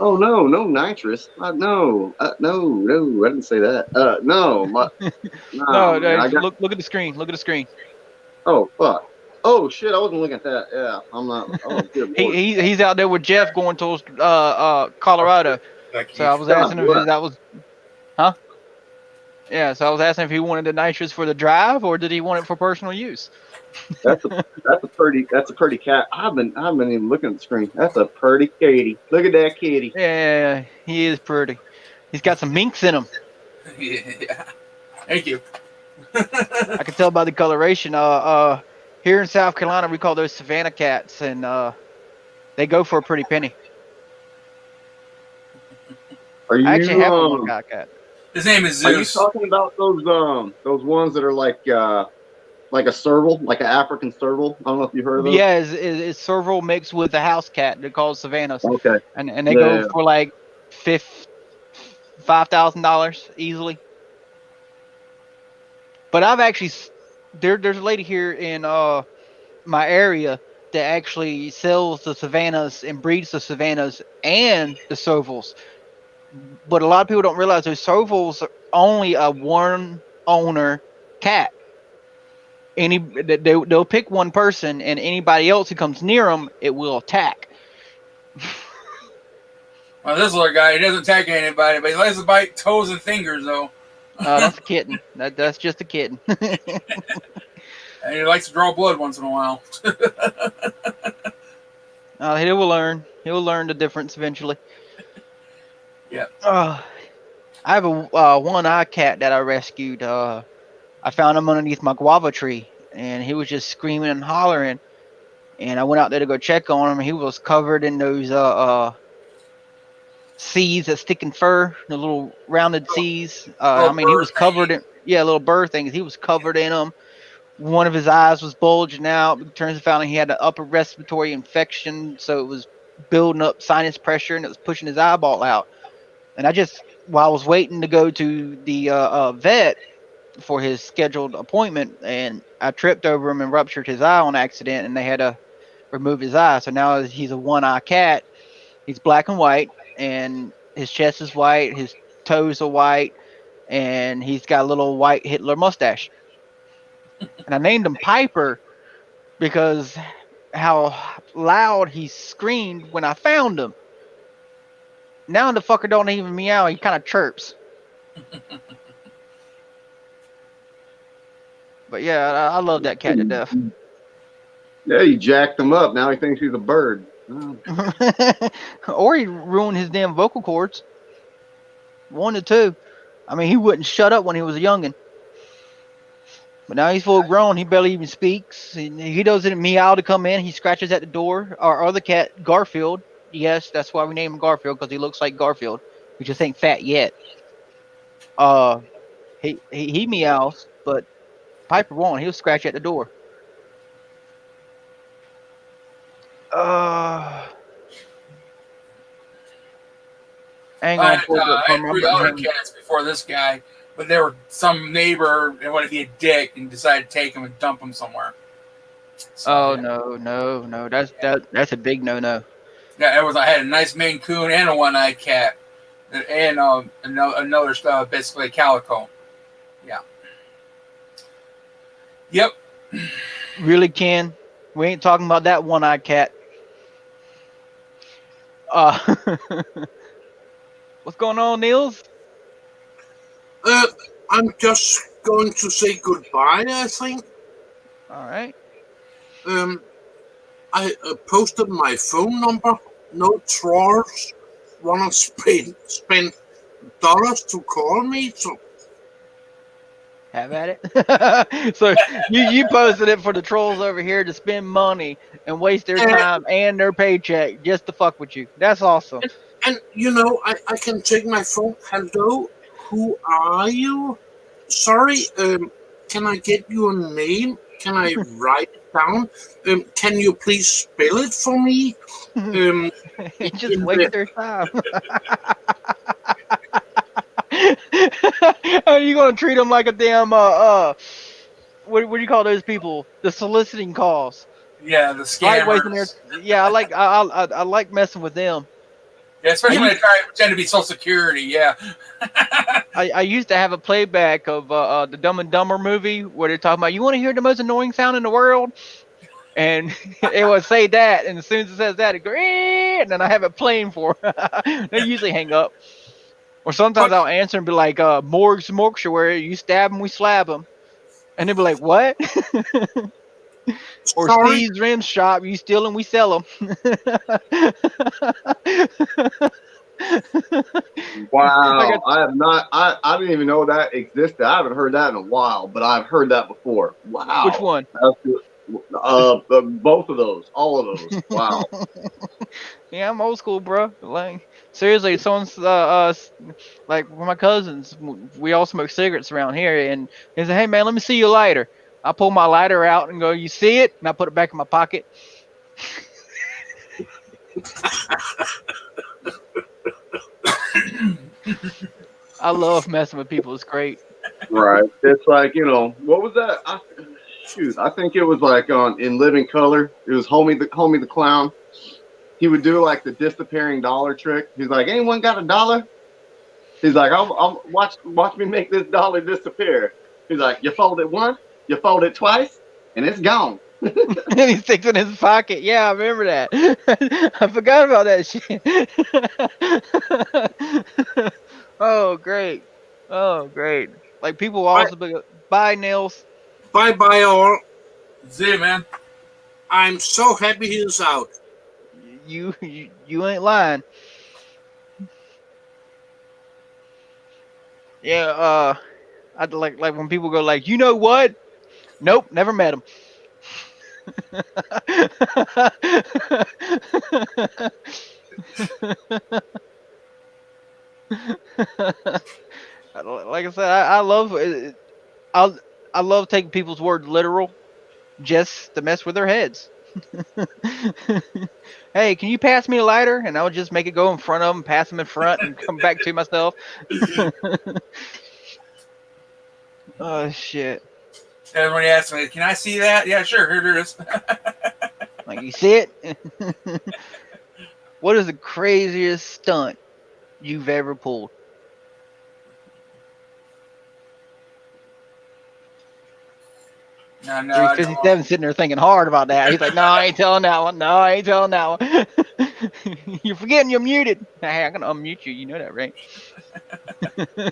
Oh no, nitrous. No, I didn't say that. No, No, man, look at the screen. Look at the screen. Oh fuck. Oh shit, I wasn't looking at that. Yeah, I'm not. Oh, good Lord. He's out there with Jeff going towards Colorado. So I was asking him if that was, huh? Yeah, so I was asking if he wanted the nitrous for the drive or did he want it for personal use? That's a pretty cat. I've been even looking at the screen. That's a pretty kitty. Look at that kitty. Yeah, he is pretty. He's got some minks in him. Yeah. Thank you. I can tell by the coloration. Here in South Carolina, we call those Savannah cats, and they go for a pretty penny. Are you I actually have a one cat. His name is Zeus. Are you talking about those ones that are like a serval, like an African serval? I don't know if you heard of those. Yeah, it's serval mixed with a house cat. They're called Savannahs. Okay. And they go for like $5,000 easily. But I've actually there's a lady here in my area that actually sells the Savannahs and breeds the Savannahs and the servals. But a lot of people don't realize those servals are only a one owner cat. They'll pick one person, and anybody else who comes near them, it will attack. Well, this little guy, he doesn't attack anybody, but he likes to bite toes and fingers, though. That's a kitten. That's just a kitten. And he likes to draw blood once in a while. He will learn. He'll learn the difference eventually. Yeah. I have a one-eye cat that I rescued. I found him underneath my guava tree, and he was just screaming and hollering. And I went out there to go check on him. He was covered in those C's that stick in fur, the little rounded C's. I mean, he was covered in little bird things. He was covered in them. One of his eyes was bulging out. It turns out he had an upper respiratory infection, so it was building up sinus pressure, and it was pushing his eyeball out. And while I was waiting to go to the vet for his scheduled appointment, and I tripped over him and ruptured his eye on accident, and they had to remove his eye. So now he's a one-eye cat. He's black and white, and his chest is white, his toes are white, and he's got a little white Hitler mustache. And I named him Piper because how loud he screamed when I found him. Now the fucker don't even meow, he kind of chirps. But yeah, I love that cat to death. Yeah, you jacked him up. Now he thinks he's a bird. Or he ruined his damn vocal cords. One to two. I mean, he wouldn't shut up when he was a youngin'. But now he's full grown. He barely even speaks. He doesn't meow to come in. He scratches at the door. Our other cat, Garfield. Yes, that's why we named him Garfield, because he looks like Garfield. We just ain't fat yet. He meows, but Piper won't. He'll scratch at the door. Hang on. I had 3 other cats before this guy, but there were some neighbor that wanted to be a dick and decided to take him and dump him somewhere. Oh no. That's a big no. Yeah, it was. I had a nice Maine Coon and a one-eyed cat, and another basically calico. Yeah. Yep. Really, Ken? We ain't talking about that one-eyed cat. What's going on, Niels? I'm just going to say goodbye, I think. All right. I posted my phone number. No trolls wanna spend dollars to call me, so Have at it. So you posted it for the trolls over here to spend money and waste their time and their paycheck just to fuck with you. That's awesome. and I can take my phone. Hello, who are you? Sorry, can I get your name? Can I write it down? Can you please spell it for me? You just waste their time. Are you gonna treat them like a damn what do you call those people? The soliciting calls. Yeah, the I like wasting scammers. I like messing with them. Yeah, especially when they try to pretend to be Social Security. Yeah. I used to have a playback of the Dumb and Dumber movie where they're talking about, you want to hear the most annoying sound in the world? And it would say that, and as soon as it says that, it goes, and then I have it playing for them. They usually hang up. Or sometimes I'll answer and be like, Morgs Mortuary, you stab them, we slab them. And they'll be like, what? Or Sorry? Steve's Rim Shop, you steal them, we sell them. Wow, I have not. I didn't even know that existed. I haven't heard that in a while, but I've heard that before. Wow. Which one? That's good. Both of those, all of those. Wow. Yeah, I'm old school, bro. Like, seriously, someone's like one of my cousins. We all smoke cigarettes around here, and he said, "Hey man, let me see your lighter." I pull my lighter out and go, "You see it?" And I put it back in my pocket. I love messing with people. It's great. Right. It's like, what was that? I think it was like in Living Color. It was Homie the Clown. He would do like the disappearing dollar trick. He's like, anyone got $1? He's like, I'll watch me make this dollar disappear. He's like, you fold it once, you fold it twice, and it's gone. And he sticks it in his pocket. Yeah, I remember that. I forgot about that shit. Oh, great. Oh, great. Like, people also be bye, Nils. Bye, all. See you, man. I'm so happy he's out. You ain't lying. Yeah, I like when people go like, you know what? Nope, never met him. Like I said, I love taking people's word literal, just to mess with their heads. Hey, can you pass me a lighter? And I would just make it go in front of them, pass them in front, and come back to myself. Oh shit! Everybody asks me, "Can I see that?" Yeah, sure. Here it is. Like, you see it? What is the craziest stunt you've ever pulled? No, 357 sitting there thinking hard about that. He's like, no, I ain't telling that one. No, I ain't telling that one. You're forgetting you're muted. Hey, I'm gonna unmute you. You know that, right?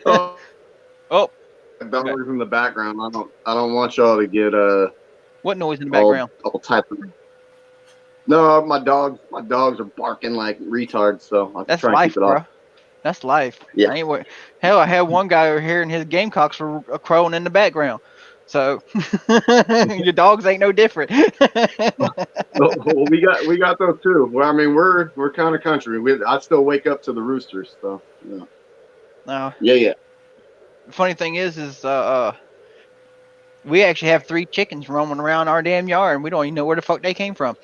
Oh. Dollars in the background. I don't want y'all to get what noise in the background? All type of. No, my dogs are barking like retards, so I'll That's try life, and keep it bro. off. That's life. Yeah. Hell, I had one guy over here and his gamecocks were crowing in the background. So your dogs ain't no different. Well, we got those too. Well, I mean, we're kind of country. I still wake up to the roosters, so yeah. No. Yeah. The funny thing is we actually have 3 chickens roaming around our damn yard, and we don't even know where the fuck they came from.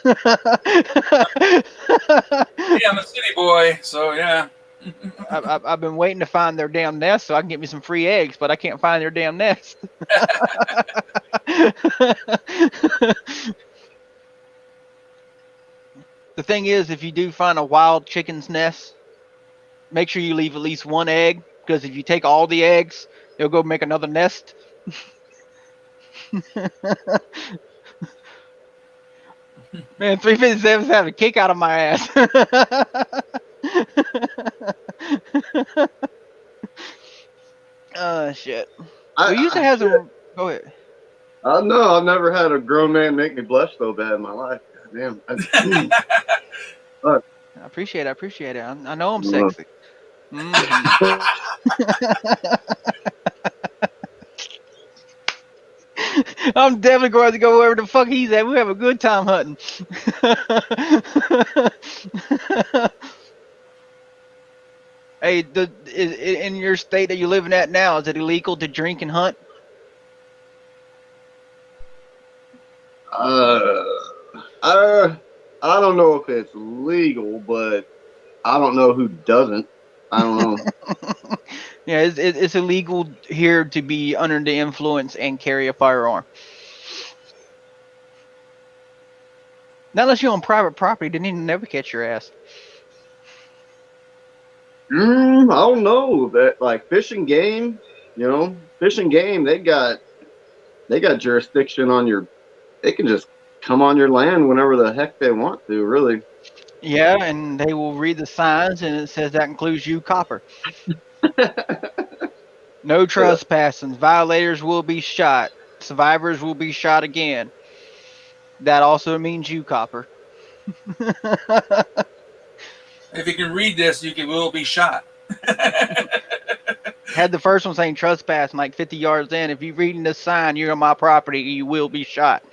Yeah, I'm a city boy, so yeah. I've been waiting to find their damn nest so I can get me some free eggs, but I can't find their damn nest. thing is, if you do find a wild chicken's nest, make sure you leave at least one egg, because if you take all the eggs, they'll go make another nest. Man, 357's having a kick out of my ass. Oh, shit. We used to have some. Go ahead. No, I've never had a grown man make me blush so bad in my life. Damn. I appreciate it. I know I'm sexy. I'm definitely going to go wherever the fuck he's at. We have a good time hunting. Hey, in your state that you're living at now, is it illegal to drink and hunt? I don't know if it's legal, but I don't know who doesn't. I don't know. Yeah, it's illegal here to be under the influence and carry a firearm. Not unless you're on private property, then you never catch your ass. I don't know. That like Fish and Game, Fish and Game, they got jurisdiction on your. They can just come on your land whenever the heck they want to, really. Yeah, and they will read the signs, and it says that includes you, copper. No trespassing. Violators will be shot. Survivors will be shot again. That also means you, copper. If you can read this, will be shot. Had the first one saying trespass, like 50 yards in. If you're reading this sign, you're on my property, you will be shot.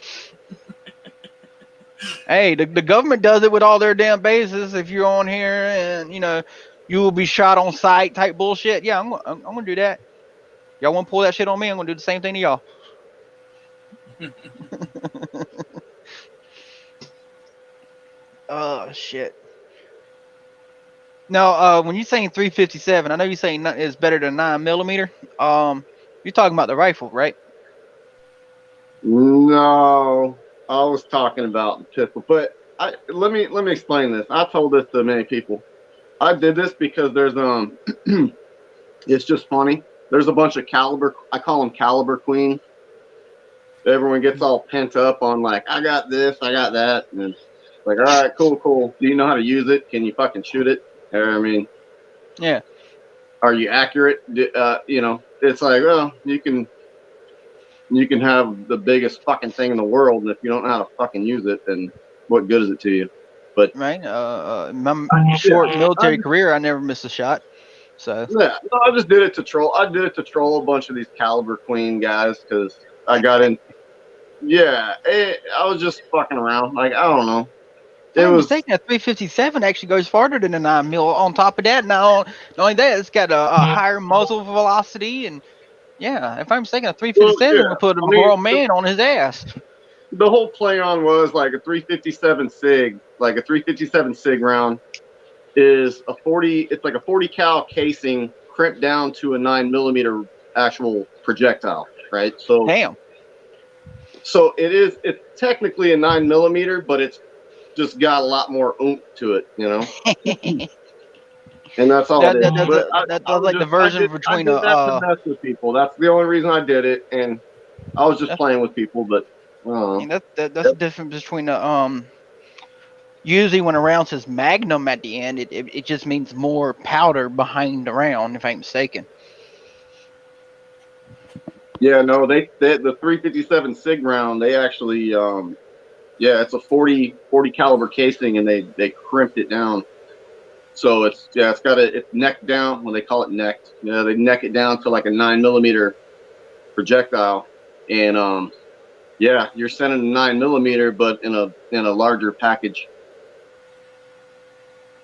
Hey, the government does it with all their damn bases. If you're on here and, you will be shot on sight type bullshit. Yeah, I'm going to do that. Y'all want to pull that shit on me? I'm going to do the same thing to y'all. Oh, shit. Now, when you're saying 357, I know you're saying it's better than 9mm. You're talking about the rifle, right? No, I was talking about the pistol. But let me explain this. I told this to many people. I did this because there's it's just funny. There's a bunch of caliber. I call them caliber queens. Everyone gets all pent up on like, I got this, I got that, and it's like, all right, cool. Do you know how to use it? Can you fucking shoot it? I mean, yeah. Are you accurate? It's like, well, you can have the biggest fucking thing in the world, and if you don't know how to fucking use it, then what good is it to you? But right, my short military career, I never missed a shot. So yeah, no, I just did it to troll. I did it to troll a bunch of these caliber queen guys because I got in. Yeah, I was just fucking around. Like, I don't know. It was mistaken. A 357 actually goes farther than a 9mm. On top of that, not only that, it's got a higher muzzle velocity, and yeah, if I'm mistaken, a 357 will put a grown man on his ass. The whole play on was like a 357 SIG, like a 357 SIG round is a 40. It's like a 40 cal casing crimped down to a 9mm actual projectile, right? So damn. So it's technically a 9mm, but it's just got a lot more oomph to it, And that's all it is. That's like the version between to mess with people. That's the only reason I did it, and I was just playing with people. But that's the difference between the usually when a round says Magnum at the end, it just means more powder behind the round, if I'm mistaken. Yeah, no, the 357 SIG round, they actually, it's a 40 caliber casing, and they crimped it down. So it's necked down. Well, they call it necked. They neck it down to like a 9mm projectile, and you're sending a 9mm, but in a larger package.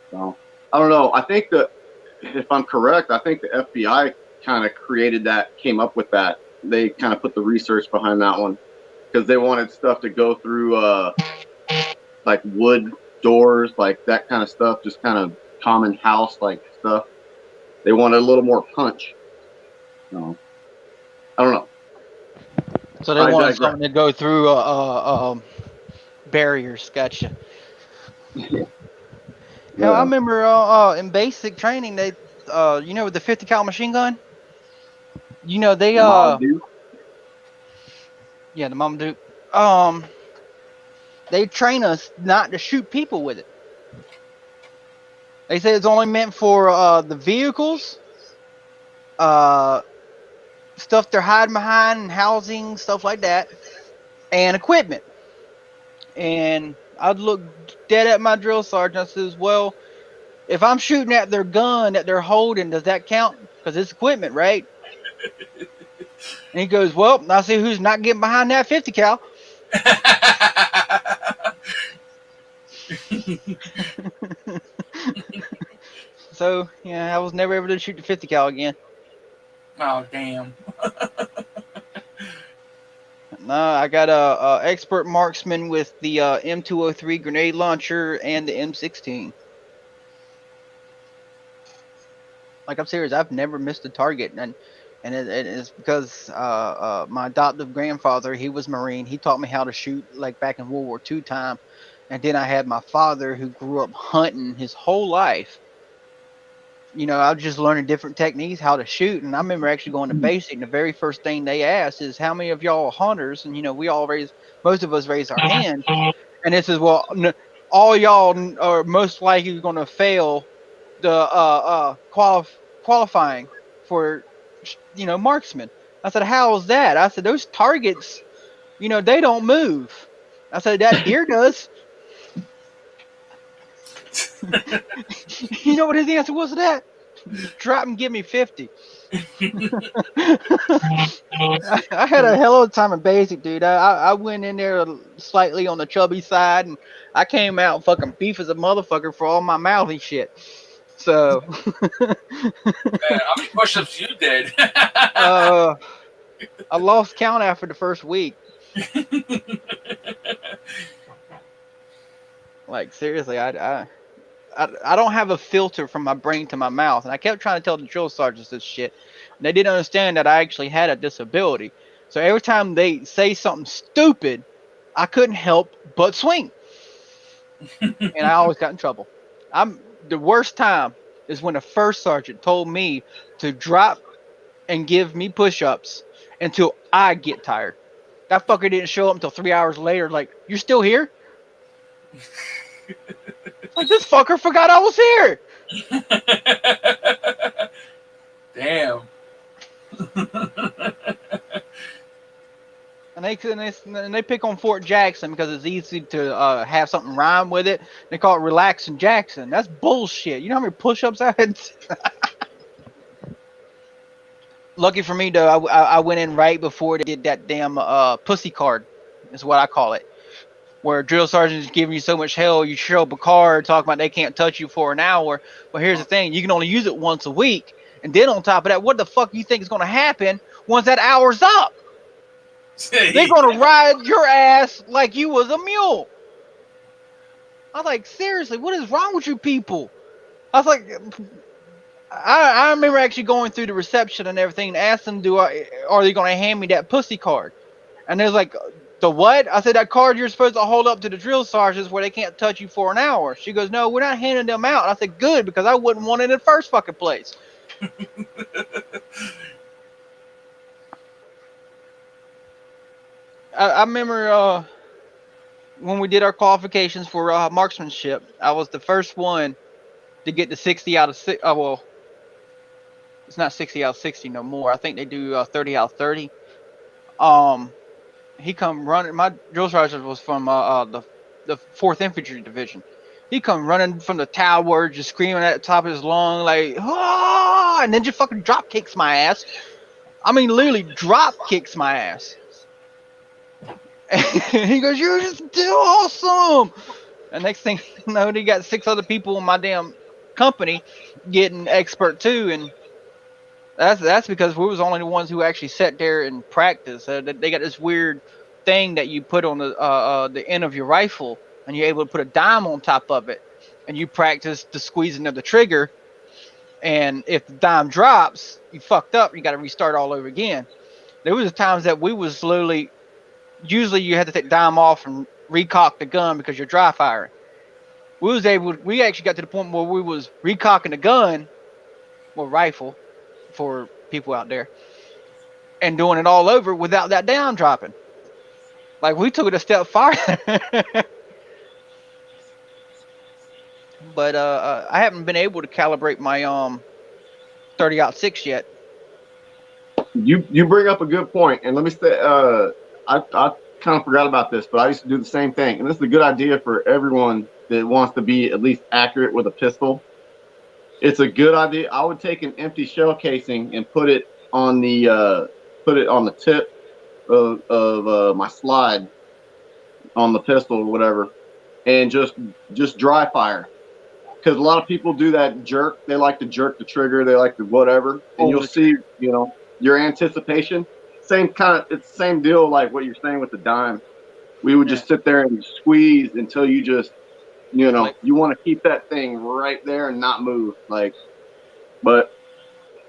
So I don't know. I think that if I'm correct, I think the FBI kind of came up with that. They kind of put the research behind that one because they wanted stuff to go through like wood doors, like that kind of stuff, just kind of common house like stuff. They wanted a little more punch. So I don't know. So they wanted something to go through barriers. Gotcha. Hell, I Yeah. remember in basic training, they, you know, with the 50 cal machine gun, you know, they, Mom, dude. yeah, the Mom Duke, they train us not to shoot people with it. They say it's only meant for the vehicles, uh, stuff they're hiding behind, housing, stuff like that, and equipment. And I'd look dead at my drill sergeant. I says, well, if I'm shooting at their gun that they're holding, does that count? Because it's equipment, right? And he goes, well, I see who's not getting behind that 50 cal. So, yeah, I was never able to shoot the 50 cal again. Oh, damn. No, I got a expert marksman with the M203 grenade launcher and the M16. Like, I'm serious, I've never missed a target, and it's because my adoptive grandfather, he was Marine. He taught me how to shoot, like back in World War II time. And then I had my father, who grew up hunting his whole life. You know, I was just learning different techniques, how to shoot. And I remember actually going to basic, and the very first thing they asked is, how many of y'all are hunters? And, you know, most of us raised our hand. And it says, well, all y'all are most likely going to fail the qualifying for, you know, marksman. I said, how is that? I said, those targets, you know, they don't move. I said, that deer does. You know what his answer was to that? Drop and give me 50. I had a hell of a time in basic, dude. I went in there slightly on the chubby side, and I came out fucking beef as a motherfucker for all my mouthy shit. So, Man, how many push-ups you did? I lost count after the first week. Like, seriously, I don't have a filter from my brain to my mouth, and I kept trying to tell the drill sergeants this shit. And they didn't understand that I actually had a disability. So every time they say something stupid, I couldn't help but swing, and I always got in trouble. The worst time is when the first sergeant told me to drop and give me push-ups until I get tired. That fucker didn't show up until 3 hours later. Like, you're still here? Like, this fucker forgot I was here. Damn. And they pick on Fort Jackson because it's easy to have something rhyme with it. They call it Relaxing Jackson. That's bullshit. You know how many push-ups I had? Lucky for me, though, I went in right before they did that damn pussy card, is what I call it. Where drill sergeants giving you so much hell, you show up a card talking about they can't touch you for an hour. Well, here's the thing. You can only use it once a week. And then on top of that, what the fuck you think is going to happen once that hour's up? They're going to ride your ass like you was a mule. I was like, seriously, what is wrong with you people? I was like, I remember actually going through the reception and everything and asked them, are they going to hand me that pussy card? And they're like, the what? I said, that card you're supposed to hold up to the drill sergeants where they can't touch you for an hour. She goes, no, we're not handing them out. And I said, good, because I wouldn't want it in the first fucking place. I remember when we did our qualifications for marksmanship, I was the first one to get the 60 out of 60. Well, it's not 60 out of 60 no more. I think they do 30 out of 30. He come running. My drill sergeant was from the 4th Infantry Division. He come running from the tower, just screaming at the top of his lung, like, ah! And then just fucking drop kicks my ass. I mean, literally drop kicks my ass. And he goes, "You're just awesome!" And next thing you know, they got 6 other people in my damn company getting expert too, and that's because we was only the ones who actually sat there and practiced. They got this weird thing that you put on the end of your rifle, and you're able to put a dime on top of it, and you practice the squeezing of the trigger. And if the dime drops, you fucked up. You got to restart all over again. There was times that we was slowly. Usually, you had to take dime off and recock the gun because you're dry firing. we actually got to the point where we was recocking a gun or rifle for people out there and doing it all over without that down dropping. Like we took it a step farther. But I haven't been able to calibrate my 30-06 yet. You bring up a good point, and let me say, I kind of forgot about this, but I used to do the same thing, and this is a good idea for everyone that wants to be at least accurate with a pistol. It's a good idea. I would take an empty shell casing and put it on the tip of my slide on the pistol or whatever, and just dry fire. Because a lot of people do that jerk. They like to jerk the trigger. They like to whatever, and you'll see, your anticipation. It's the same deal like what you're saying with the dime. We would just sit there and squeeze until you just, you want to keep that thing right there and not move. But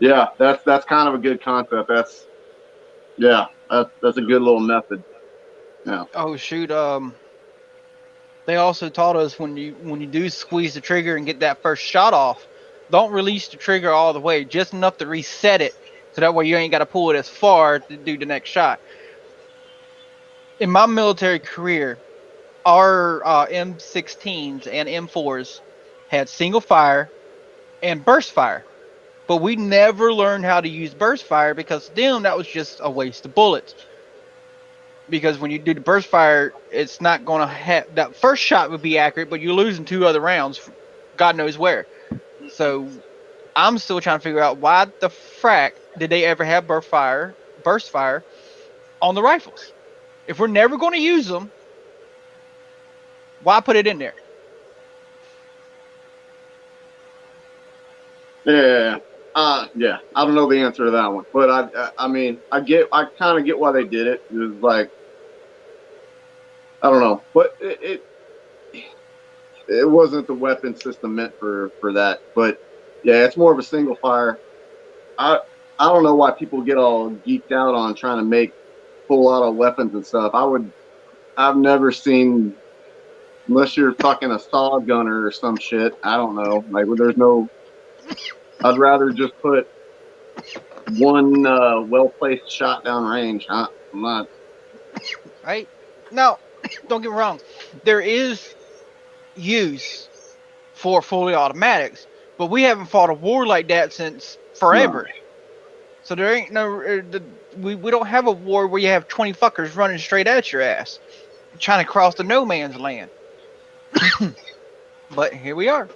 yeah, that's kind of a good concept. That's a good little method. Yeah. Oh shoot. They also taught us when you do squeeze the trigger and get that first shot off, don't release the trigger all the way, just enough to reset it, so that way you ain't got to pull it as far to do the next shot. In my military career, our M16s and M4s had single fire and burst fire, but we never learned how to use burst fire because to them that was just a waste of bullets. Because when you do the burst fire, it's not going to have that first shot would be accurate, but you're losing 2 other rounds, God knows where. So I'm still trying to figure out why the frack did they ever have burst fire on the rifles? If we're never going to use them, why put it in there? Yeah. I don't know the answer to that one, but I kind of get why they did it. It was like, I don't know, but it wasn't the weapon system meant for that. But yeah, it's more of a single fire. I don't know why people get all geeked out on trying to make full auto weapons and stuff. I've never seen, unless you're fucking a saw gunner or some shit. I don't know. Like, there's no. I'd rather just put one well-placed shot down range. I'm not. Right? No, don't get me wrong. There is use for fully automatics, but we haven't fought a war like that since forever. No. So there ain't no. We don't have a war where you have 20 fuckers running straight at your ass, trying to cross the no man's land. But here we are.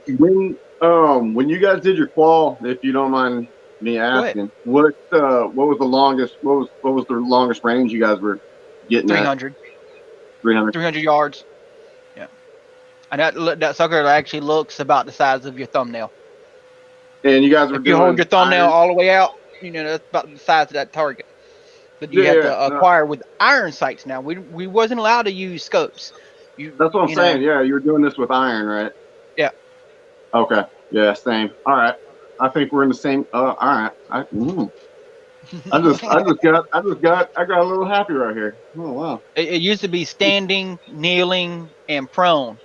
When you guys did your qual, if you don't mind me asking, what was the longest? What was the longest range you guys were getting 300. at? 300. 300 yards. Yeah. And that sucker actually looks about the size of your thumbnail. And you guys were if you hold your thumbnail all the way out, that's about the size of that target. But you have to acquire with iron sights now. We wasn't allowed to use scopes. That's what I'm saying. Yeah, you were doing this with iron, right? Yeah. Okay. Yeah, same. All right. I think we're in the same. All right. I got a little happy right here. Oh wow. It used to be standing, kneeling, and prone,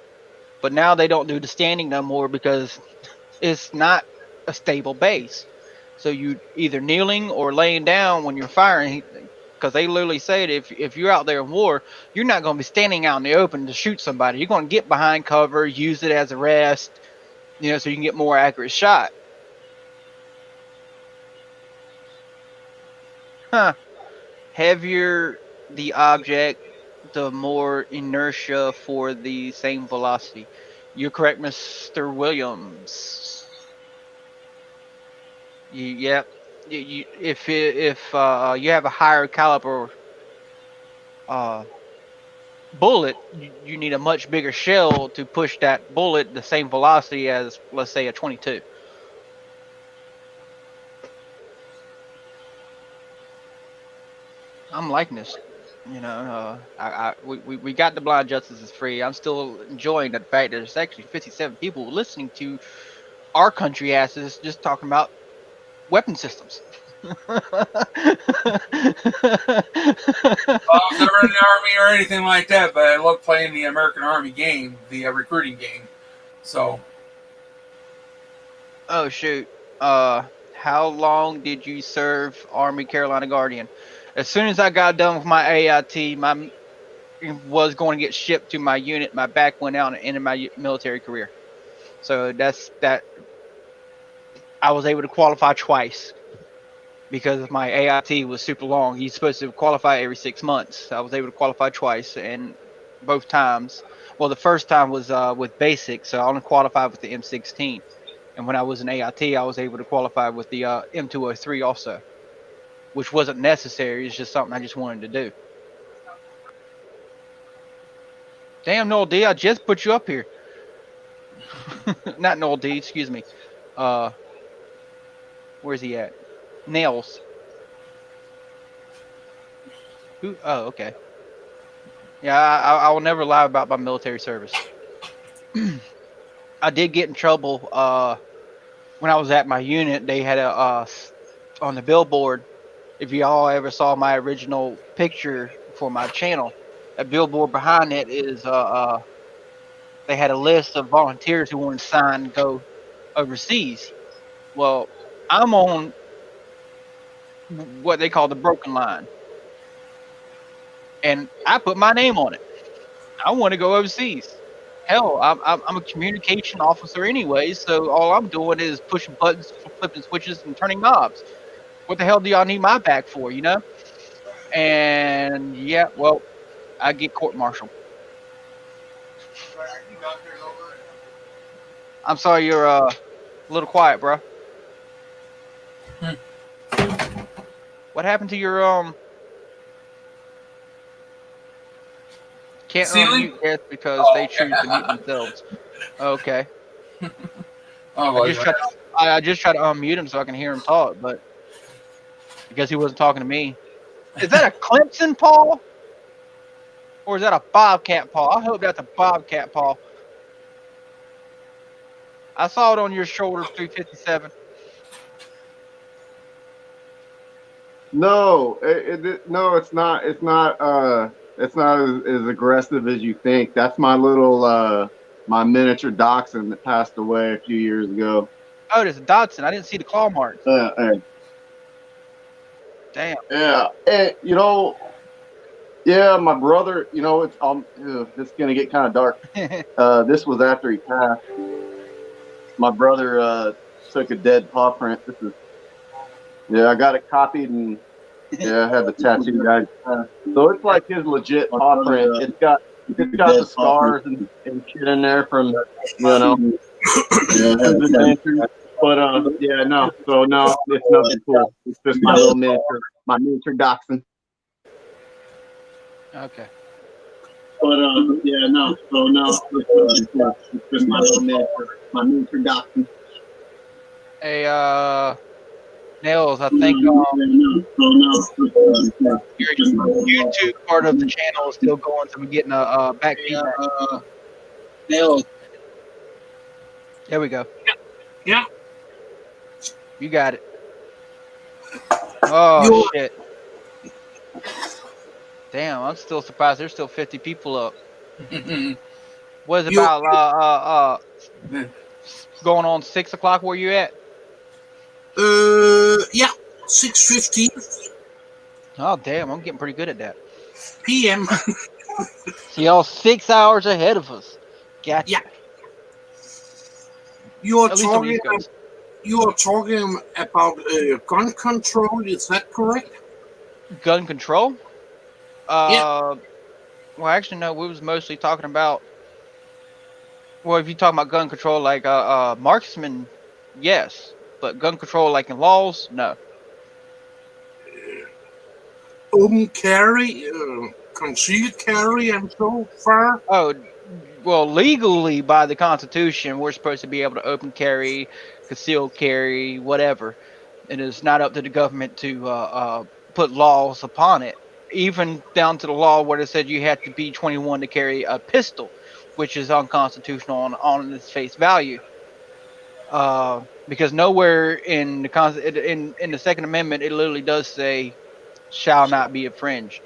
but now they don't do the standing no more because it's not a stable base. So you either kneeling or laying down when you're firing, because they literally said if you're out there in war, you're not going to be standing out in the open to shoot somebody. You're going to get behind cover, use it as a rest. So you can get more accurate shot. Heavier the object, the more inertia for the same velocity. You're correct, Mr. Williams. If you have a higher caliber bullet, you need a much bigger shell to push that bullet the same velocity as, let's say, a 22. I'm liking this. We got the Blind Justice is free. I'm still enjoying the fact that there's actually 57 people listening to our country asses just talking about weapon systems. I was never in the Army or anything like that, but I love playing the American Army game, the recruiting game. So, Oh shoot. How long did you serve Army Carolina Guardian? As soon as I got done with my AIT, my was going to get shipped to my unit. My back went out and ended my military career. So that's that. I was able to qualify twice because my AIT was super long. You're supposed to qualify every 6 months. I was able to qualify twice, and both times. Well, the first time was with basic, so I only qualified with the M16. And when I was in AIT, I was able to qualify with the M203 also, which wasn't necessary. It's just something I just wanted to do. Damn, Noel D, I just put you up here. Not Noel D, excuse me. Where's he at? Nails. Who? Oh, okay. Yeah, I will never lie about my military service. I did get in trouble when I was at my unit. They had a on the billboard. If y'all ever saw my original picture for my channel, that billboard behind it is they had a list of volunteers who wanted to sign and go overseas. Well, I'm on what they call the broken line, and I put my name on it. I want to go overseas. Hell, I'm a communication officer anyway, so all I'm doing is pushing buttons, flipping switches, and turning knobs. What the hell do y'all need my back for, you know? And yeah, well, I get court-martialed. I'm sorry, you're a little quiet, bro. What happened to your Can't Ceiling? unmute guests because they choose to mute themselves. Okay. I just tried to unmute him so I can hear him talk, but because he wasn't talking to me. Is that a Clemson paw? Or is that a Bobcat paw? I hope that's a Bobcat paw. I saw it on your shoulder, 357. No, no, it's not. It's not as aggressive as you think. That's my little my miniature dachshund that passed away a few years ago. Oh, there's a Dotson. I didn't see the claw marks. Damn. Yeah, and you know, yeah, my brother. You know, it's gonna get kind of dark. This was after he passed. My brother took a dead paw print. Yeah, I got it copied and yeah, I had the tattoo guy. So it's like his legit paw print. It's got the scars and shit in there from But yeah, no. So no, it's nothing cool. It's just my little miniature dachshund. Okay. But yeah, no. So no, it's just my little miniature dachshund. Hey, Nails, I think your YouTube part of the channel is still going, so we're getting a back feedback. Nails. There we go. Yeah. You got it. Oh, shit. Damn, I'm still surprised there's still 50 people up. What is it about going on 6 o'clock where you at? Yeah, 6:15 Oh, damn, I'm getting pretty good at that. p.m. So y'all 6 hours ahead of us. Gotcha. Yeah. You are At least on the talking. East Coast. You are talking about gun control. Is that correct? Gun control? Yeah. Well, actually, no. We was mostly talking about. Well, if you talking about gun control, like marksman, yes, but gun control, like in laws, no. Open carry, concealed carry, and so far. Oh, well, legally by the Constitution, we're supposed to be able to open carry, concealed carry, whatever. And it's not up to the government to put laws upon it. Even down to the law where it said you had to be 21 to carry a pistol, which is unconstitutional on its face value. Because nowhere in the in the Second Amendment it literally does say shall not be infringed.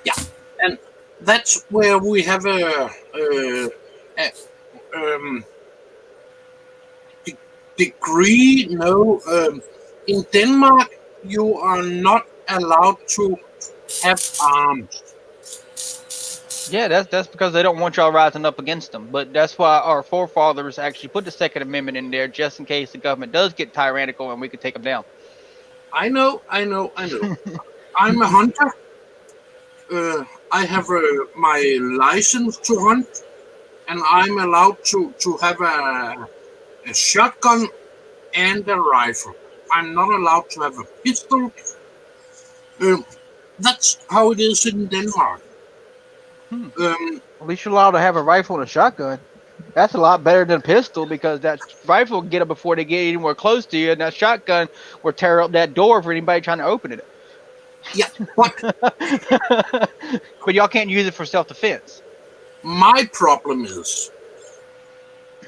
Yeah, and that's where we have a degree. No, in Denmark you are not allowed to have arms. Yeah, that's because they don't want y'all rising up against them. But that's why our forefathers actually put the Second Amendment in there, just in case the government does get tyrannical and we could take them down. I know. I'm a hunter. I have my license to hunt, and I'm allowed to have a shotgun and a rifle. I'm not allowed to have a pistol. That's how it is in Denmark. At least you're allowed to have a rifle and a shotgun. That's a lot better than a pistol, because that rifle will get them before they get anywhere close to you, and that shotgun will tear up that door for anybody trying to open it. Yeah, but but y'all can't use it for self-defense. My problem is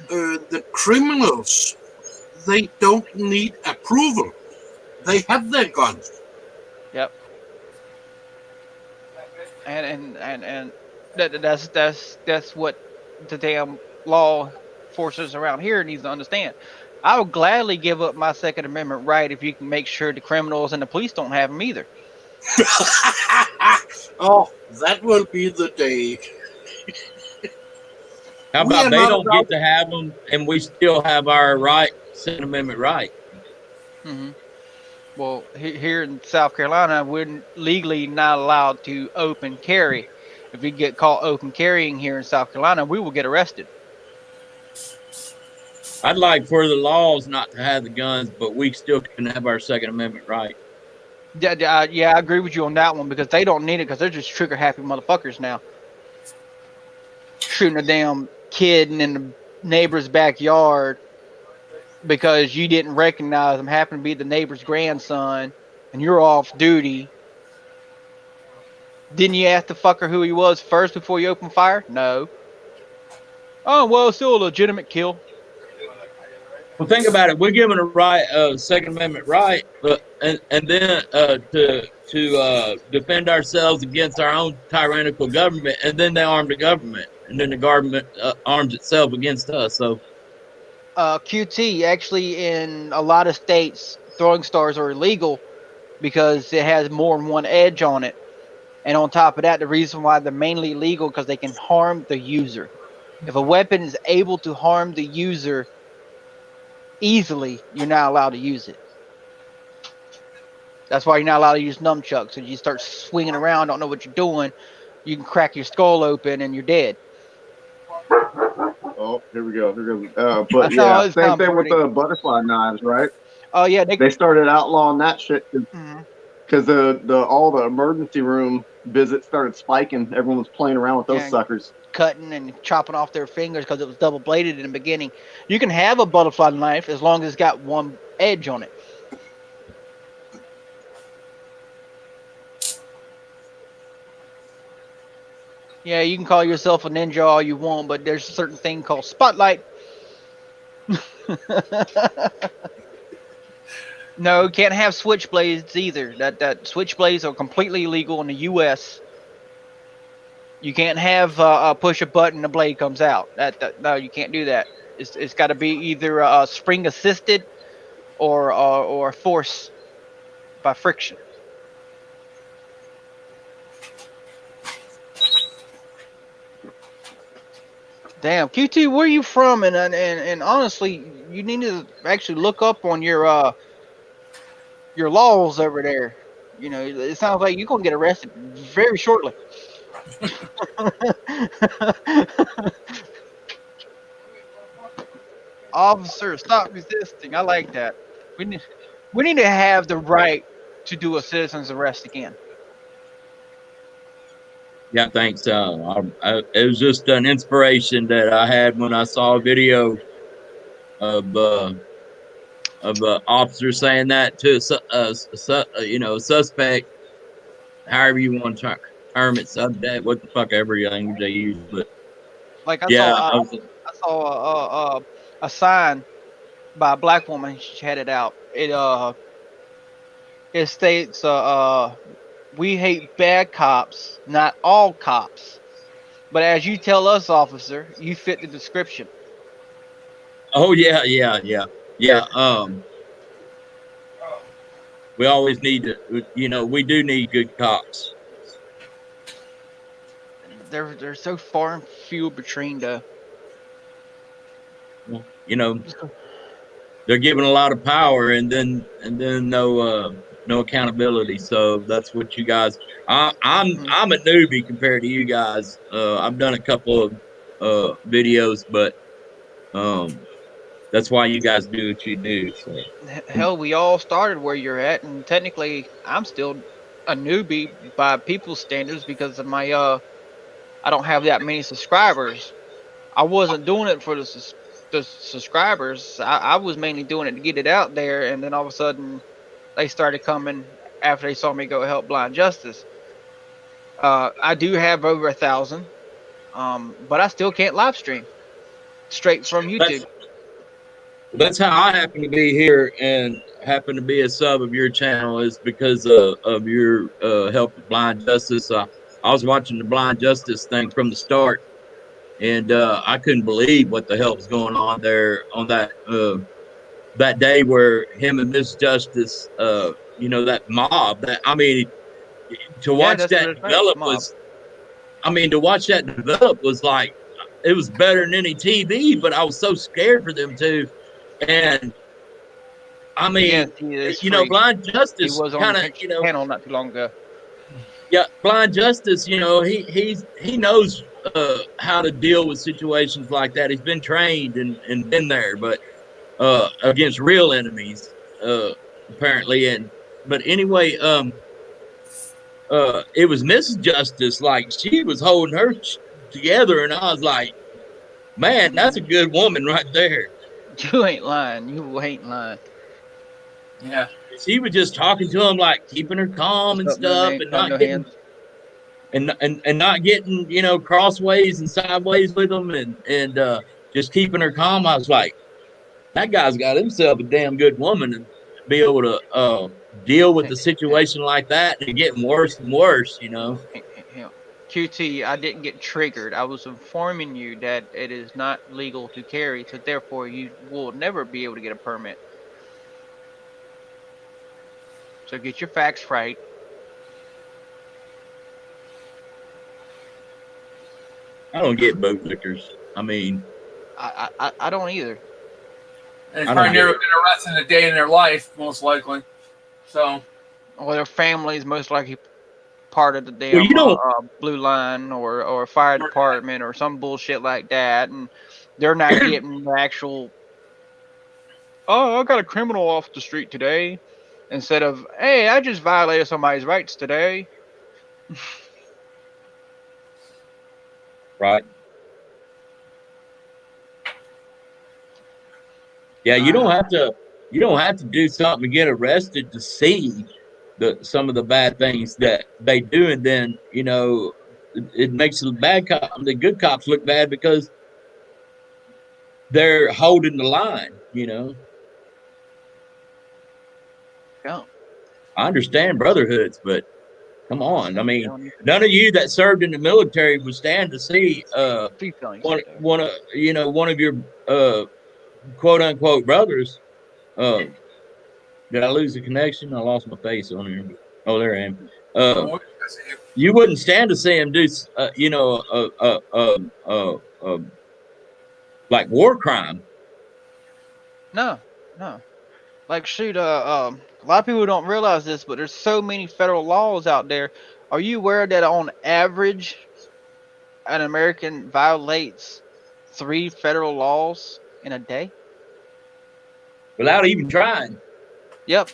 the criminals. They don't need approval. They have their guns. Yep. And that's what the damn law enforcers around here needs to understand. I would gladly give up my Second Amendment right if you can make sure the criminals and the police don't have them either. Oh, that will be the day. How about they don't get to have them, and we still have our right, Second Amendment right? Mm-hmm. Well, here in South Carolina, we're legally not allowed to open carry. If we get caught open carrying here in South Carolina, we will get arrested. I'd like for the laws not to have the guns, but we still can have our Second Amendment right. Yeah, I agree with you on that one, because they don't need it, because they're just trigger happy motherfuckers now. Shooting a damn kid in the neighbor's backyard because you didn't recognize him, happened to be the neighbor's grandson, and you're off duty. Didn't you ask the fucker who he was first before you opened fire? No. Oh, well, it's still a legitimate kill. Well, think about it. We're given a right, Second Amendment right, and then to defend ourselves against our own tyrannical government, and then they arm the government, and then the government arms itself against us. So, QT, actually, in a lot of states, throwing stars are illegal because it has more than one edge on it. And on top of that, the reason why they're mainly illegal because they can harm the user. If a weapon is able to harm the user easily, you're not allowed to use it. That's why you're not allowed to use nunchucks. And you start swinging around, don't know what you're doing, you can crack your skull open and you're dead. Oh, here we go. But yeah, same thing with the butterfly knives, right? Oh yeah, they started outlawing that shit because all the emergency room visits started spiking. Everyone was playing around with those suckers, cutting and chopping off their fingers because it was double bladed in the beginning. You can have a butterfly knife as long as it's got one edge on it. Yeah, you can call yourself a ninja all you want, but there's a certain thing called spotlight. No, can't have switchblades either. That switchblades are completely illegal in the U.S. You can't have push a button, the blade comes out. No, you can't do that. It's got to be either spring assisted or force by friction. Damn, QT, where are you from? And honestly, you need to actually look up on your laws over there. You know, it sounds like you're gonna get arrested very shortly. Officer, stop resisting. I like that. We need to have the right to do a citizen's arrest again. yeah, thanks. It was just an inspiration that I had when I saw a video of officer saying that to a suspect, however you want to term it, subject, what the fuck ever language they use. But like I saw a sign by a black woman. She had it out. It states we hate bad cops, not all cops. But as you tell us, officer, you fit the description. Oh yeah. We always need to, we do need good cops. They're so far and few between though. You know, they're given a lot of power and then no accountability. So that's what you guys. I'm a newbie compared to you guys. I've done a couple of videos, but that's why you guys do what you do. So. Hell, we all started where you're at, and technically, I'm still a newbie by people's standards because of my I don't have that many subscribers. I wasn't doing it for the subscribers. I was mainly doing it to get it out there, and then all of a sudden, they started coming after they saw me go help Blind Justice. I do have over 1,000, but I still can't live stream straight from YouTube. That's how I happen to be here and happen to be a sub of your channel is because of your help with Blind Justice. I was watching the Blind Justice thing from the start, and I couldn't believe what the hell was going on there on that day where him and Miss Justice, that mob. To watch that develop was like, it was better than any TV, but I was so scared for them too. And I mean, Blind Justice kind of, panel not too long ago. Yeah, Blind Justice, he knows how to deal with situations like that. He's been trained and been there, but against real enemies, apparently. But anyway, it was Mrs. Justice, like she was holding her together, and I was like, man, that's a good woman right there. You ain't lying. You ain't lying. Yeah. She was just talking to him, like keeping her calm and stuff, and not getting and not getting, crossways and sideways with them, and just keeping her calm. I was like, that guy's got himself a damn good woman and be able to deal with the situation like that and getting worse and worse, QT, I didn't get triggered. I was informing you that it is not legal to carry, so therefore you will never be able to get a permit. So get your facts right. I don't get bootlickers. I mean, I don't either. And they've probably never been arrested in a day in their life, most likely. So, well, their family's most likely part of the damn blue line or fire department or some bullshit like that, and they're not getting the actual. Oh, I got a criminal off the street today, instead of, hey, I just violated somebody's rights today. Right. Yeah, you don't have to do something to get arrested to see some of the bad things that they do, and then it makes the good cops look bad because they're holding the line. Yeah. I understand brotherhoods, but come on. I mean, none of you that served in the military would stand to see one of your quote unquote brothers. Did I lose the connection? I lost my face on here. Oh, there I am. You wouldn't stand to see him do, like war crime. No. Like, shoot, a lot of people don't realize this, but there's so many federal laws out there. Are you aware that on average, an American violates 3 federal laws in a day? Without even trying. Yep.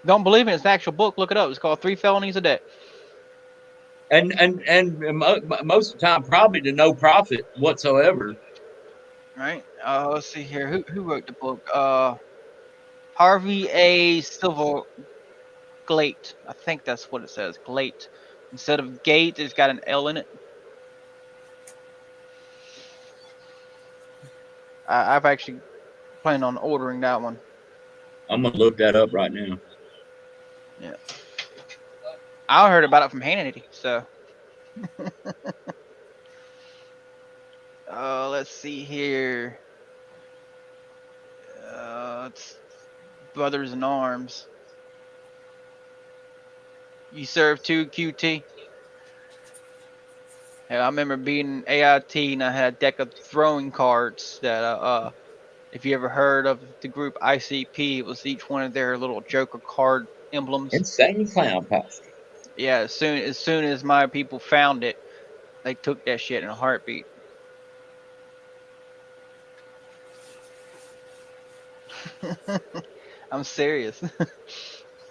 Don't believe it? It's an actual book. Look it up. It's called 3 Felonies a Day. And most of the time, probably to no profit whatsoever. Right. Let's see here. Who wrote the book? Harvey A. Silverglate. I think that's what it says. Glate. Instead of gate, it's got an L in it. I've actually planning on ordering that one. I'm gonna look that up right now. Yeah. I heard about it from Hannity, so. Let's see here. It's Brothers in Arms. You serve 2 QT? Yeah, I remember being AIT and I had a deck of throwing cards that, if you ever heard of the group ICP, it was each one of their little Joker card emblems. Insane Clown Posse. Yeah, as soon as my people found it, they took that shit in a heartbeat. I'm serious.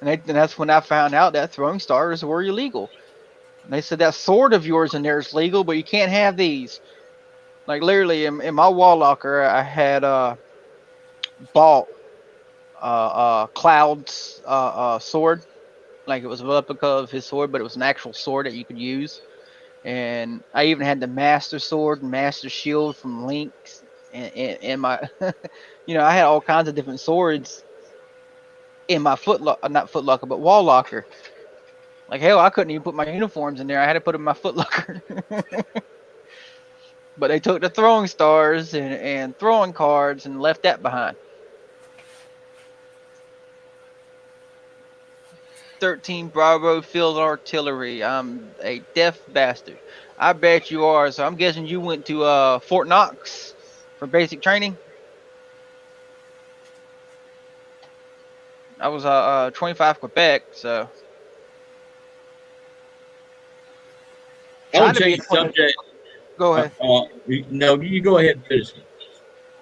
And that's when I found out that throwing stars were illegal. And they said that sword of yours in there is legal, but you can't have these. Like literally in my wall locker, I had bought Cloud's sword. Like it was a replica of his sword, but it was an actual sword that you could use. And I even had the Master Sword and Master Shield from Link's and my, you know, I had all kinds of different swords in my not Foot Locker, but wall locker. Like hell, I couldn't even put my uniforms in there. I had to put them in my Foot Locker. But they took the throwing stars and throwing cards and left that behind. 13 Bravo Field Artillery. I'm a deaf bastard. I bet you are. So I'm guessing you went to Fort Knox for basic training. I was 25 Quebec, so. I'll change the subject. Go ahead. No, you go ahead and finish.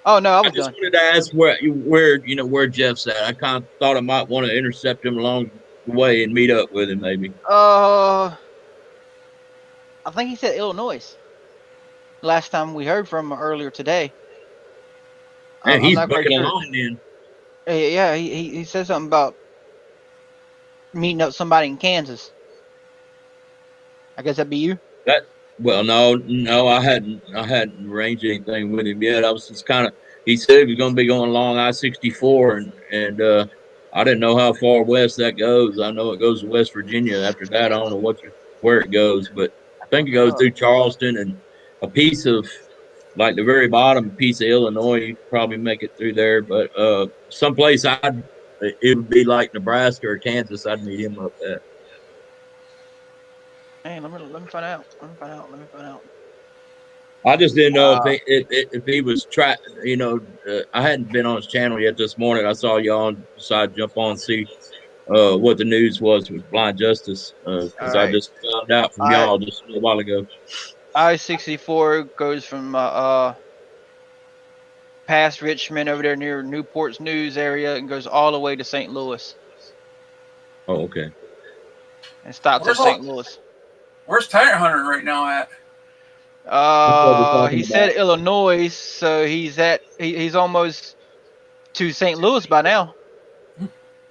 Oh no, I was just done. wanted to ask where Jeff's at. I kind of thought I might want to intercept him along the way and meet up with him, maybe. I think he said Illinois. Last time we heard from him earlier today. Man, he's I'm not back quite in sure. line then. Yeah, he said something about meeting up somebody in Kansas. I guess that'd be you. Well, no, I hadn't arranged anything with him yet. I was just kind of. He said he was going to be going along I-64, and I didn't know how far west that goes. I know it goes to West Virginia. After that, I don't know where it goes, but I think it goes through Charleston and a piece of, like the very bottom piece of Illinois. You could probably make it through there, but someplace it would be like Nebraska or Kansas. I'd meet him up at. Hey, let me find out. Let me find out. I just didn't know if he was trying. You know, I hadn't been on his channel yet this morning. I saw y'all decide to jump on and see what the news was with Blind Justice because I just found out from y'all just a while ago. I-64 goes from past Richmond over there near Newport's News area and goes all the way to St. Louis. Oh, okay. And stops at St. Louis. Where's Tire Hunter right now at? He said Illinois, so he's almost to St. Louis by now.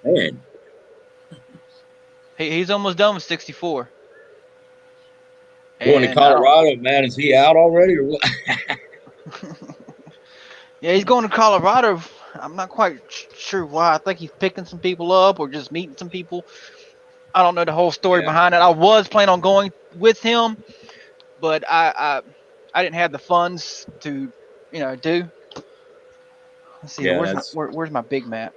Man. He's almost done with 64. Going to Colorado, man. Is he out already or what? Yeah, he's going to Colorado. I'm not quite sure why. I think he's picking some people up or just meeting some people. I don't know the whole story behind it. I was planning on going with him, but I didn't have the funds to, do. Let's see. Where's my big map?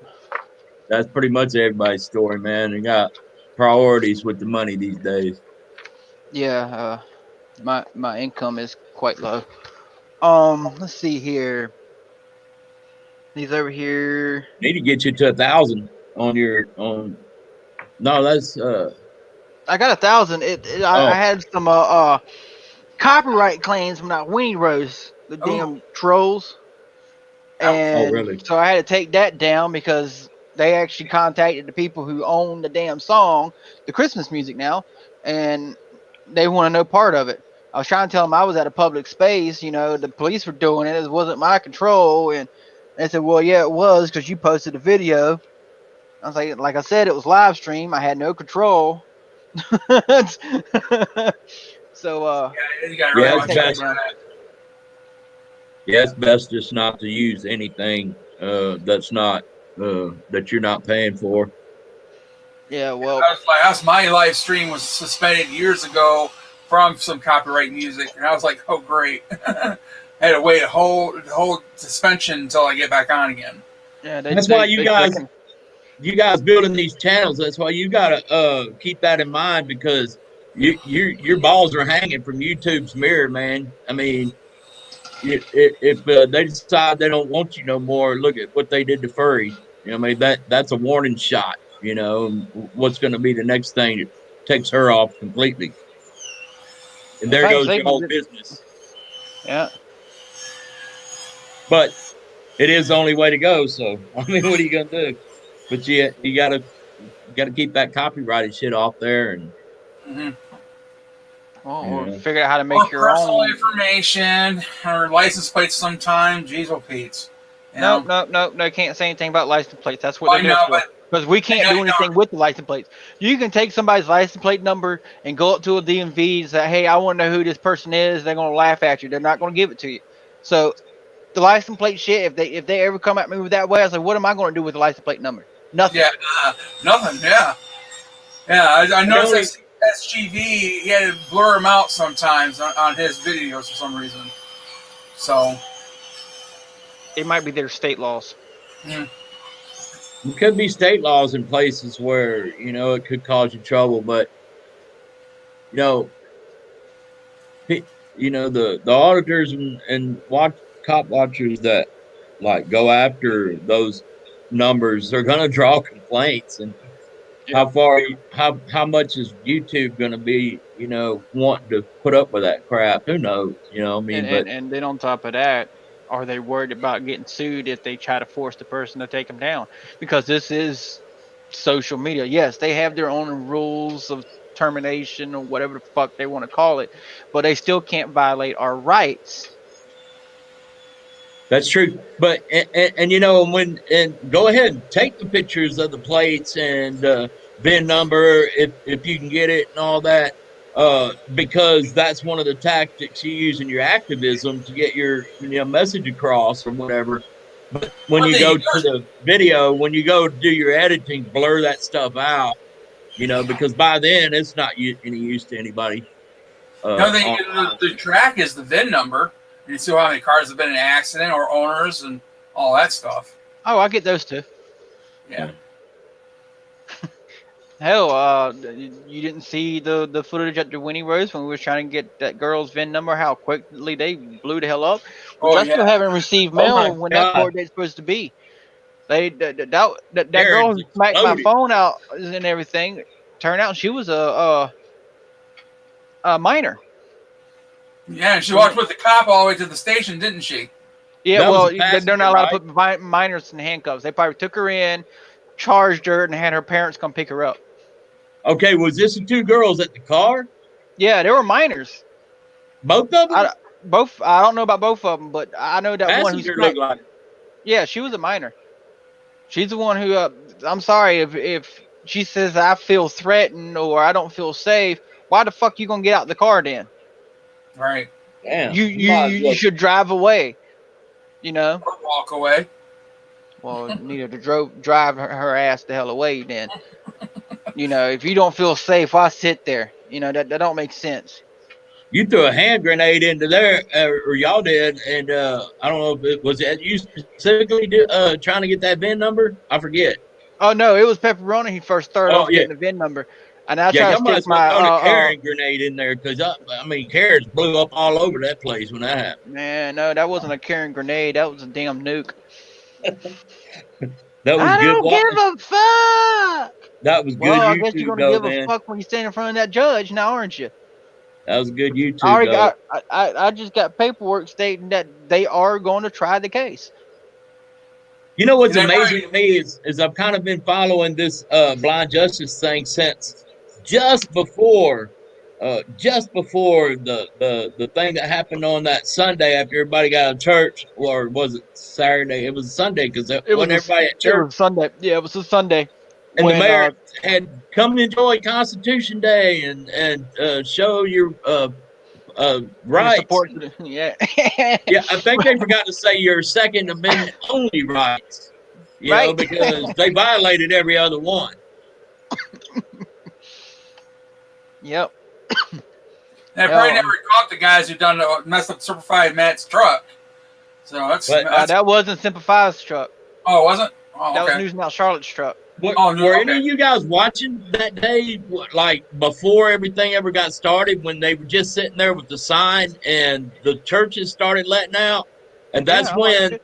That's pretty much everybody's story, man. They got priorities with the money these days. Yeah, my income is quite low. Let's see here. He's over here. Need to get you to 1,000 on. No, that's I got 1,000. I had some copyright claims from that Weenie Rose, the damn trolls. And really? So I had to take that down because they actually contacted the people who own the damn song, the Christmas music now, and they want to know part of it. I was trying to tell them I was at a public space, the police were doing it. It wasn't my control. And they said, well, yeah, it was because you posted a video. I was like I said, it was live stream. I had no control. So, it's best just not to use anything that's not that you're not paying for. Yeah, well, That's my live stream was suspended years ago from some copyright music, and I was like, oh great. I had to wait a whole suspension until I get back on again. yeah, That's why you guys building these channels. That's why you gotta keep that in mind, because your balls are hanging from YouTube's mirror, man. I mean, if they decide they don't want you no more, look at what they did to Furry. You know, I mean, that's a warning shot. You know, what's going to be the next thing that takes her off completely. And there goes your whole business. Yeah. But it is the only way to go. So, I mean, what are you going to do? But you got to keep that copyrighted shit off there. And well, we'll figure out how to make your personal own information or license plates sometime. Jeez, oh Pete. No, can't say anything about license plates. That's what they're there for. Because we can't do anything with the license plates. You can take somebody's license plate number and go up to a DMV and say, hey, I want to know who this person is. They're going to laugh at you. They're not going to give it to you. So the license plate shit, if they ever come at me with that way, I was like, what am I going to do with the license plate number? Nothing. Yeah, nothing, yeah. Yeah, I noticed SGV, he had to blur him out sometimes on his videos for some reason. So it might be their state laws. Yeah. There could be state laws in places where, you know, it could cause you trouble, but the auditors and cop watchers that like go after those numbers, they're gonna draw complaints. And how much is YouTube gonna be, you know, wanting to put up with that crap? Who knows? You know what I mean? And then on top of that, are they worried about getting sued if they try to force the person to take them down? Because this is social media. Yes, they have their own rules of termination or whatever the fuck they want to call it, but they still can't violate our rights. That's true. But and you know, and go ahead and take the pictures of the plates and VIN number if you can get it and all that. Because that's one of the tactics you use in your activism to get your message across or whatever. But when you go to the video, when you go do your editing, blur that stuff out, you know, because by then it's not any use to anybody. The track is the VIN number. You see how many cars have been in an accident or owners and all that stuff. Oh, I get those too. Yeah. Hell, you didn't see the footage at the Winnie Rose when we were trying to get that girl's VIN number, how quickly they blew the hell up? Which I still haven't received mail when that court date's supposed to be. That girl who smacked my phone out and everything, turned out she was a minor. Yeah, and she walked with the cop all the way to the station, didn't she? Yeah, well, they're not allowed to put minors in handcuffs. They probably took her in, charged her, and had her parents come pick her up. Okay, was this the two girls at the car? Yeah, they were minors. Both of them? I don't know about both of them, but I know that Passenger one who looked like it. Yeah, she was a minor. She's the one who, I'm sorry, if she says I feel threatened or I don't feel safe, why the fuck you gonna get out the car then? Right. Damn. You should drive away. You know? Or walk away. Well, neither to drive her ass the hell away then. You know, if you don't feel safe, why sit there? You know, that don't make sense. You threw a hand grenade into there, or y'all did, and I don't know if it was you specifically trying to get that VIN number. I forget. Oh no, it was Pepperoni. He first started off getting the VIN number, and I tried to stick my a carrying grenade in there because I mean, carrots blew up all over that place when that happened. Man, no, that wasn't a carrying grenade. That was a damn nuke. That was I good. don't give a fuck. That was good. Well, I YouTube, guess you're gonna give a fuck when you stand in front of that judge, now, aren't you? That was good YouTube. I just got paperwork stating that they are going to try the case. You know what's amazing to me is I've kind of been following this blind justice thing since just before the thing that happened on that Sunday after everybody got out of church, or was it Saturday? It was Sunday because when everybody at church. It was Sunday. Yeah, it was a Sunday. And the mayor had come enjoy Constitution Day and show your Your rights. support to the, yeah. Yeah, I think they forgot to say your Second Amendment only rights. You know, Right. because they violated every other one. Yep. They probably Oh, never caught the guys who done messed up Superfied Matt's truck. So that's that wasn't Simplify's truck. oh, it wasn't? Oh, That was okay. News Now Charlotte's truck. Were, Oh, no, were okay. any of you guys watching that day, like before everything ever got started, when they were just sitting there with the sign and the churches started letting out? And that's Yeah, I watched when, it.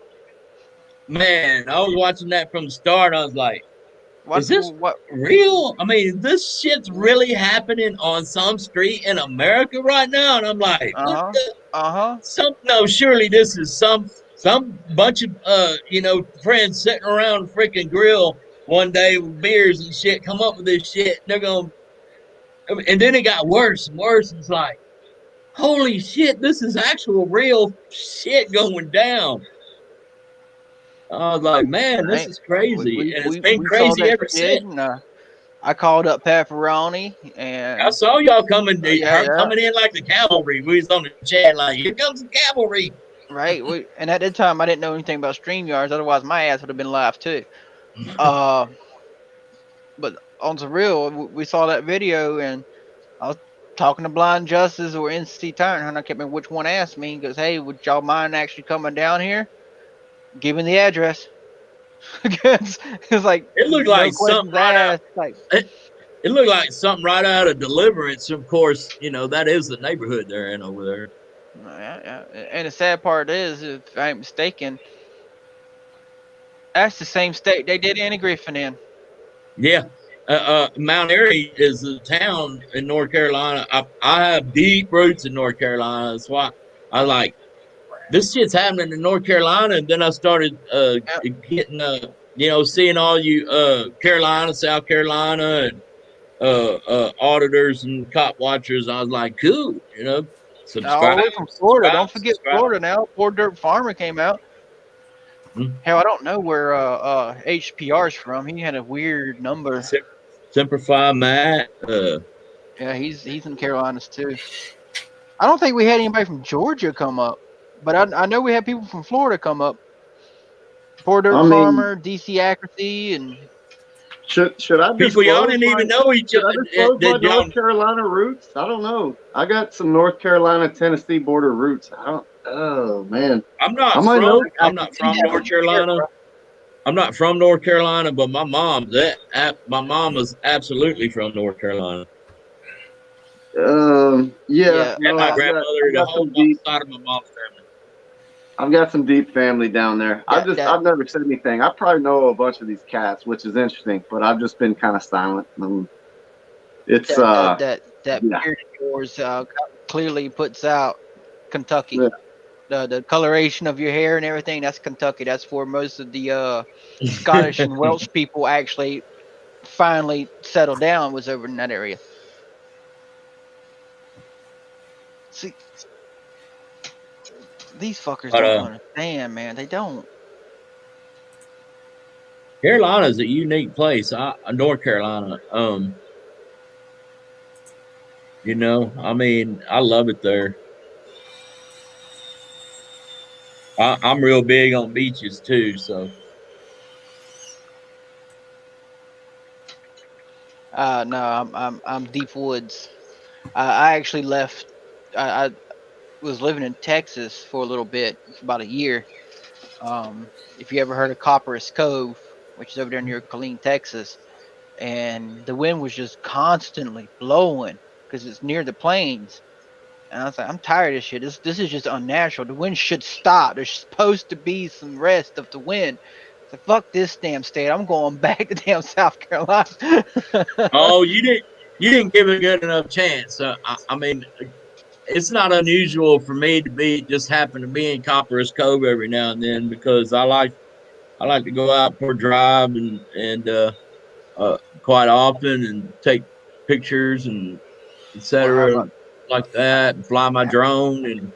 man, I was watching that from the start. I was like, What? is this What? real? I mean, this shit's really happening on some street in America right now. And I'm like, what the? No, surely this is some bunch of friends sitting around a freaking grill one day with beers and shit come up with this shit. And they're gonna, and then it got worse and worse. It's like, holy shit, this is actual real shit going down. I was like, man, this is crazy, and it's been we saw crazy that ever shit, since. and I called up Pat Ferroni, and I saw y'all coming yeah. coming in like the cavalry. We was on the chat like, here comes the cavalry. Right. And at that time, I didn't know anything about StreamYards. Otherwise, my ass would have been live too. But on the real, we saw that video, and I was talking to Blind Justice or NC Tyrant, and I can't remember which one asked me. He goes, "Hey, would y'all mind actually coming down here? Give me the address." It's like It looked no like questions something right out. asked. Like, It looked like something right out of Deliverance. Of course, that is the neighborhood they're in over there. yeah. And the sad part is, if I ain't mistaken, that's the same state they did Annie Griffin in. Yeah. Mount Airy is a town in North Carolina. I have deep roots in North Carolina. That's why I like this shit's happening in North Carolina. And then I started getting, seeing all you Carolina, South Carolina, and auditors and cop watchers. I was like, cool, subscribe. All the way from Florida. Don't forget subscribe. Florida now. Poor Dirt Farmer came out. Hell, I don't know where HPR's from. He had a weird number. Simplify Matt. Yeah, he's in Carolinas too. I don't think we had anybody from Georgia come up, but I know we had people from Florida come up. Poor Dirt Farmer, DC Accuracy, and should I people y'all didn't even know each other? Should I disclose my North Carolina roots? I don't know. I got some North Carolina, Tennessee border roots. Oh man, I'm not from North Carolina. I'm not from North Carolina, but my mom was absolutely from North Carolina. Yeah. And my grandmother, the whole side of my mom's family. I've got some deep family down there. I've never said anything. I probably know a bunch of these cats, which is interesting, but I've just been kind of silent. It's that beard of yours clearly puts out Kentucky. Yeah. The coloration of your hair and everything, that's Kentucky. That's where most of the Scottish and Welsh people actually finally settled down, was over in that area. See, these fuckers don't understand, man. They don't. Carolina is a unique place. North Carolina. I mean, I love it there. I'm real big on beaches too, so. No, I'm deep woods. I actually left. I was living in Texas for a little bit, for about a year. If you ever heard of Copperas Cove, which is over there near Killeen, Texas, and the wind was just constantly blowing because it's near the plains. And I was like, I'm tired of this shit. This is just unnatural. The wind should stop. There's supposed to be some rest of the wind. So fuck this damn state. I'm going back to damn South Carolina. Oh, you didn't give it a good enough chance. I mean, it's not unusual for me to happen to be in Copperas Cove every now and then, because I like to go out for a drive and quite often and take pictures and etc. Like that, and fly my drone. And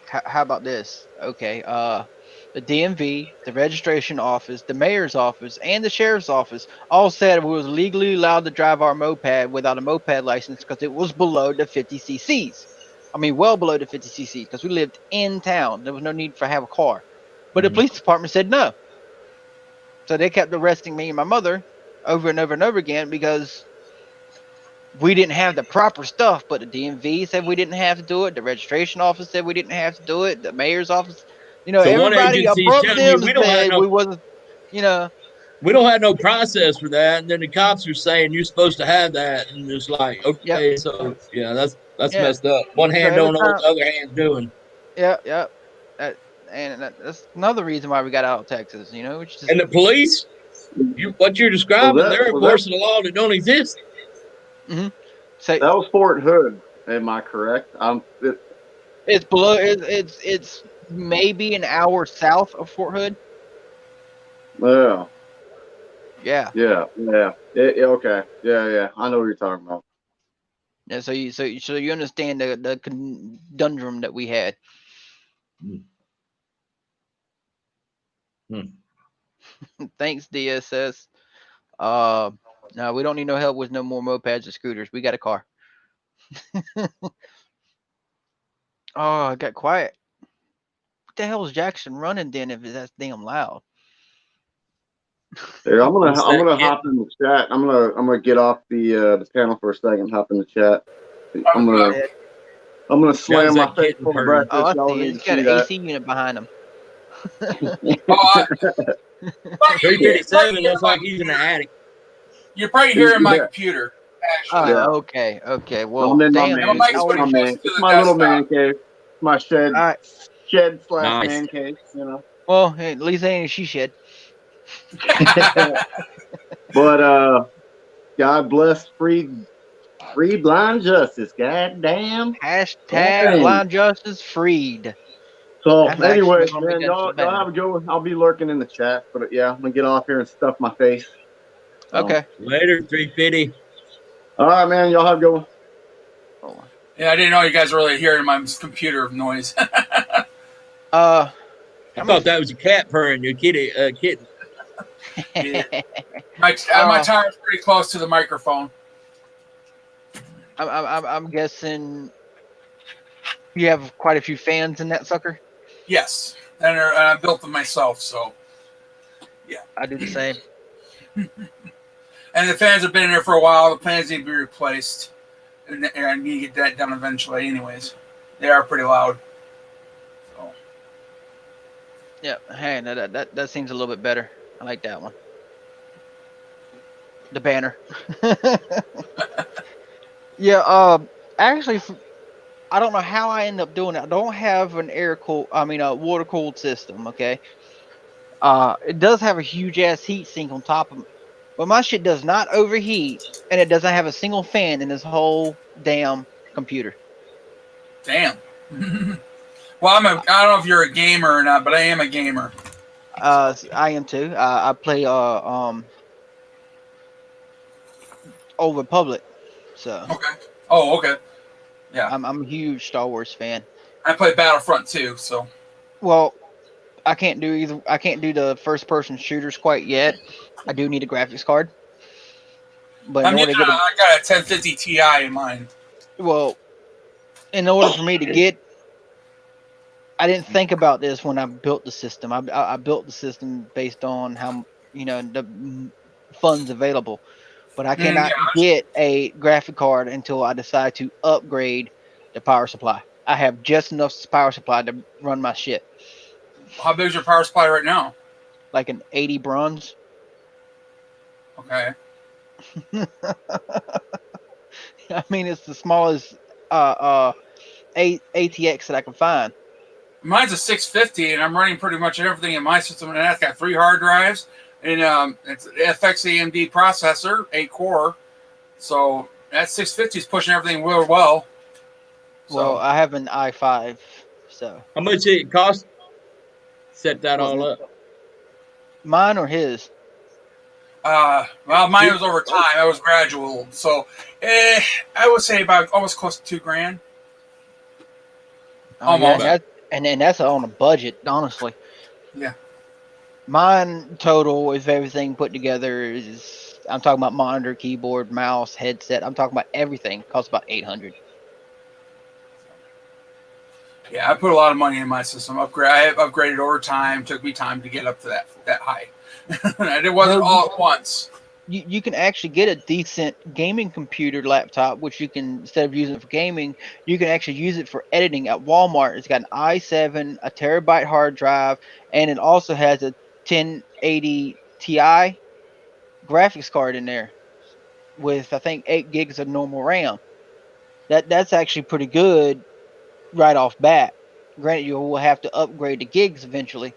how about this? Okay, the DMV, the registration office, the mayor's office, and the sheriff's office all said we was legally allowed to drive our moped without a moped license because it was below the 50 cc's. I mean, well below the 50 cc because we lived in town. There was no need for have a car. But the police department said no. So they kept arresting me and my mother over and over and over again because we didn't have the proper stuff. But the DMV said we didn't have to do it. The registration office said we didn't have to do it. The mayor's office, you know, So one everybody agency is above telling you them we don't have said no we wasn't, you know. we don't have no process for that, and then the cops are saying you're supposed to have that, and it's like, okay, so yeah, that's Yeah. messed up. One So hand every don't know what time, the other hand's doing. yeah. That's another reason why we got out of Texas, you know. Which is, And the police, what you're describing, they're enforcing a law that don't exist. So that was Fort Hood. Am I correct? it's below. It's maybe an hour south of Fort Hood. Yeah. Yeah. Okay. Yeah. I know what you're talking about. Yeah. So you understand the conundrum that we had. Thanks, DSS. No, we don't need no help with no more mopeds or scooters. We got a car. Oh, it got quiet. What the hell is Jackson running then if that's damn loud? Here, I'm gonna hop in the chat. I'm gonna get off the panel for a second. Hop in the chat. I'm gonna slam my face full of breakfast. Oh, I Y'all see. need He's to got see an that. AC unit behind him. 357 looks like he's in the attic. You're probably hearing my Yeah. computer. Oh, Actually, okay. Well, I'm in my damn. man. And my It's mic's my pretty man. close to It's the my little desktop. man cave. My shed. All right. Shed / Nice. man cave. You know. Well, hey, at least ain't a she shed. But God bless free blind justice. God damn. Hashtag blind justice freed. So That's actually anyways, gonna man, make y'all that better. have a good one. I'll be lurking in the chat, but yeah, I'm gonna get off here and stuff my face. So. Okay. Later, 350. All right, man. Y'all have a good one. Yeah, I didn't know you guys were really hearing my computer noise. I thought that was a cat purring. Your kitten. My tire's pretty close to the microphone. I'm guessing you have quite a few fans in that sucker. Yes, and I built them myself, so yeah. I do the same. And the fans have been in there for a while. The fans need to be replaced, and I need to get that done eventually. Anyways, they are pretty loud. So. Yeah, hey, that seems a little bit better. I like that one. The banner. Yeah, actually, I don't know how I end up doing it. I don't have an a water cooled system. Okay. It does have a huge ass heat sink on top of it, but my shit does not overheat, and it doesn't have a single fan in this whole damn computer. Damn. Well, I don't know if you're a gamer or not, but I am a gamer. I am too. I play Old Republic. So. Okay. Oh, okay. Yeah. I'm a huge Star Wars fan. I play Battlefront too, so. Well, I can't do either. I can't do the first person shooters quite yet. I do need a graphics card. But I got a 1050 Ti in mind. Well, in order for me to get, I didn't think about this when I built the system. I built the system based on how the funds available. But I cannot get a graphic card until I decide to upgrade the power supply. I have just enough power supply to run my shit. How big is your power supply right now? Like an 80 bronze. Okay. I mean, it's the smallest ATX that I can find. Mine's a 650, and I'm running pretty much everything in my system, and that's got 3 hard drives. And it's FX AMD processor, 8 core. So that 650 is pushing everything real well. So. Well, I have an i5, so. How much did it cost? Set that all up. Mine or his? Well, mine was over time. I was gradual. So I would say about almost close to $2,000. Almost. Yeah, and that's on a budget, honestly. Yeah. Mine total, if everything put together, is I'm talking about monitor, keyboard, mouse, headset. I'm talking about everything. Costs about $800. Yeah, I put a lot of money in my system. I have upgraded over time. Took me time to get up to that high. And it wasn't all at once. You can actually get a decent gaming computer laptop, which you can, instead of using it for gaming, you can actually use it for editing at Walmart. It's got an i7, a terabyte hard drive, and it also has a 1080 Ti graphics card in there with, I think, 8 gigs of normal RAM. That's actually pretty good right off bat. Granted, you will have to upgrade the gigs eventually.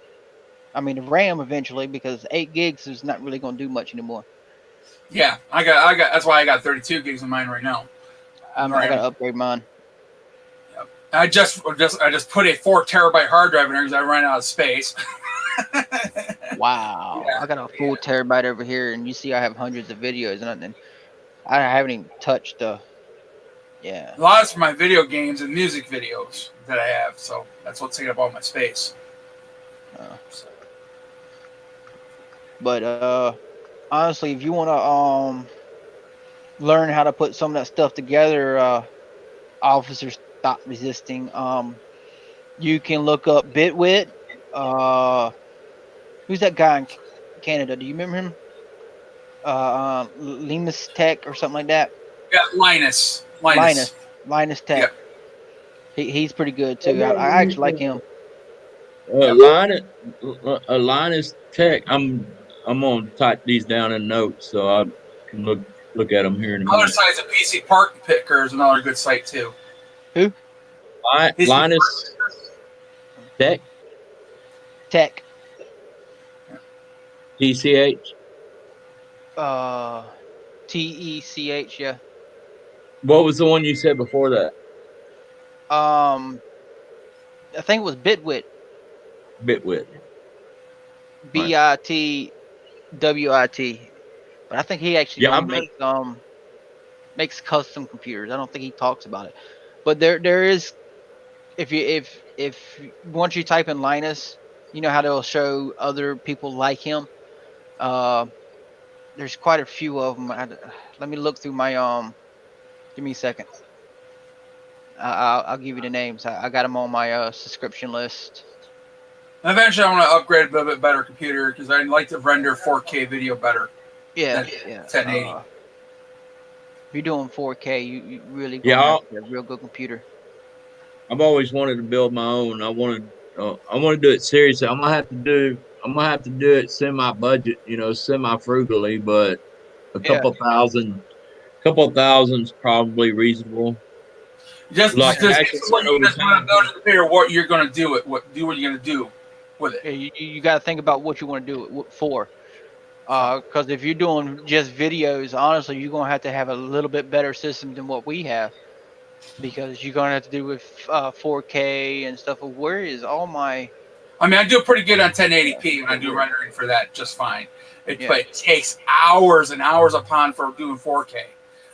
I mean, the RAM eventually, because 8 gigs is not really going to do much anymore. Yeah, I got. That's why I got 32 gigs in mine right now. I got to upgrade mine. Yep. I just put a 4 terabyte hard drive in there because I ran out of space. Wow, yeah. I got a full terabyte over here, and you see I have hundreds of videos, and I haven't even touched the. Yeah. A lot is for my video games and music videos that I have, so that's what's taking up all my space. But honestly, if you want to learn how to put some of that stuff together, Officers Stop Resisting, you can look up Bitwit. Who's that guy in Canada? Do you remember him? Linus Tech or something like that. Yeah, Linus Tech. Yep. He's pretty good too. I actually like him. Linus Tech. I'm gonna type these down in notes so I can look at them here in a minute. Other site's a PC Part Picker is another good site too. Who? Linus Tech. Tech. TCH. TECH. Yeah. What was the one you said before that? I think it was Bitwit. Bitwit. BITWIT. But I think he actually makes custom computers. I don't think he talks about it. But there is, if once you type in Linus, you know how they'll show other people like him. There's quite a few of them. Let me look through my Give me a second. I'll give you the names. I got them on my subscription list. Eventually, I want to upgrade a little bit better computer because I'd like to render 4K video better. Yeah, 1080. If you're doing 4K, you really have a real good computer. I've always wanted to build my own. I want to do it seriously. I'm gonna have to do it semi-budget, semi-frugally, but a couple thousand's probably reasonable. Just when you just want to build a computer, what you're going to do it, what you're going to do with it. Yeah, you got to think about what you want to do it for. Because if you're doing just videos, honestly, you're going to have a little bit better system than what we have. Because you're going to have to do with 4K and stuff. Where is all my... I mean, I do pretty good on 1080p when I do rendering for that just fine. But it takes hours and hours upon for doing 4K.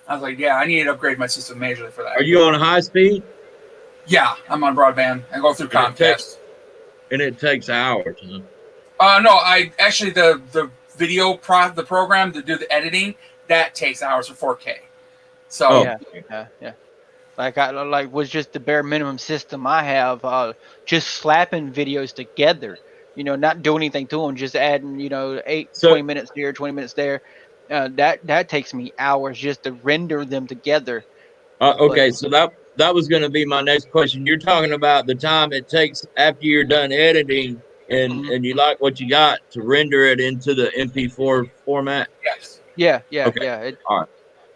I was like, yeah, I need to upgrade my system majorly for that. Are you on high speed? Yeah, I'm on broadband. I go through Comcast. And it takes hours. No, I actually the video the program to do the editing that takes hours for 4K. So yeah. Like was just the bare minimum system I have. Just slapping videos together. Not doing anything to them, just adding 20 minutes here, 20 minutes there. That takes me hours just to render them together. Okay, so that was going to be my next question. You're talking about the time it takes after you're done editing and you like what you got to render it into the MP4 format? Yes. Yeah. Okay. Yeah. All right.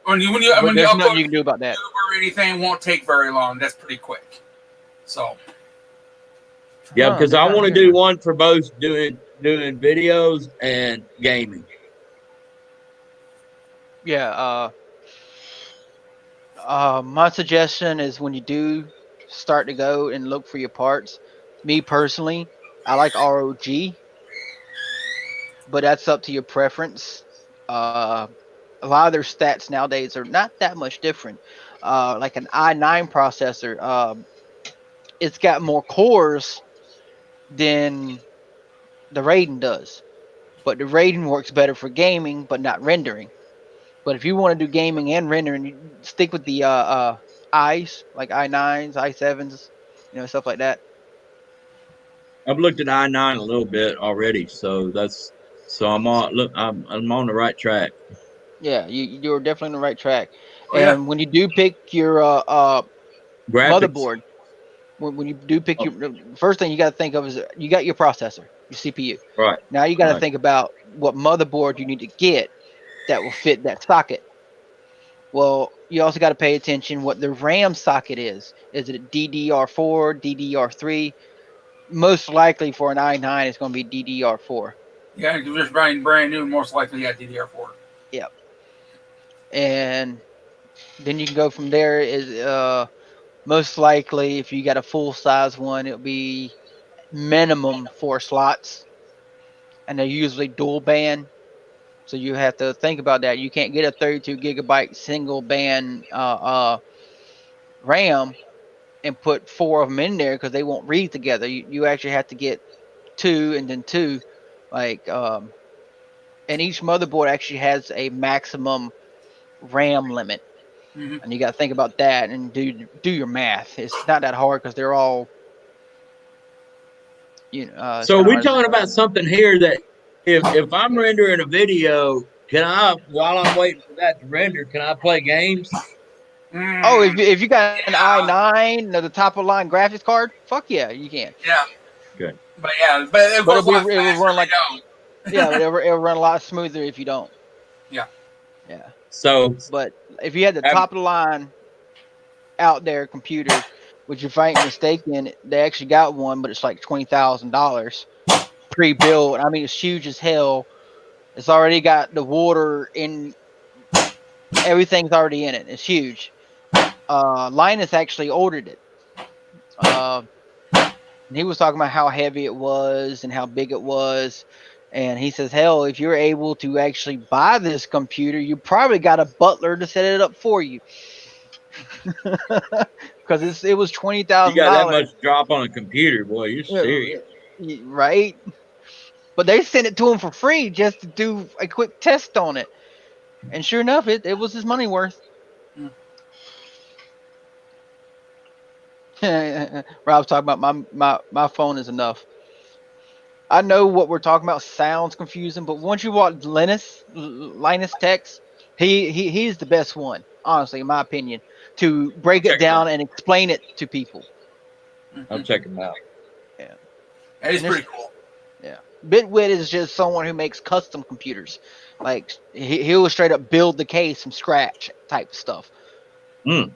When you there's upload nothing you can do about that. or anything, won't take very long. That's pretty quick. So. Yeah, because I want to do one for both doing videos and gaming. Yeah. My suggestion is when you do start to go and look for your parts, me personally, I like ROG, but that's up to your preference. A lot of their stats nowadays are not that much different. Like an i9 processor, it's got more cores than the Radeon does, but the Radeon works better for gaming, but not rendering. But if you want to do gaming and rendering, you stick with the I's, like i9s, i7s, stuff like that. I've looked at I-9 a little bit already, so I'm on. Look, I'm on the right track. Yeah, you're definitely on the right track. Oh, yeah. And when you do pick your Graphics. motherboard, when you do pick your first thing you got to think of is you got your processor, your CPU. Right. Now you got to Right. think about what motherboard you need to get that will fit that socket. Well, you also got to pay attention what the RAM socket is. Is it a DDR4, DDR3? Most likely for an i9, it's going to be DDR4. Yeah, just brand new, most likely DDR4. Yep. And then you can go from there. Is most likely if you got a full size one, it'll be minimum 4 slots, and they're usually dual band. So you have to think about that. You can't get a 32 gigabyte single band RAM and put 4 of them in there because they won't read together. You actually have to get 2 and then 2, and each motherboard actually has a maximum RAM limit, and you got to think about that and do your math. It's not that hard because they're all, So we're talking about something here that if I'm rendering a video, can I, while I'm waiting for that to render, can I play games? Oh, if you got an i9, the top of the line graphics card, fuck yeah, you can. Yeah. Good. But it goes a lot it will faster run if like you don't. yeah, but it'll run a lot smoother if you don't. Yeah. Yeah. So, but if you had the top of the line out there computers, which if I ain't mistaken, they actually got one, but it's like $20,000 pre-built. I mean, it's huge as hell. It's already got the water in. Everything's already in it. It's huge. Linus actually ordered it. And he was talking about how heavy it was and how big it was. And he says, hell, if you're able to actually buy this computer, you probably got a butler to set it up for you. Because it was $20,000. You got that much drop on a computer, boy. You're serious. Right? But they sent it to him for free just to do a quick test on it. And sure enough, it was his money worth. Rob's talking about my phone is enough. I know what we're talking about sounds confusing, but once you watch Linus Tex, he's the best one, honestly, in my opinion, to break it down and explain it to people. I'll check him out. Yeah. He's pretty cool. Yeah. Bitwit is just someone who makes custom computers. Like he'll straight up build the case from scratch type stuff. Mm.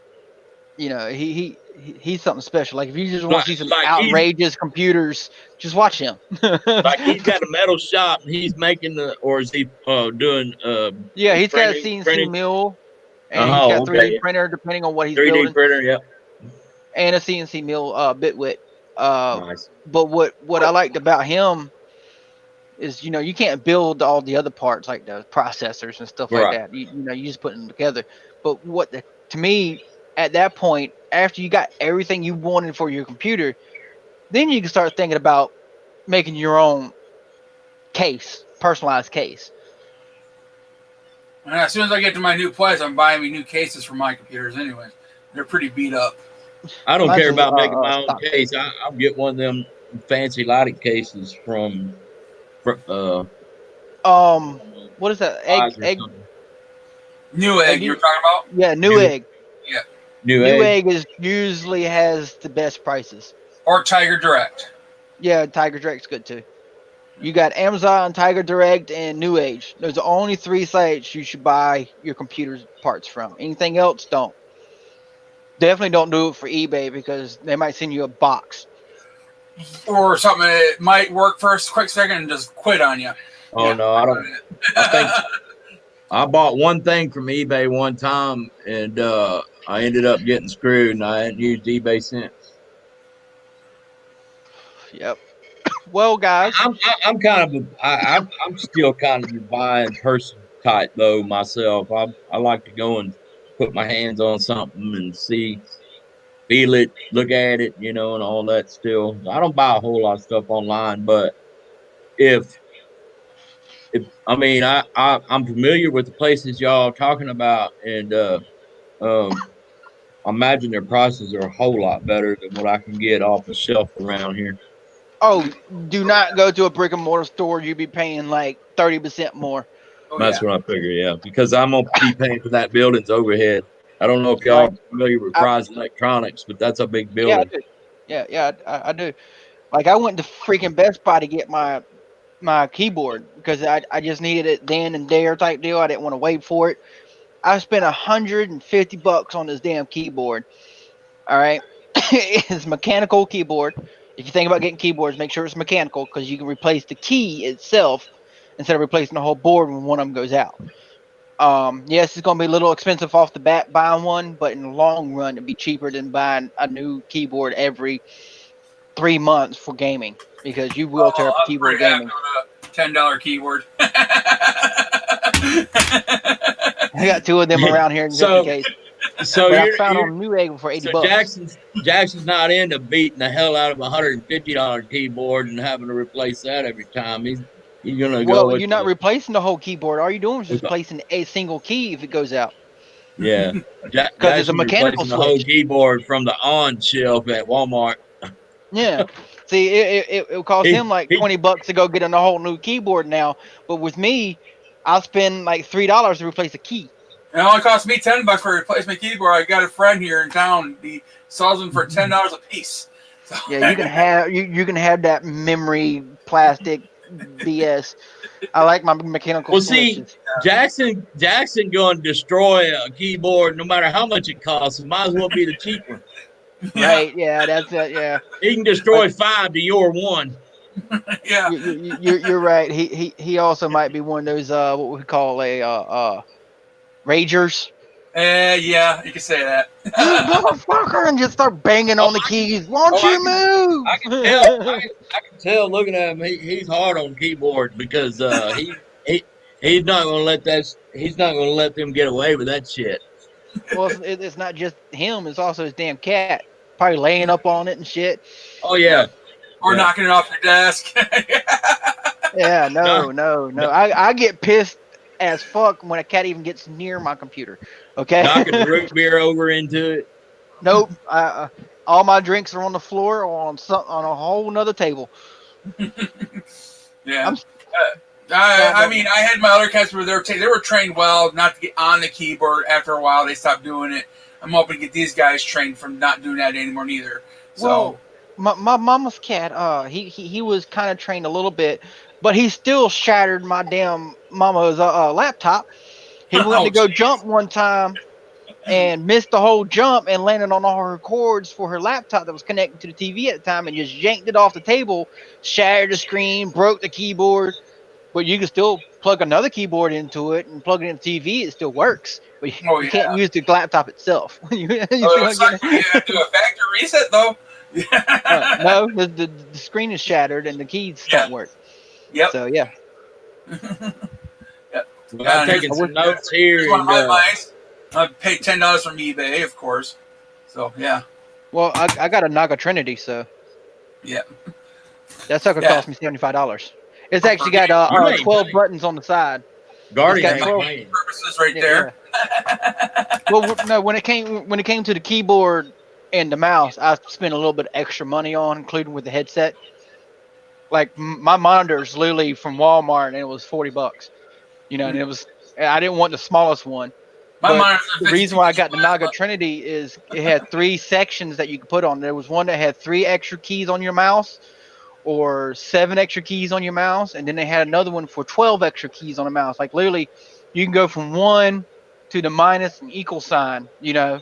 He's something special. Like if you just want to see some outrageous computers, just watch him. Like he's got a metal shop. He's making or is he doing? Yeah, he's got a CNC mill, and he's got a 3D printer, depending on what he's 3D building. 3D printer, yep. And a CNC mill, Bitwit. Nice. But what I liked about him is you can't build all the other parts like the processors and stuff like that. You just put them together. But to me, at that point, after you got everything you wanted for your computer, then you can start thinking about making your own case, personalized case. And as soon as I get to my new place, I'm buying me new cases for my computers anyway. They're pretty beat up. I don't care about making my own case. I'll get one of them fancy lighting cases from what is that? Egg? Newegg you're talking about? Yeah, Newegg. Yeah. Newegg usually has the best prices. Or Tiger Direct. Yeah, Tiger Direct's good too. You got Amazon, Tiger Direct, and Newegg. Those are the only 3 sites you should buy your computer parts from. Anything else, don't. Definitely don't do it for eBay because they might send you a box. Or something that might work for a quick second and just quit on you. Oh, no, I don't. I think I bought one thing from eBay one time, and I ended up getting screwed, and I hadn't used eBay since. Yep. Well, guys, I'm still kind of a buying person type though myself. I like to go and put my hands on something and see, feel it, look at it, and all that. Still, I don't buy a whole lot of stuff online, but I'm familiar with the places y'all are talking about, and imagine their prices are a whole lot better than what I can get off the shelf around here. Oh, do not go to a brick and mortar store. You'd be paying like 30% more. Oh, That's yeah. what I figure, yeah, because I'm gonna be paying for that building's overhead. I don't know if y'all are familiar with Prize Electronics, but that's a big Yeah, I building. do. Yeah, I do. Like I went to freaking Best Buy to get my keyboard because I just needed it then and there type deal. I didn't want to wait for it. I spent $150 on this damn keyboard. All right, it's mechanical keyboard. If you think about getting keyboards, make sure it's mechanical because you can replace the key itself instead of replacing the whole board when one of them goes out. Yes, it's gonna be a little expensive off the bat buying one, but in the long run, it'd be cheaper than buying a new keyboard every 3 months for gaming because you will tear up a keyboard gaming. $10 keyboard. I got 2 of them around here just in case. So But I you're, found you're on Newegg for $80. so Jackson's not into beating the hell out of a $150 keyboard and having to replace that every time. He's gonna go. Well, with you're not the- replacing the whole keyboard. All you're doing is just replacing a single key if it goes out. Yeah, Because it's a Jackson's mechanical replacing the whole switch. keyboard from the on shelf at Walmart. Yeah. See, it would cost him like $20 to go get a whole new keyboard now. But with me, I'll spend like $3 to replace a key. It only cost me $10 for a replacement keyboard. I got a friend here in town. He sells them for $10 a piece. So. Yeah, you can have you can have that memory plastic BS. I like my mechanical Well, see, switches. Jackson going to destroy a keyboard no matter how much it costs. It might as well be the cheap one. Right? Yeah, that's it. Yeah, He can destroy 5 to your 1. Yeah, you're right. He also might be one of those what we call a ragers. Yeah, you can say that. You motherfucker, and just start banging on the keys. Won't you move? I can tell looking at him, he's hard on keyboard because he's not gonna let them get away with that shit. Well, it's not just him; it's also his damn cat, probably laying up on it and shit. Oh yeah, or knocking it off your desk. Yeah, no. I get pissed as fuck when a cat even gets near my computer. Okay. Knocking the root beer over into it. Nope. All my drinks are on the floor or on a whole nother table. Yeah. I mean, I had my other cats where they were trained well not to get on the keyboard. After a while, they stopped doing it. I'm hoping to get these guys trained from not doing that anymore neither. So. Well, my mama's cat, he was kind of trained a little bit, but he still shattered my damn mama's laptop. He went to go jump one time and missed the whole jump and landed on all her cords for her laptop that was connected to the TV at the time and just yanked it off the table, shattered the screen, broke the keyboard. But you can still plug another keyboard into it and plug it in the TV. It still works. But you can't use the laptop itself. It's like you have to do a factory reset though. No, the screen is shattered and the keys don't work. Yep. So yeah. Yep. Well, I'm taking some notes here. One of my mice. I paid $10 from eBay, of course. So yeah. Well, I got a Naga Trinity, so yeah. That sucker cost me $75. It's actually got 12 buttons on the side. Guardian purposes right there. Well, no, when it came to the keyboard and the mouse, I spent a little bit of extra money on, including with the headset. Like my monitor's literally from Walmart, and it was $40. You know, and I didn't want the smallest one. But the reason why I got the Naga Trinity is it had 3 sections that you could put on. There was one that had 3 extra keys on your mouse, or 7 extra keys on your mouse, and then they had another one for 12 extra keys on the mouse. Like literally, you can go from 1 to the minus and equal sign. You know,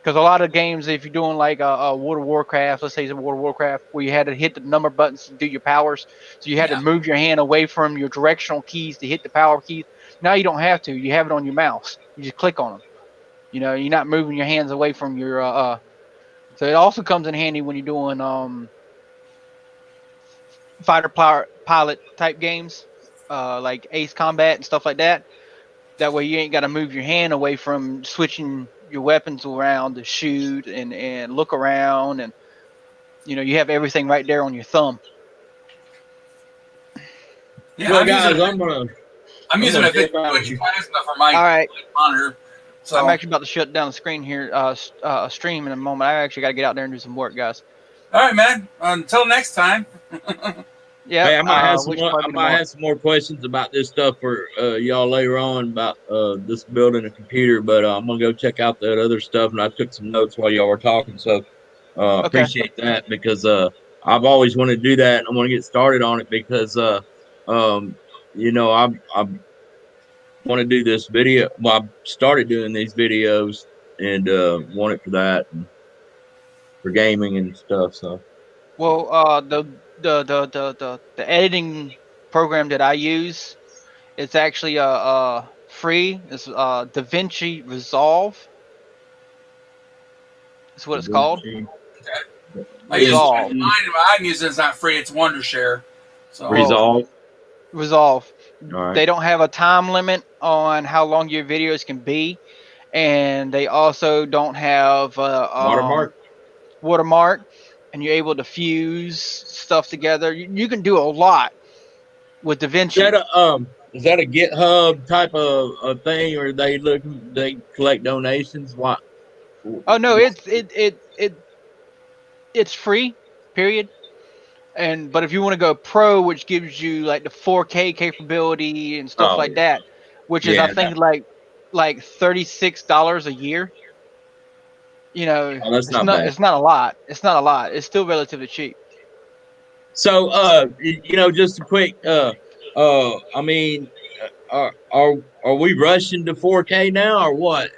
because a lot of games, if you're doing like a World of Warcraft, let's say it's a World of Warcraft, where you had to hit the number buttons to do your powers, so you had to move your hand away from your directional keys to hit the power keys. Now you don't have to. You have it on your mouse. You just click on them. You know, you're not moving your hands away from your. So it also comes in handy when you're doing fighter pilot type games, like Ace Combat and stuff like that. That way you ain't got to move your hand away from switching your weapons around to shoot and look around, and you know you have everything right there on your thumb. Yeah, well, guys, I'm using a big stuff for my All right. monitor. So I'm actually about to shut down the screen here, stream in a moment. I actually got to get out there and do some work, guys. all right, man. Until next time. Yeah. Hey, I might have we should probably do more. have some more questions about this stuff for y'all later on about this building a computer, but I'm gonna go check out that other stuff, and I took some notes while y'all were talking, so Okay. appreciate that because I've always wanted to do that, and I want to get started on it because you know I want to do this video. Well, I started doing these videos and want it for that and for gaming and stuff. So Well, the editing program that I use, it's actually free. It's DaVinci Resolve. That's what it's called. I use Resolve. mine. I'm using it's not free. It's Wondershare. So Resolve. Resolve. All right. They don't have a time limit on how long your videos can be, and they also don't have watermark, and you're able to fuse stuff together. You can do a lot with DaVinci. Is that a GitHub type of thing, or they collect donations? What? Oh no, it's free, period. But if you want to go pro, which gives you like the 4K capability and stuff like that, which is I think like $36 a year. You know, that's not bad. It's not a lot. It's not a lot. It's still relatively cheap. So you know, just a quick I mean, are we rushing to 4K now or what?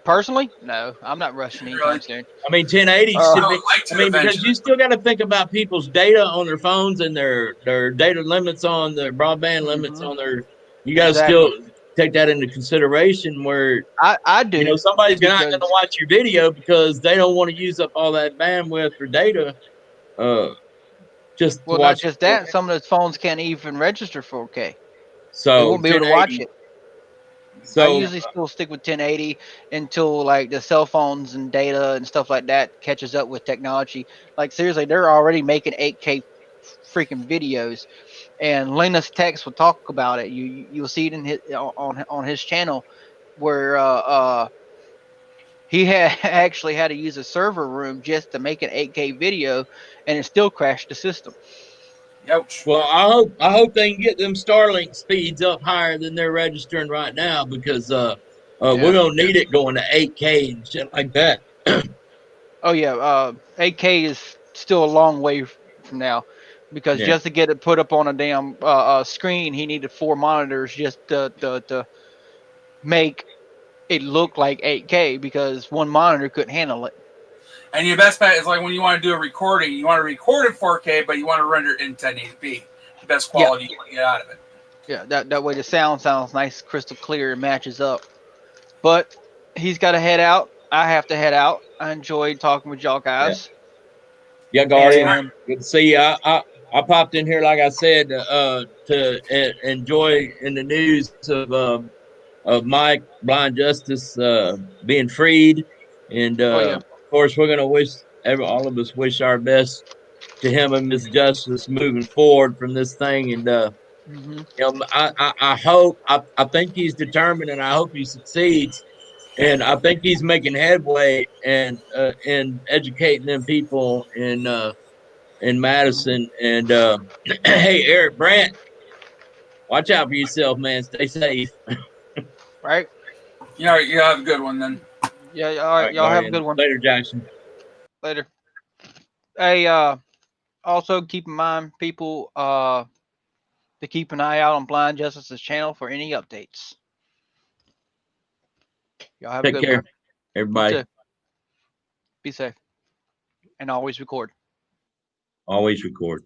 Personally, no, I'm not rushing anytime soon. I mean, 1080 should be. I mean, because you still got to think about people's data on their phones and their data limits on their broadband limits on their. You got to still take that into consideration. Where I do. You know, somebody's not going to watch your video because they don't want to use up all that bandwidth or data. Just to well, watch not just that. Some of those phones can't even register 4K. So they won't be able to watch it. So I usually still stick with 1080 until like the cell phones and data and stuff like that catches up with technology. Like seriously, they're already making 8K freaking videos, and Linus Tex will talk about it. You'll see it in his on his channel where he actually had to use a server room just to make an 8K video, and it still crashed the system. Ouch. Well, I hope they can get them Starlink speeds up higher than they're registering right now because we're gonna need it going to 8K and shit like that. Oh yeah, 8K is still a long way from now, because just to get it put up on a damn screen, he needed 4 monitors just to make it look like 8K, because one monitor couldn't handle it. And your best bet is like when you want to do a recording, you want to record in 4K, but you want to render it in 1080p. The best quality you want to get out of it. Yeah, that way the sound sounds nice, crystal clear, and matches up. But he's got to head out. I have to head out. I enjoyed talking with y'all guys. Yeah, Guardian. Good to see you. I popped in here, like I said, to enjoy in the news of Mike Blind Justice being freed, and of course we're gonna wish all of us wish our best to him and Miss Justice moving forward from this thing. And you know, I hope I think he's determined, and I hope he succeeds. And I think he's making headway and in educating them people in Madison. And hey, Eric Brandt, watch out for yourself, man. Stay safe. Right. Yeah, you have a good one then. Yeah, all right, y'all have a good one. Later, Jackson. Later. Hey, also keep in mind, people, to keep an eye out on Blind Justice's channel for any updates. Y'all have a good one. Everybody. Be safe. And always record. Always record.